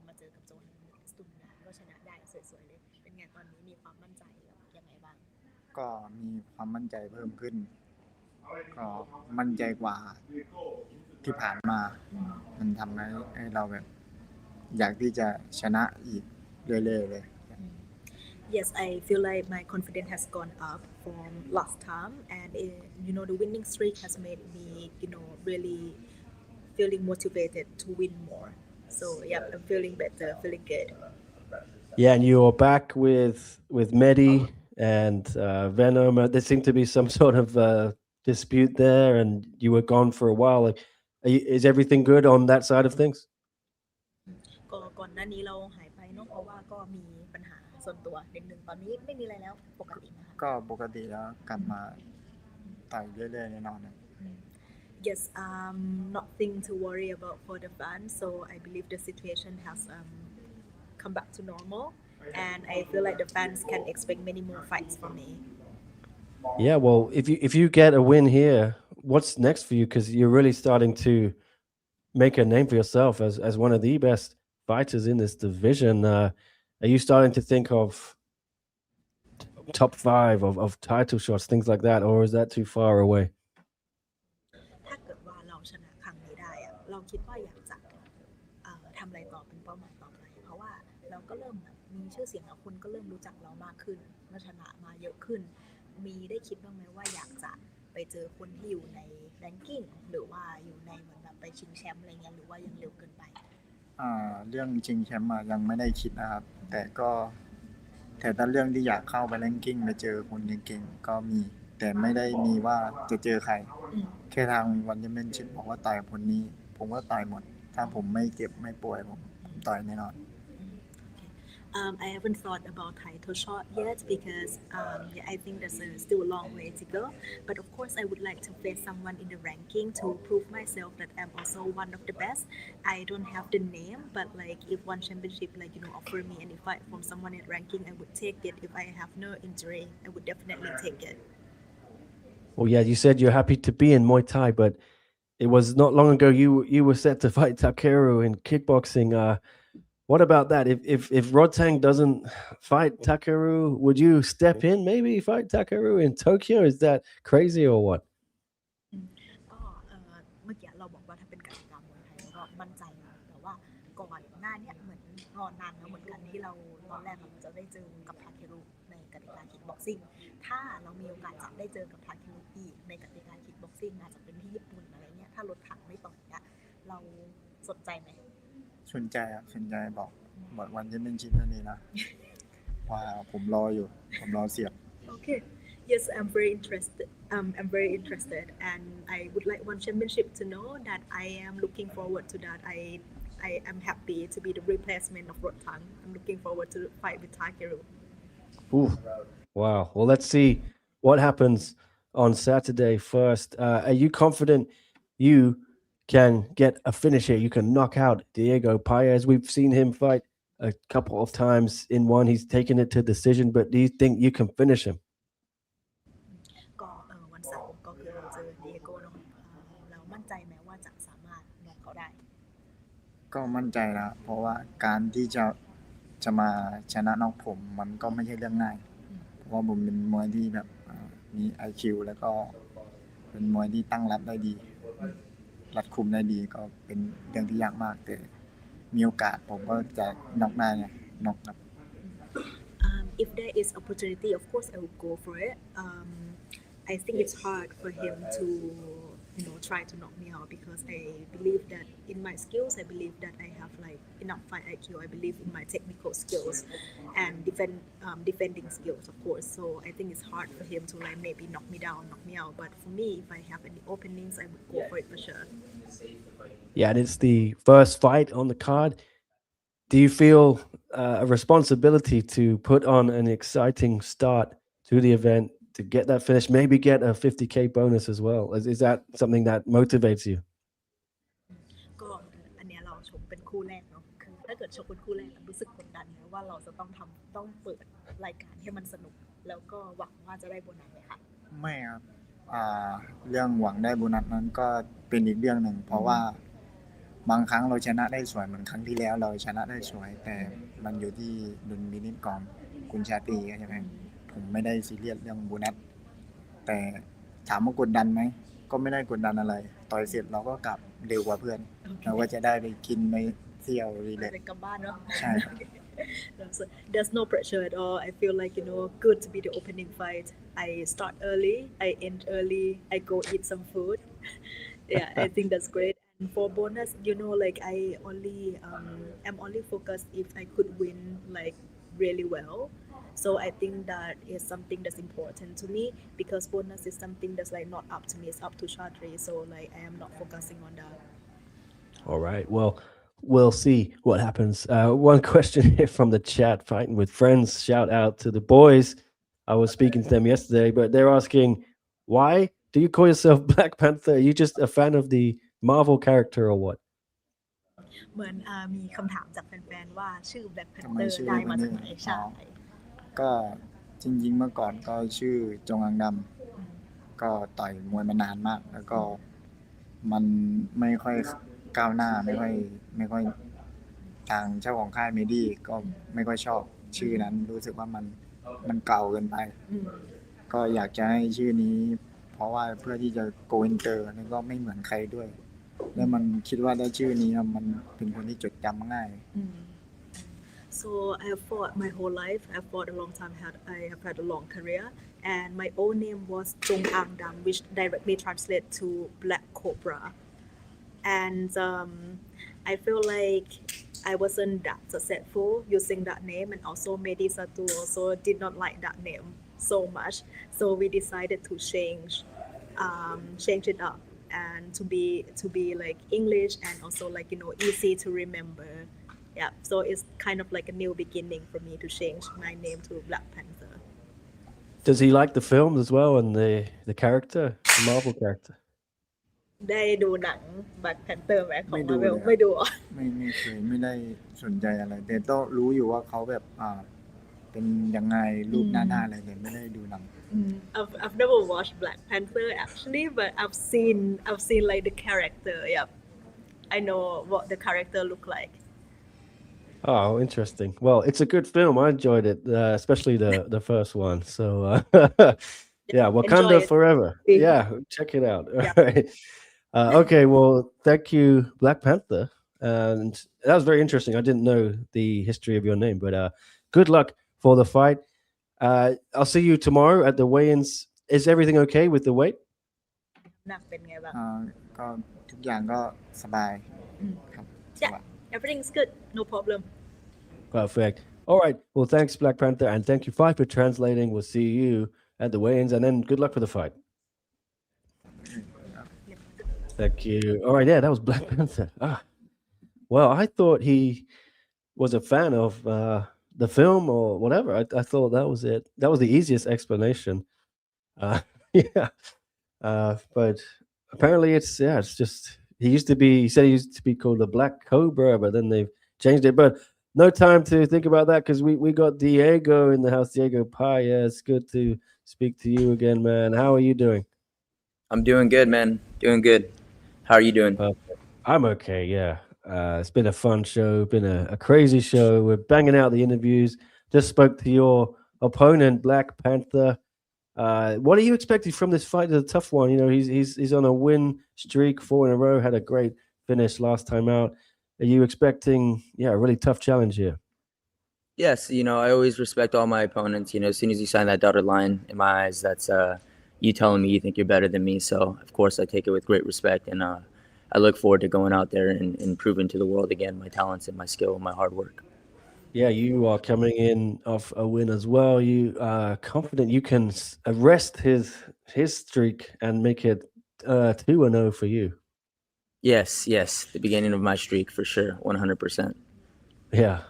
มาเจอกับโจฮันสตุนนานก็ชนะได้สวยๆเลยเป็นไงตอนนี้มีความมั่นใจยังไงบ้าง ก็มีความมั่นใจเพิ่มขึ้น ก็มั่นใจกว่าที่ผ่านมา มันทำให้เราแบบอยากที่จะชนะอีกเรื่อยๆเลย Yes, I feel like my confidence has gone up from last time, and the winning streak has made me, really feeling motivated to win more. So yeah, I'm feeling better, feeling good. Yeah, and you're back with Mehdi and Venom. There seemed to be some sort of dispute there, and you were gone for a while. Like, is everything good on that side of things? ก็ก่อนหน้านี้เราหายไปเนาะเพราะว่าก็มีปัญหาส่วนตัวนิดนึงตอนนี้ไม่มีอะไรแล้วปกตินะคะ ก็ปกติแล้วกลับมาต่อยเรื่อยๆแน่นอนนะ Yes, nothing to worry about for the fans. So I believe the situation has come back to normal, and I feel like the fans can expect many more fights from me. Yeah, well, if you get a win here, what's next for you? Because you're really starting to make a name for yourself as one of the best fighters in this division. Are you starting to think of top 5 of title shots, things like that, or is that too far away? ถ้าเกิดว่าเราชนะครั้งนี้ได้อะเราคิดว่าอยากจะทำอะไรต่อเป็นเป้าหมายต่อไปเพราะว่าเราก็เริ่มแบบมีชื่อเสียงแล้วคนก็เริ่มรู้จักเรามากขึ้นเมื่อชนะมาเยอะขึ้นมีได้คิดบ้างไหมว่าอยากจะไปเจอคนที่อยู่ในแรงกิ้งหรือว่าอยู่ในเหมือนแบบไปชิงแชมป์อะไรเงี้ยหรือว่ายังเร็วเกินไป เรื่องชิงแชมป์ยังไม่ได้คิดนะครับ แต่ถ้าเรื่องที่อยากเข้าไปแรงกิ้งไปเจอคนเก่งๆก็มี แต่ไม่ได้มีว่าจะเจอใคร แค่ทางวันแชมเปี้ยนชิพบอกว่าต่อยคนนี้ ผมก็ต่อยหมด ถ้าผมไม่เจ็บไม่ป่วยผมต่อยแน่นอน I haven't thought about title shot yet because I think there's still a long way to go. But of course, I would like to face someone in the ranking to prove myself that I'm also one of the best. I don't have the name, but like if one championship offer me any fight from someone in ranking, I would take it. If I have no injury, I would definitely take it. Well, yeah, you said you're happy to be in Muay Thai, but it was not long ago you were set to fight Takeru in kickboxing. What about that? If Rodtang doesn't fight Takeru, would you step in, maybe fight Takeru in Tokyo? Is that crazy or what? ก็เมื่อกี้เราบอกว่าถ้าเป็นกติกามวยไทยก็มั่นใจนะแต่ว่าก่อนหน้าเนี่ยเหมือนนานแล้วเหมือนกันที่เราตอนแรกเราจะได้เจอกับทาเครุในกติกาคิกบ็อกซิ่งถ้าเรามีโอกาสจะได้เจอกับทาเครุอีกในกติกาคิกบ็อกซิ่งอาจจะเป็นที่ญี่ปุ่นอะไรเงี้ยถ้ารถถังไม่ต่อยเนี่ยเราสนใจไหม สนใจครับสนใจบอกวันแชมเปี้ยนชิพนั่นเองนะ ว่าผมรออยู่ ผมรอเสียบ Okay. Yes, I'm very interested. I'm very interested, and I would like one championship to know that I am looking forward to that. I am happy to be the replacement of Rodtang. I'm looking forward to fight with Takeru. Ooh, wow. Well, let's see what happens on Saturday first. Are you confident you can get a finish here? You can knock out Diego Paez. We've seen him fight a couple of times in one. He's taken it to decision, but do you think you can finish him? ก็วันเสาร์ก็คือเราเจอเดียโก้เนาะเรามั่นใจไหมว่าจะสามารถน็อกเขาได้ ก็มั่นใจนะเพราะว่าการที่จะมาชนะน็อกผมมันก็ไม่ใช่เรื่องง่าย เพราะว่าผมเป็นมวยที่แบบมี IQ แล้วก็เป็นมวยที่ตั้งรับได้ดีรัดคุมได้ดีก็เป็นเรื่องที่ยากมากแต่มีโอกาสผมก็จะน็อกได้ไงน็อกครับ If there is opportunity, of course I would go for it. I think it's hard for him to try to knock me out because I believe that in my skills, I believe that I have like enough fight IQ. I believe in my technical skills and defending skills, of course. So I think it's hard for him to like maybe knock me down, knock me out. But for me, if I have any openings, I would go for it for sure. Yeah, and it's the first fight on the card. Do you feel a responsibility to put on an exciting start to the event, to get that finish, maybe get a 50K bonus as well? Is that something that motivates you? ก็อันเนี้ยเราชกเป็นคู่แรกเนาะคือถ้าเกิดชกเป็นคู่แรกรู้สึกกดดันไหมว่าเราจะต้องเปิดรายการให้มันสนุกแล้วก็หวังว่าจะได้โบนัสไหมคะไม่ครับเรื่องหวังได้โบนัสนั้นก็เป็นอีกเรื่องหนึ่งเพราะว่าบางครั้งเราชนะได้สวยเหมือนครั้งที่แล้วเราชนะได้สวยแต่มันอยู่ที่ดุลพินิจของคุณชาตรีใช่ไหมผมไม่ได้ซีเรียสเรื่องโบนัสแต่ถามว่ากดดันไหมก็ไม่ได้กดดันอะไรต่อยเสร็จเราก็กลับเร็วกว่าเพื่อนเราก็จะได้ไปกินไปเที่ยวรีแลกซ์ กลับบ้านเนาะ ใช่ครับ So there's no pressure at all. I feel like good to be the opening fight. I start early, I end early, I go eat some food. Yeah, I think that's great. And for bonus, like I'm only focused if I could win like really well. So I think that is something that's important to me because bonus is something that's like not up to me, it's up to Chatri. So like I am not focusing on that. All right. Well, we'll see what happens. One question here from the chat, Fighting with Friends. Shout out to the boys. I was speaking to them yesterday, but they're asking, why do you call yourself Black Panther? Are you just a fan of the Marvel character or what? เหมือนมีคำถามจากแฟนๆว่าชื่อ Black ทำไม Panther ชื่อ ได้มาจากไหนใช่ ก็จริงๆเมื่อก่อนก็ชื่อจงอังดำก็ต่อยมวยมานานมากแล้วก็มันไม่ค่อยก้าวหน้าไม่ค่อยทางเจ้าของค่ายเมดี้ก็ไม่ค่อยชอบชื่อนั้นรู้สึกว่ามันเก่าเกินไปก็อยากจะให้ชื่อนี้เพราะว่าเพื่อที่จะโกอินเตอร์แล้วก็ไม่เหมือนใครด้วยแล้วมันคิดว่าได้ชื่อนี้มันเป็นคนที่จดจำง่าย So I have fought my whole life. I have fought a long time. I have had a long career, and my old name was Jong Ang Dam, which directly translates to Black Cobra. And I feel like I wasn't that successful using that name, and also Mehdi Satu also did not like that name so much. So we decided to change it up and to be like English and also like easy to remember. Yeah, so it's kind of like a new beginning for me to change my name to Black Panther. Does he like the films as well and the character, the Marvel character? ได้ดูหนัง Black Panther ไหมของ ไม่ดู Marvel เลย ไม่ดูอ่ะ ไม่เคยไม่ได้สนใจอะไรแต่ต้องรู้อยู่ว่าเขาแบบเป็นยังไงรูปหน้าอะไรแต่ไม่ได้ดูหนัง I've never watched Black Panther actually, but I've seen like the character. Yeah, I know what the character look like. Oh, interesting. Well, it's a good film. I enjoyed it, especially the first one. So, yeah, Wakanda enjoy it. forever. Yeah, check it out. All right. Okay, well, thank you, Black Panther. And that was very interesting. I didn't know the history of your name, but good luck for the fight. I'll see you tomorrow at the weigh-ins. Is everything okay with the weight? หนักเป็นไงบ้าง ก็ทุกอย่างก็สบายครับ Yeah, everything's good. No problem. Perfect. All right. Well, thanks, Black Panther. And thank you, Five, for translating. We'll see you at the weigh-ins. And then good luck for the fight. Thank you. All right. Yeah, that was Black Panther. Well, I thought he was a fan of the film or whatever. I thought that was it. That was the easiest explanation. Yeah. But apparently it's just, he said he used to be called the Black Cobra, but then they've changed it. But no time to think about that because we got Diego in the house, Diego Paez. Good to speak to you again, man. How are you doing? I'm doing good, man. Doing good. How are you doing? I'm okay, yeah. It's been a fun show, been a crazy show. We're banging out the interviews. Just spoke to your opponent, Black Panther. What are you expecting from this fight? It's a tough one. He's on a win streak, 4 in a row, had a great finish last time out. Are you expecting, a really tough challenge here? Yes, I always respect all my opponents. As soon as you sign that dotted line, in my eyes, that's you telling me you think you're better than me. So, of course, I take it with great respect. And I look forward to going out there and proving to the world again my talents and my skill and my hard work. Yeah, you are coming in off a win as well. You are confident you can arrest his streak and make it 2-0 for you. Yes, the beginning of my streak for sure, 100%. Yeah.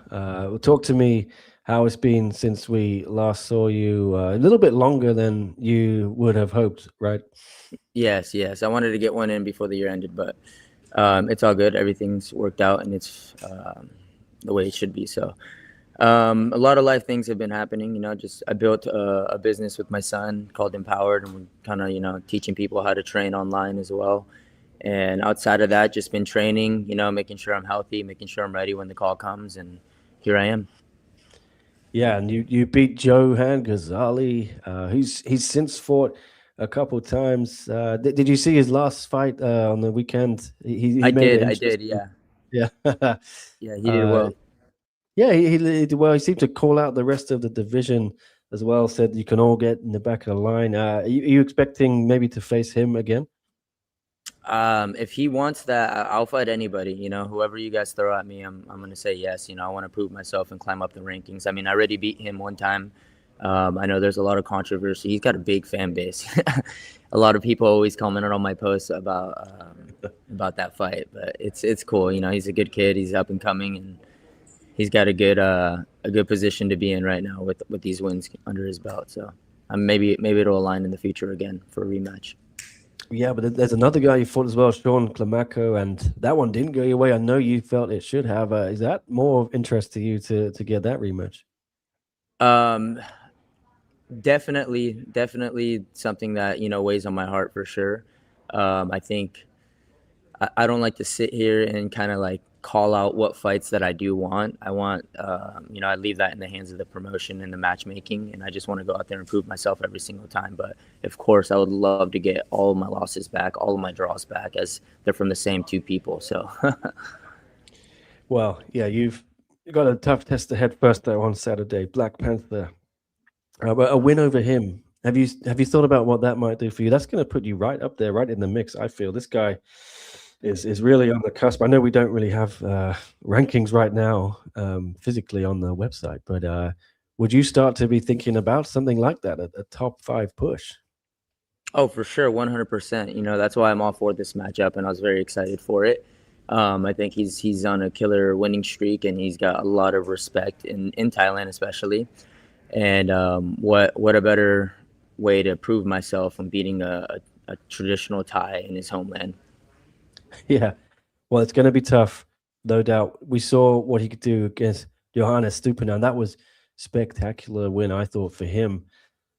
Talk to me how it's been since we last saw you. A little bit longer than you would have hoped, right? Yes. I wanted to get one in before the year ended, but it's all good. Everything's worked out, and it's the way it should be. So a lot of life things have been happening. Just I built a business with my son called Empowered, and we're kind of teaching people how to train online as well. And outside of that, just been training. Making sure I'm healthy, making sure I'm ready when the call comes, and here I am. Yeah, and you beat Johan Ghazali, he's since fought a couple times. Did you see his last fight on the weekend? I did, yeah. Yeah. Yeah, he did well. Yeah, he did well. He seemed to call out the rest of the division as well, said you can all get in the back of the line. Are you expecting maybe to face him again? If he wants that, I'll fight anybody. Whoever you guys throw at me, I'm gonna say yes. I want to prove myself and climb up the rankings. I mean, I already beat him one time. I know there's a lot of controversy. He's got a big fan base. A lot of people always commented on my posts about that fight, but it's cool. He's a good kid. He's up and coming, and he's got a good position to be in right now with these wins under his belt. So maybe it'll align in the future again for a rematch. Yeah, but there's another guy you fought as well, Sean Climaco, and that one didn't go your way. I know you felt it should have. Is that more of interest to you to get that rematch? Definitely something that weighs on my heart for sure. I think I don't like to sit here and kind of like call out what fights that I do want. I want I leave that in the hands of the promotion and the matchmaking, and I just want to go out there and prove myself every single time. But of course, I would love to get all of my losses back, all of my draws back, as they're from the same two people. So well, yeah, you've got a tough test ahead first though on Saturday, Black Panther. But a win over him, have you thought about what that might do for you? That's going to put you right up there, right in the mix. I feel this guy is really on the cusp. I know we don't really have rankings right now physically on the website, but would you start to be thinking about something like that, a top 5 push? Oh, for sure, 100%. That's why I'm all for this matchup, and I was very excited for it. I think he's on a killer winning streak, and he's got a lot of respect in Thailand, especially. And what a better way to prove myself when beating a traditional Thai in his homeland. Yeah, well, it's going to be tough, no doubt. We saw what he could do against Johannes Stupinan. That was spectacular win, I thought, for him.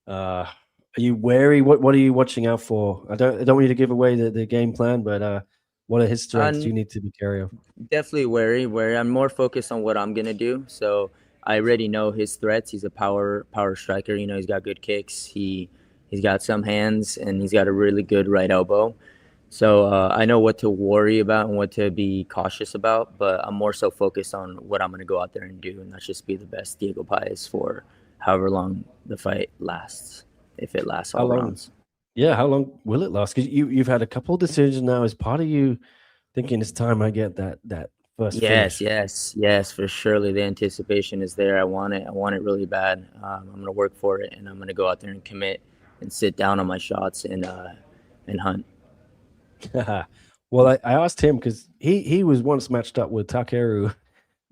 Are you wary? What are you watching out for? I don't want you to give away the game plan, but what are his strengths you need to be careful of? Definitely wary. I'm more focused on what I'm gonna do. So I already know his threats. He's a power striker. He's got good kicks. He's got some hands, and he's got a really good right elbow. So I know what to worry about and what to be cautious about, but I'm more so focused on what I'm going to go out there and do, and that's just be the best Diego Paez for however long the fight lasts, if it lasts all rounds. Yeah, how long will it last? Because you've had a couple of decisions now. Is part of you thinking it's time I get that first finish? Yes, for surely. The anticipation is there. I want it really bad. I'm going to work for it, and I'm going to go out there and commit and sit down on my shots and hunt. Well, I asked him because he was once matched up with Takeru,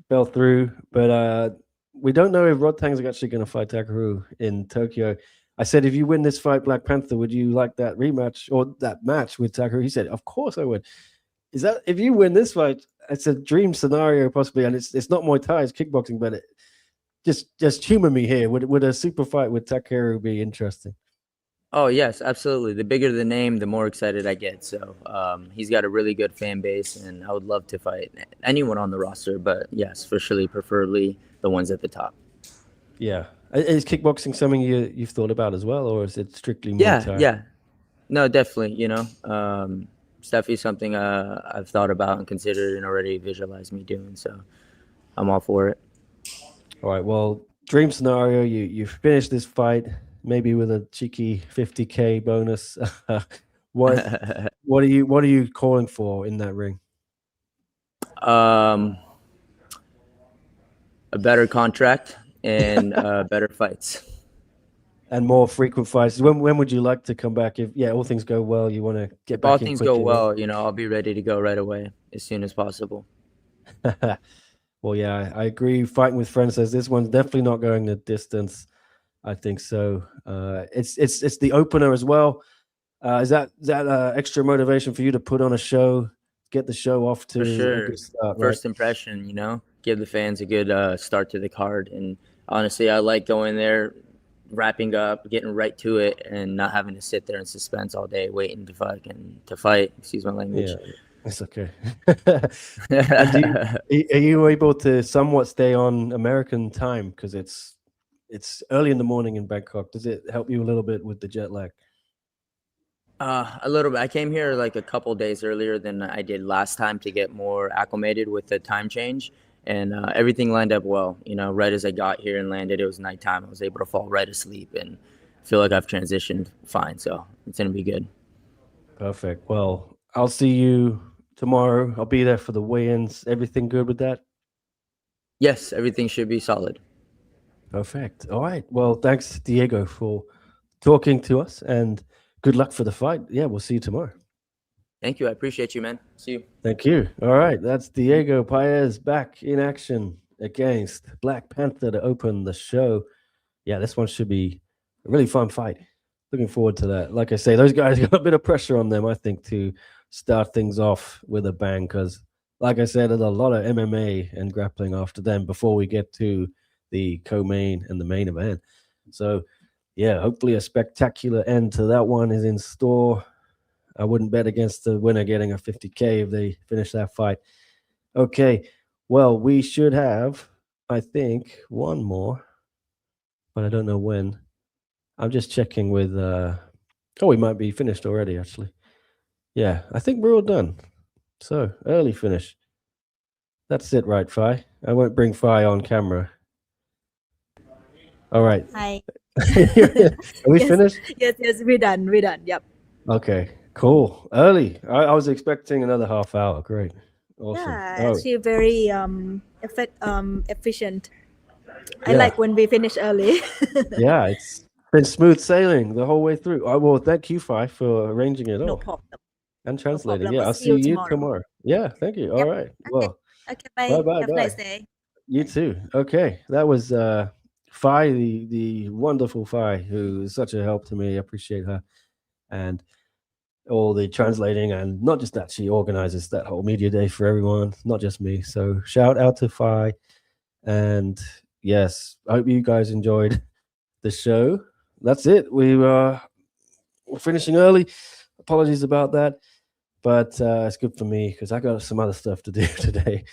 fell through, but we don't know if Rodtang's actually going to fight Takeru in Tokyo. I said, if you win this fight, Black Panther, would you like that rematch or that match with Takeru? He said, of course I would. Is that if you win this fight? It's a dream scenario possibly, and it's not Muay Thai, it's kickboxing, but just humor me here. Would a super fight with Takeru be interesting? Oh, yes, absolutely. The bigger the name, the more excited I get. So he's got a really good fan base, and I would love to fight anyone on the roster. But yes, for surely, preferably the ones at the top. Yeah. Is kickboxing something you've thought about as well, or is it strictly Muay Thai? Yeah. No, definitely. It's definitely something I've thought about and considered and already visualized me doing. So I'm all for it. All right. Well, dream scenario, you finish this fight, maybe with a cheeky 50K bonus. What are you calling for in that ring? A better contract and better fights. And more frequent fights. When would you like to come back? If all things go well, you want to get back. All things go well, I'll be ready to go right away as soon as possible. Well, yeah, I agree. Fighting with Friends says this one's definitely not going the distance. I think so. It's the opener as well. Is that extra motivation for you to put on a show, get the show off to For a sure. good start, right? First impression, give the fans a good start to the card. And honestly, I like going there, wrapping up, getting right to it, and not having to sit there in suspense all day waiting to fight. Excuse my language. Yeah, it's okay. And are you able to somewhat stay on American time because it's early in the morning in Bangkok? Does it help you a little bit with the jet lag? A little bit. I came here like a couple days earlier than I did last time to get more acclimated with the time change, and everything lined up well. Right as I got here and landed, it was nighttime. I was able to fall right asleep and feel like I've transitioned fine. So it's gonna be good. Perfect. Well, I'll see you tomorrow. I'll be there for the weigh-ins. Everything good with that? Yes, everything should be solid. Perfect. All right. Well, thanks, Diego, for talking to us, and good luck for the fight. Yeah, we'll see you tomorrow. Thank you. I appreciate you, man. See you. Thank you. All right. That's Diego Paez back in action against Black Panther to open the show. Yeah, this one should be a really fun fight. Looking forward to that. Like I say, those guys got a bit of pressure on them, I think, to start things off with a bang because, like I said, there's a lot of MMA and grappling after them before we get to the co-main and the main event. So, yeah, hopefully a spectacular end to that one is in store. I wouldn't bet against the winner getting a 50K if they finish that fight. Okay, well, we should have, I think, one more, but I don't know when. I'm just checking with, we might be finished already, actually. Yeah, I think we're all done. So, early finish. That's it, right, Fi? I won't bring Fi on camera. All right. Hi. Are we finished? Yes, we're done. Yep. Okay, cool. Early. I was expecting another half hour. Great. Awesome. Yeah, actually very efficient. I Yeah. like when we finish early. Yeah, it's been smooth sailing the whole way through. Well, thank you, Fi, for arranging it No all problem. and translating. problem. Yeah, We'll I'll see see you you tomorrow. tomorrow. Yeah, thank you. All Yep. right. Well, Okay, bye. bye. Have a nice day. You too. Okay, that was Fi, the wonderful Fi, who is such a help to me. I appreciate her and all the translating, and not just that, she organizes that whole media day for everyone, not just me. So shout out to Fi, and yes, I hope you guys enjoyed the show. That's it. We're finishing early. Apologies about that, but it's good for me because I got some other stuff to do today,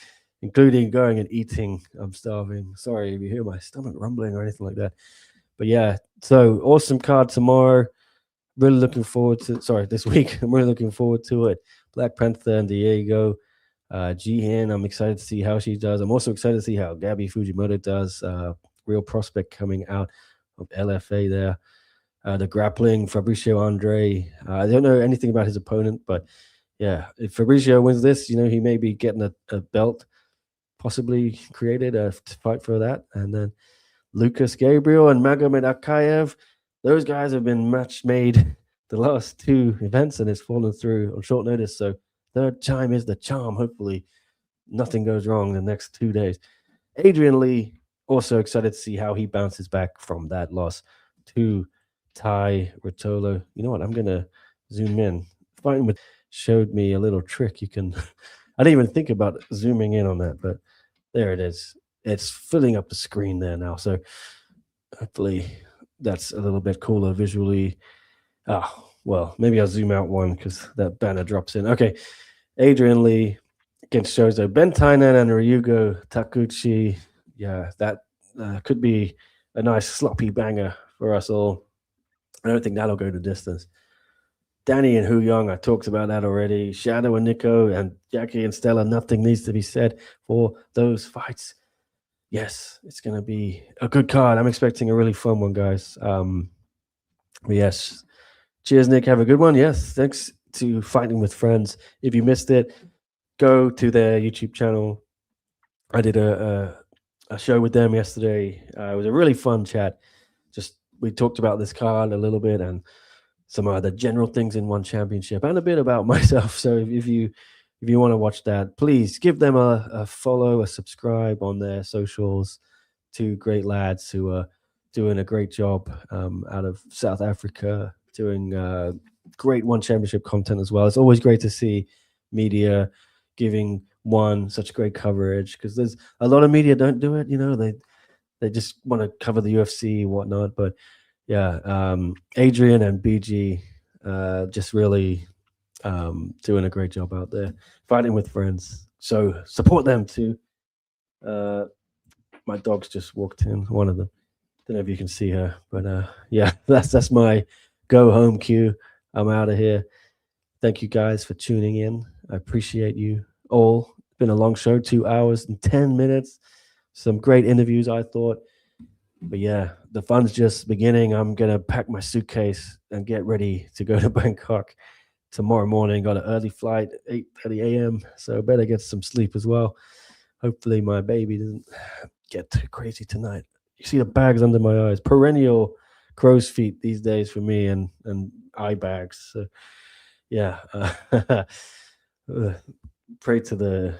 including going and eating. I'm starving. Sorry if you hear my stomach rumbling or anything like that. But yeah, so awesome card tomorrow. Really looking forward to, this week. I'm really looking forward to it. Black Panther and Diego. Jihin, I'm excited to see how she does. I'm also excited to see how Gabby Fujimoto does. Real prospect coming out of LFA there. The grappling, Fabricio Andre. I don't know anything about his opponent, but yeah, if Fabricio wins this, he may be getting a belt possibly created to fight for that. And then Lucas Gabriel and Magomed Akayev, those guys have been match made the last two events, and it's fallen through on short notice. So third time is the charm. Hopefully nothing goes wrong in the next 2 days. Adrian Lee, also excited to see how he bounces back from that loss to Ty Rotolo. You know what? I'm going to zoom in. Fighting with showed me a little trick. You can, I didn't even think about zooming in on that, but there it is. It's filling up the screen there now. So hopefully that's a little bit cooler visually. Well, maybe I'll zoom out one because that banner drops in. Okay. Adrian Lee against Shozo Bentainen and Ryugo Takuchi. Yeah, that could be a nice sloppy banger for us all. I don't think that'll go the distance. Danny and Hu Young, I talked about that already. Shadow and Nico and Jackie and Stella, nothing needs to be said for those fights. Yes, it's going to be a good card. I'm expecting a really fun one, guys. Yes. Cheers, Nick. Have a good one. Yes, thanks to Fighting with Friends. If you missed it, go to their YouTube channel. I did a show with them yesterday. It was a really fun chat. We talked about this card a little bit and some other general things in one championship and a bit about myself. So if you if you want to watch that, please give them a follow, a subscribe on their socials. Two great lads who are doing a great job out of South Africa, doing great One Championship content as well. It's always great to see media giving One such great coverage, because there's a lot of media don't do it. They just want to cover the UFC and whatnot. But yeah, Adrian and BG just really doing a great job out there, fighting with friends. So support them too. My dog's just walked in, one of them. Don't know if you can see her, but yeah, that's my go home cue. I'm out of here. Thank you guys for tuning in. I appreciate you all. It's been a long show, 2 hours and 10 minutes. Some great interviews, I thought. But yeah, the fun's just beginning. I'm going to pack my suitcase and get ready to go to Bangkok tomorrow morning. Got an early flight, 8:30 a.m., so better get some sleep as well. Hopefully my baby doesn't get too crazy tonight. You see the bags under my eyes. Perennial crow's feet these days for me, and eye bags. So yeah, pray to the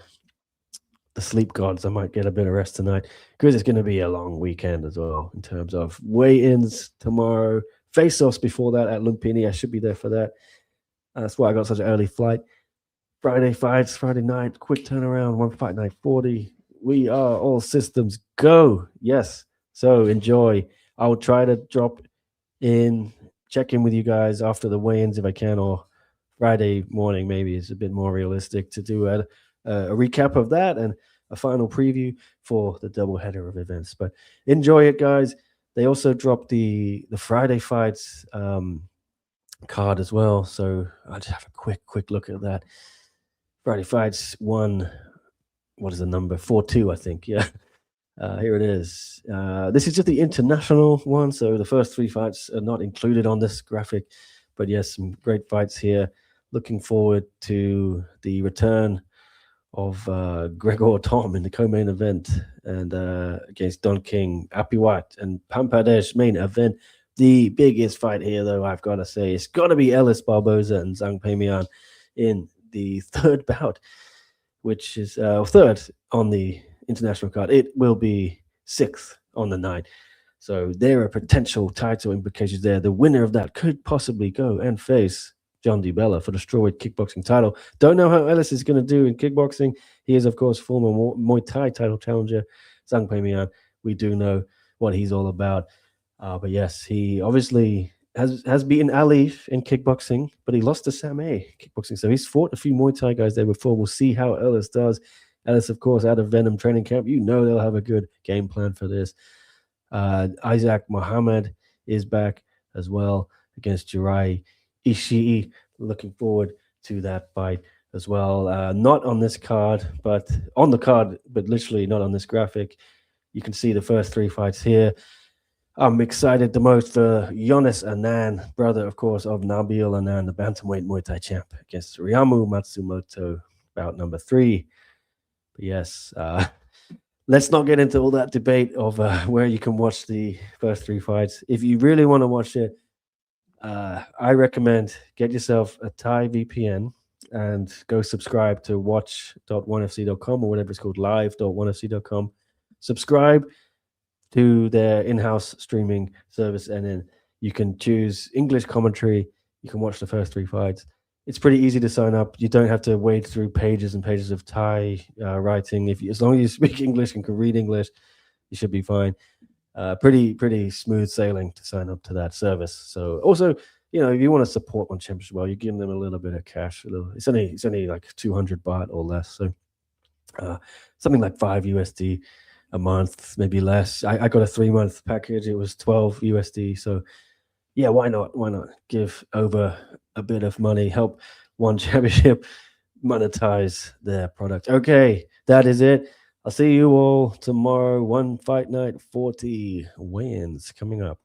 sleep gods. I might get a bit of rest tonight, because it's going to be a long weekend as well in terms of weigh-ins tomorrow, face-offs before that at Lumpini. I should be there for that. That's why I got such an early flight. Friday fights, Friday night, quick turnaround, one fight night 40. We are all systems go. Yes. So enjoy. I will try to drop in, check in with you guys after the weigh-ins if I can, or Friday morning maybe is a bit more realistic to do a recap of that and a final preview for the doubleheader of events. But enjoy it, guys. They also dropped the Friday fights card as well. So I'll just have a quick look at that. Friday fights 1. What is the number? 4-2, I think. Yeah. Here it is. This is just the international one, so the first 3 fights are not included on this graphic. But yes, some great fights here. Looking forward to the return of Gregor Tom in the co-main event, and against Don King, Apiwat, and Pampadesh main event. The biggest fight here, though, I've got to say, it's got to be Ellis Barboza and Zhang Peimian in the third bout, which is third on the international card. It will be 6th on the night. So there are potential title implications there. The winner of that could possibly go and face John DiBella for the strawweight kickboxing title. Don't know how Ellis is going to do in kickboxing. He is, of course, former Muay Thai title challenger, Zhang Peimian. We do know what he's all about. But yes, he obviously has beaten Alif in kickboxing, but he lost to Sam A kickboxing. So he's fought a few Muay Thai guys there before. We'll see how Ellis does. Ellis, of course, out of Venom training camp. You know they'll have a good game plan for this. Isaac Muhammad is back as well against Jirai Ishii. Looking forward to that fight as well. Not on this card, but on the card, but literally not on this graphic. You can see the first 3 fights here. I'm excited the most for Jonas Anand, brother, of course, of Nabil Anand, the bantamweight Muay Thai champ, against Ryamu Matsumoto, bout number 3. But yes, let's not get into all that debate of where you can watch the first 3 fights. If you really want to watch it, I recommend get yourself a Thai VPN and go subscribe to watch.onefc.com or whatever it's called, live.onefc.com. Subscribe to their in-house streaming service, and then you can choose English commentary. You can watch the first 3 fights. It's pretty easy to sign up. You don't have to wade through pages and pages of Thai writing. As long as you speak English and can read English, you should be fine. Pretty smooth sailing to sign up to that service. So also, if you want to support One Championship, well, you're giving them a little bit of cash. It's only like 200 baht or less. So something like $5 USD a month, maybe less. I got a 3-month package. It was 12 USD. So yeah, why not? Why not give over a bit of money, help One Championship monetize their product? Okay, that is it. I'll see you all tomorrow. One Fight Night 40 weigh-ins coming up.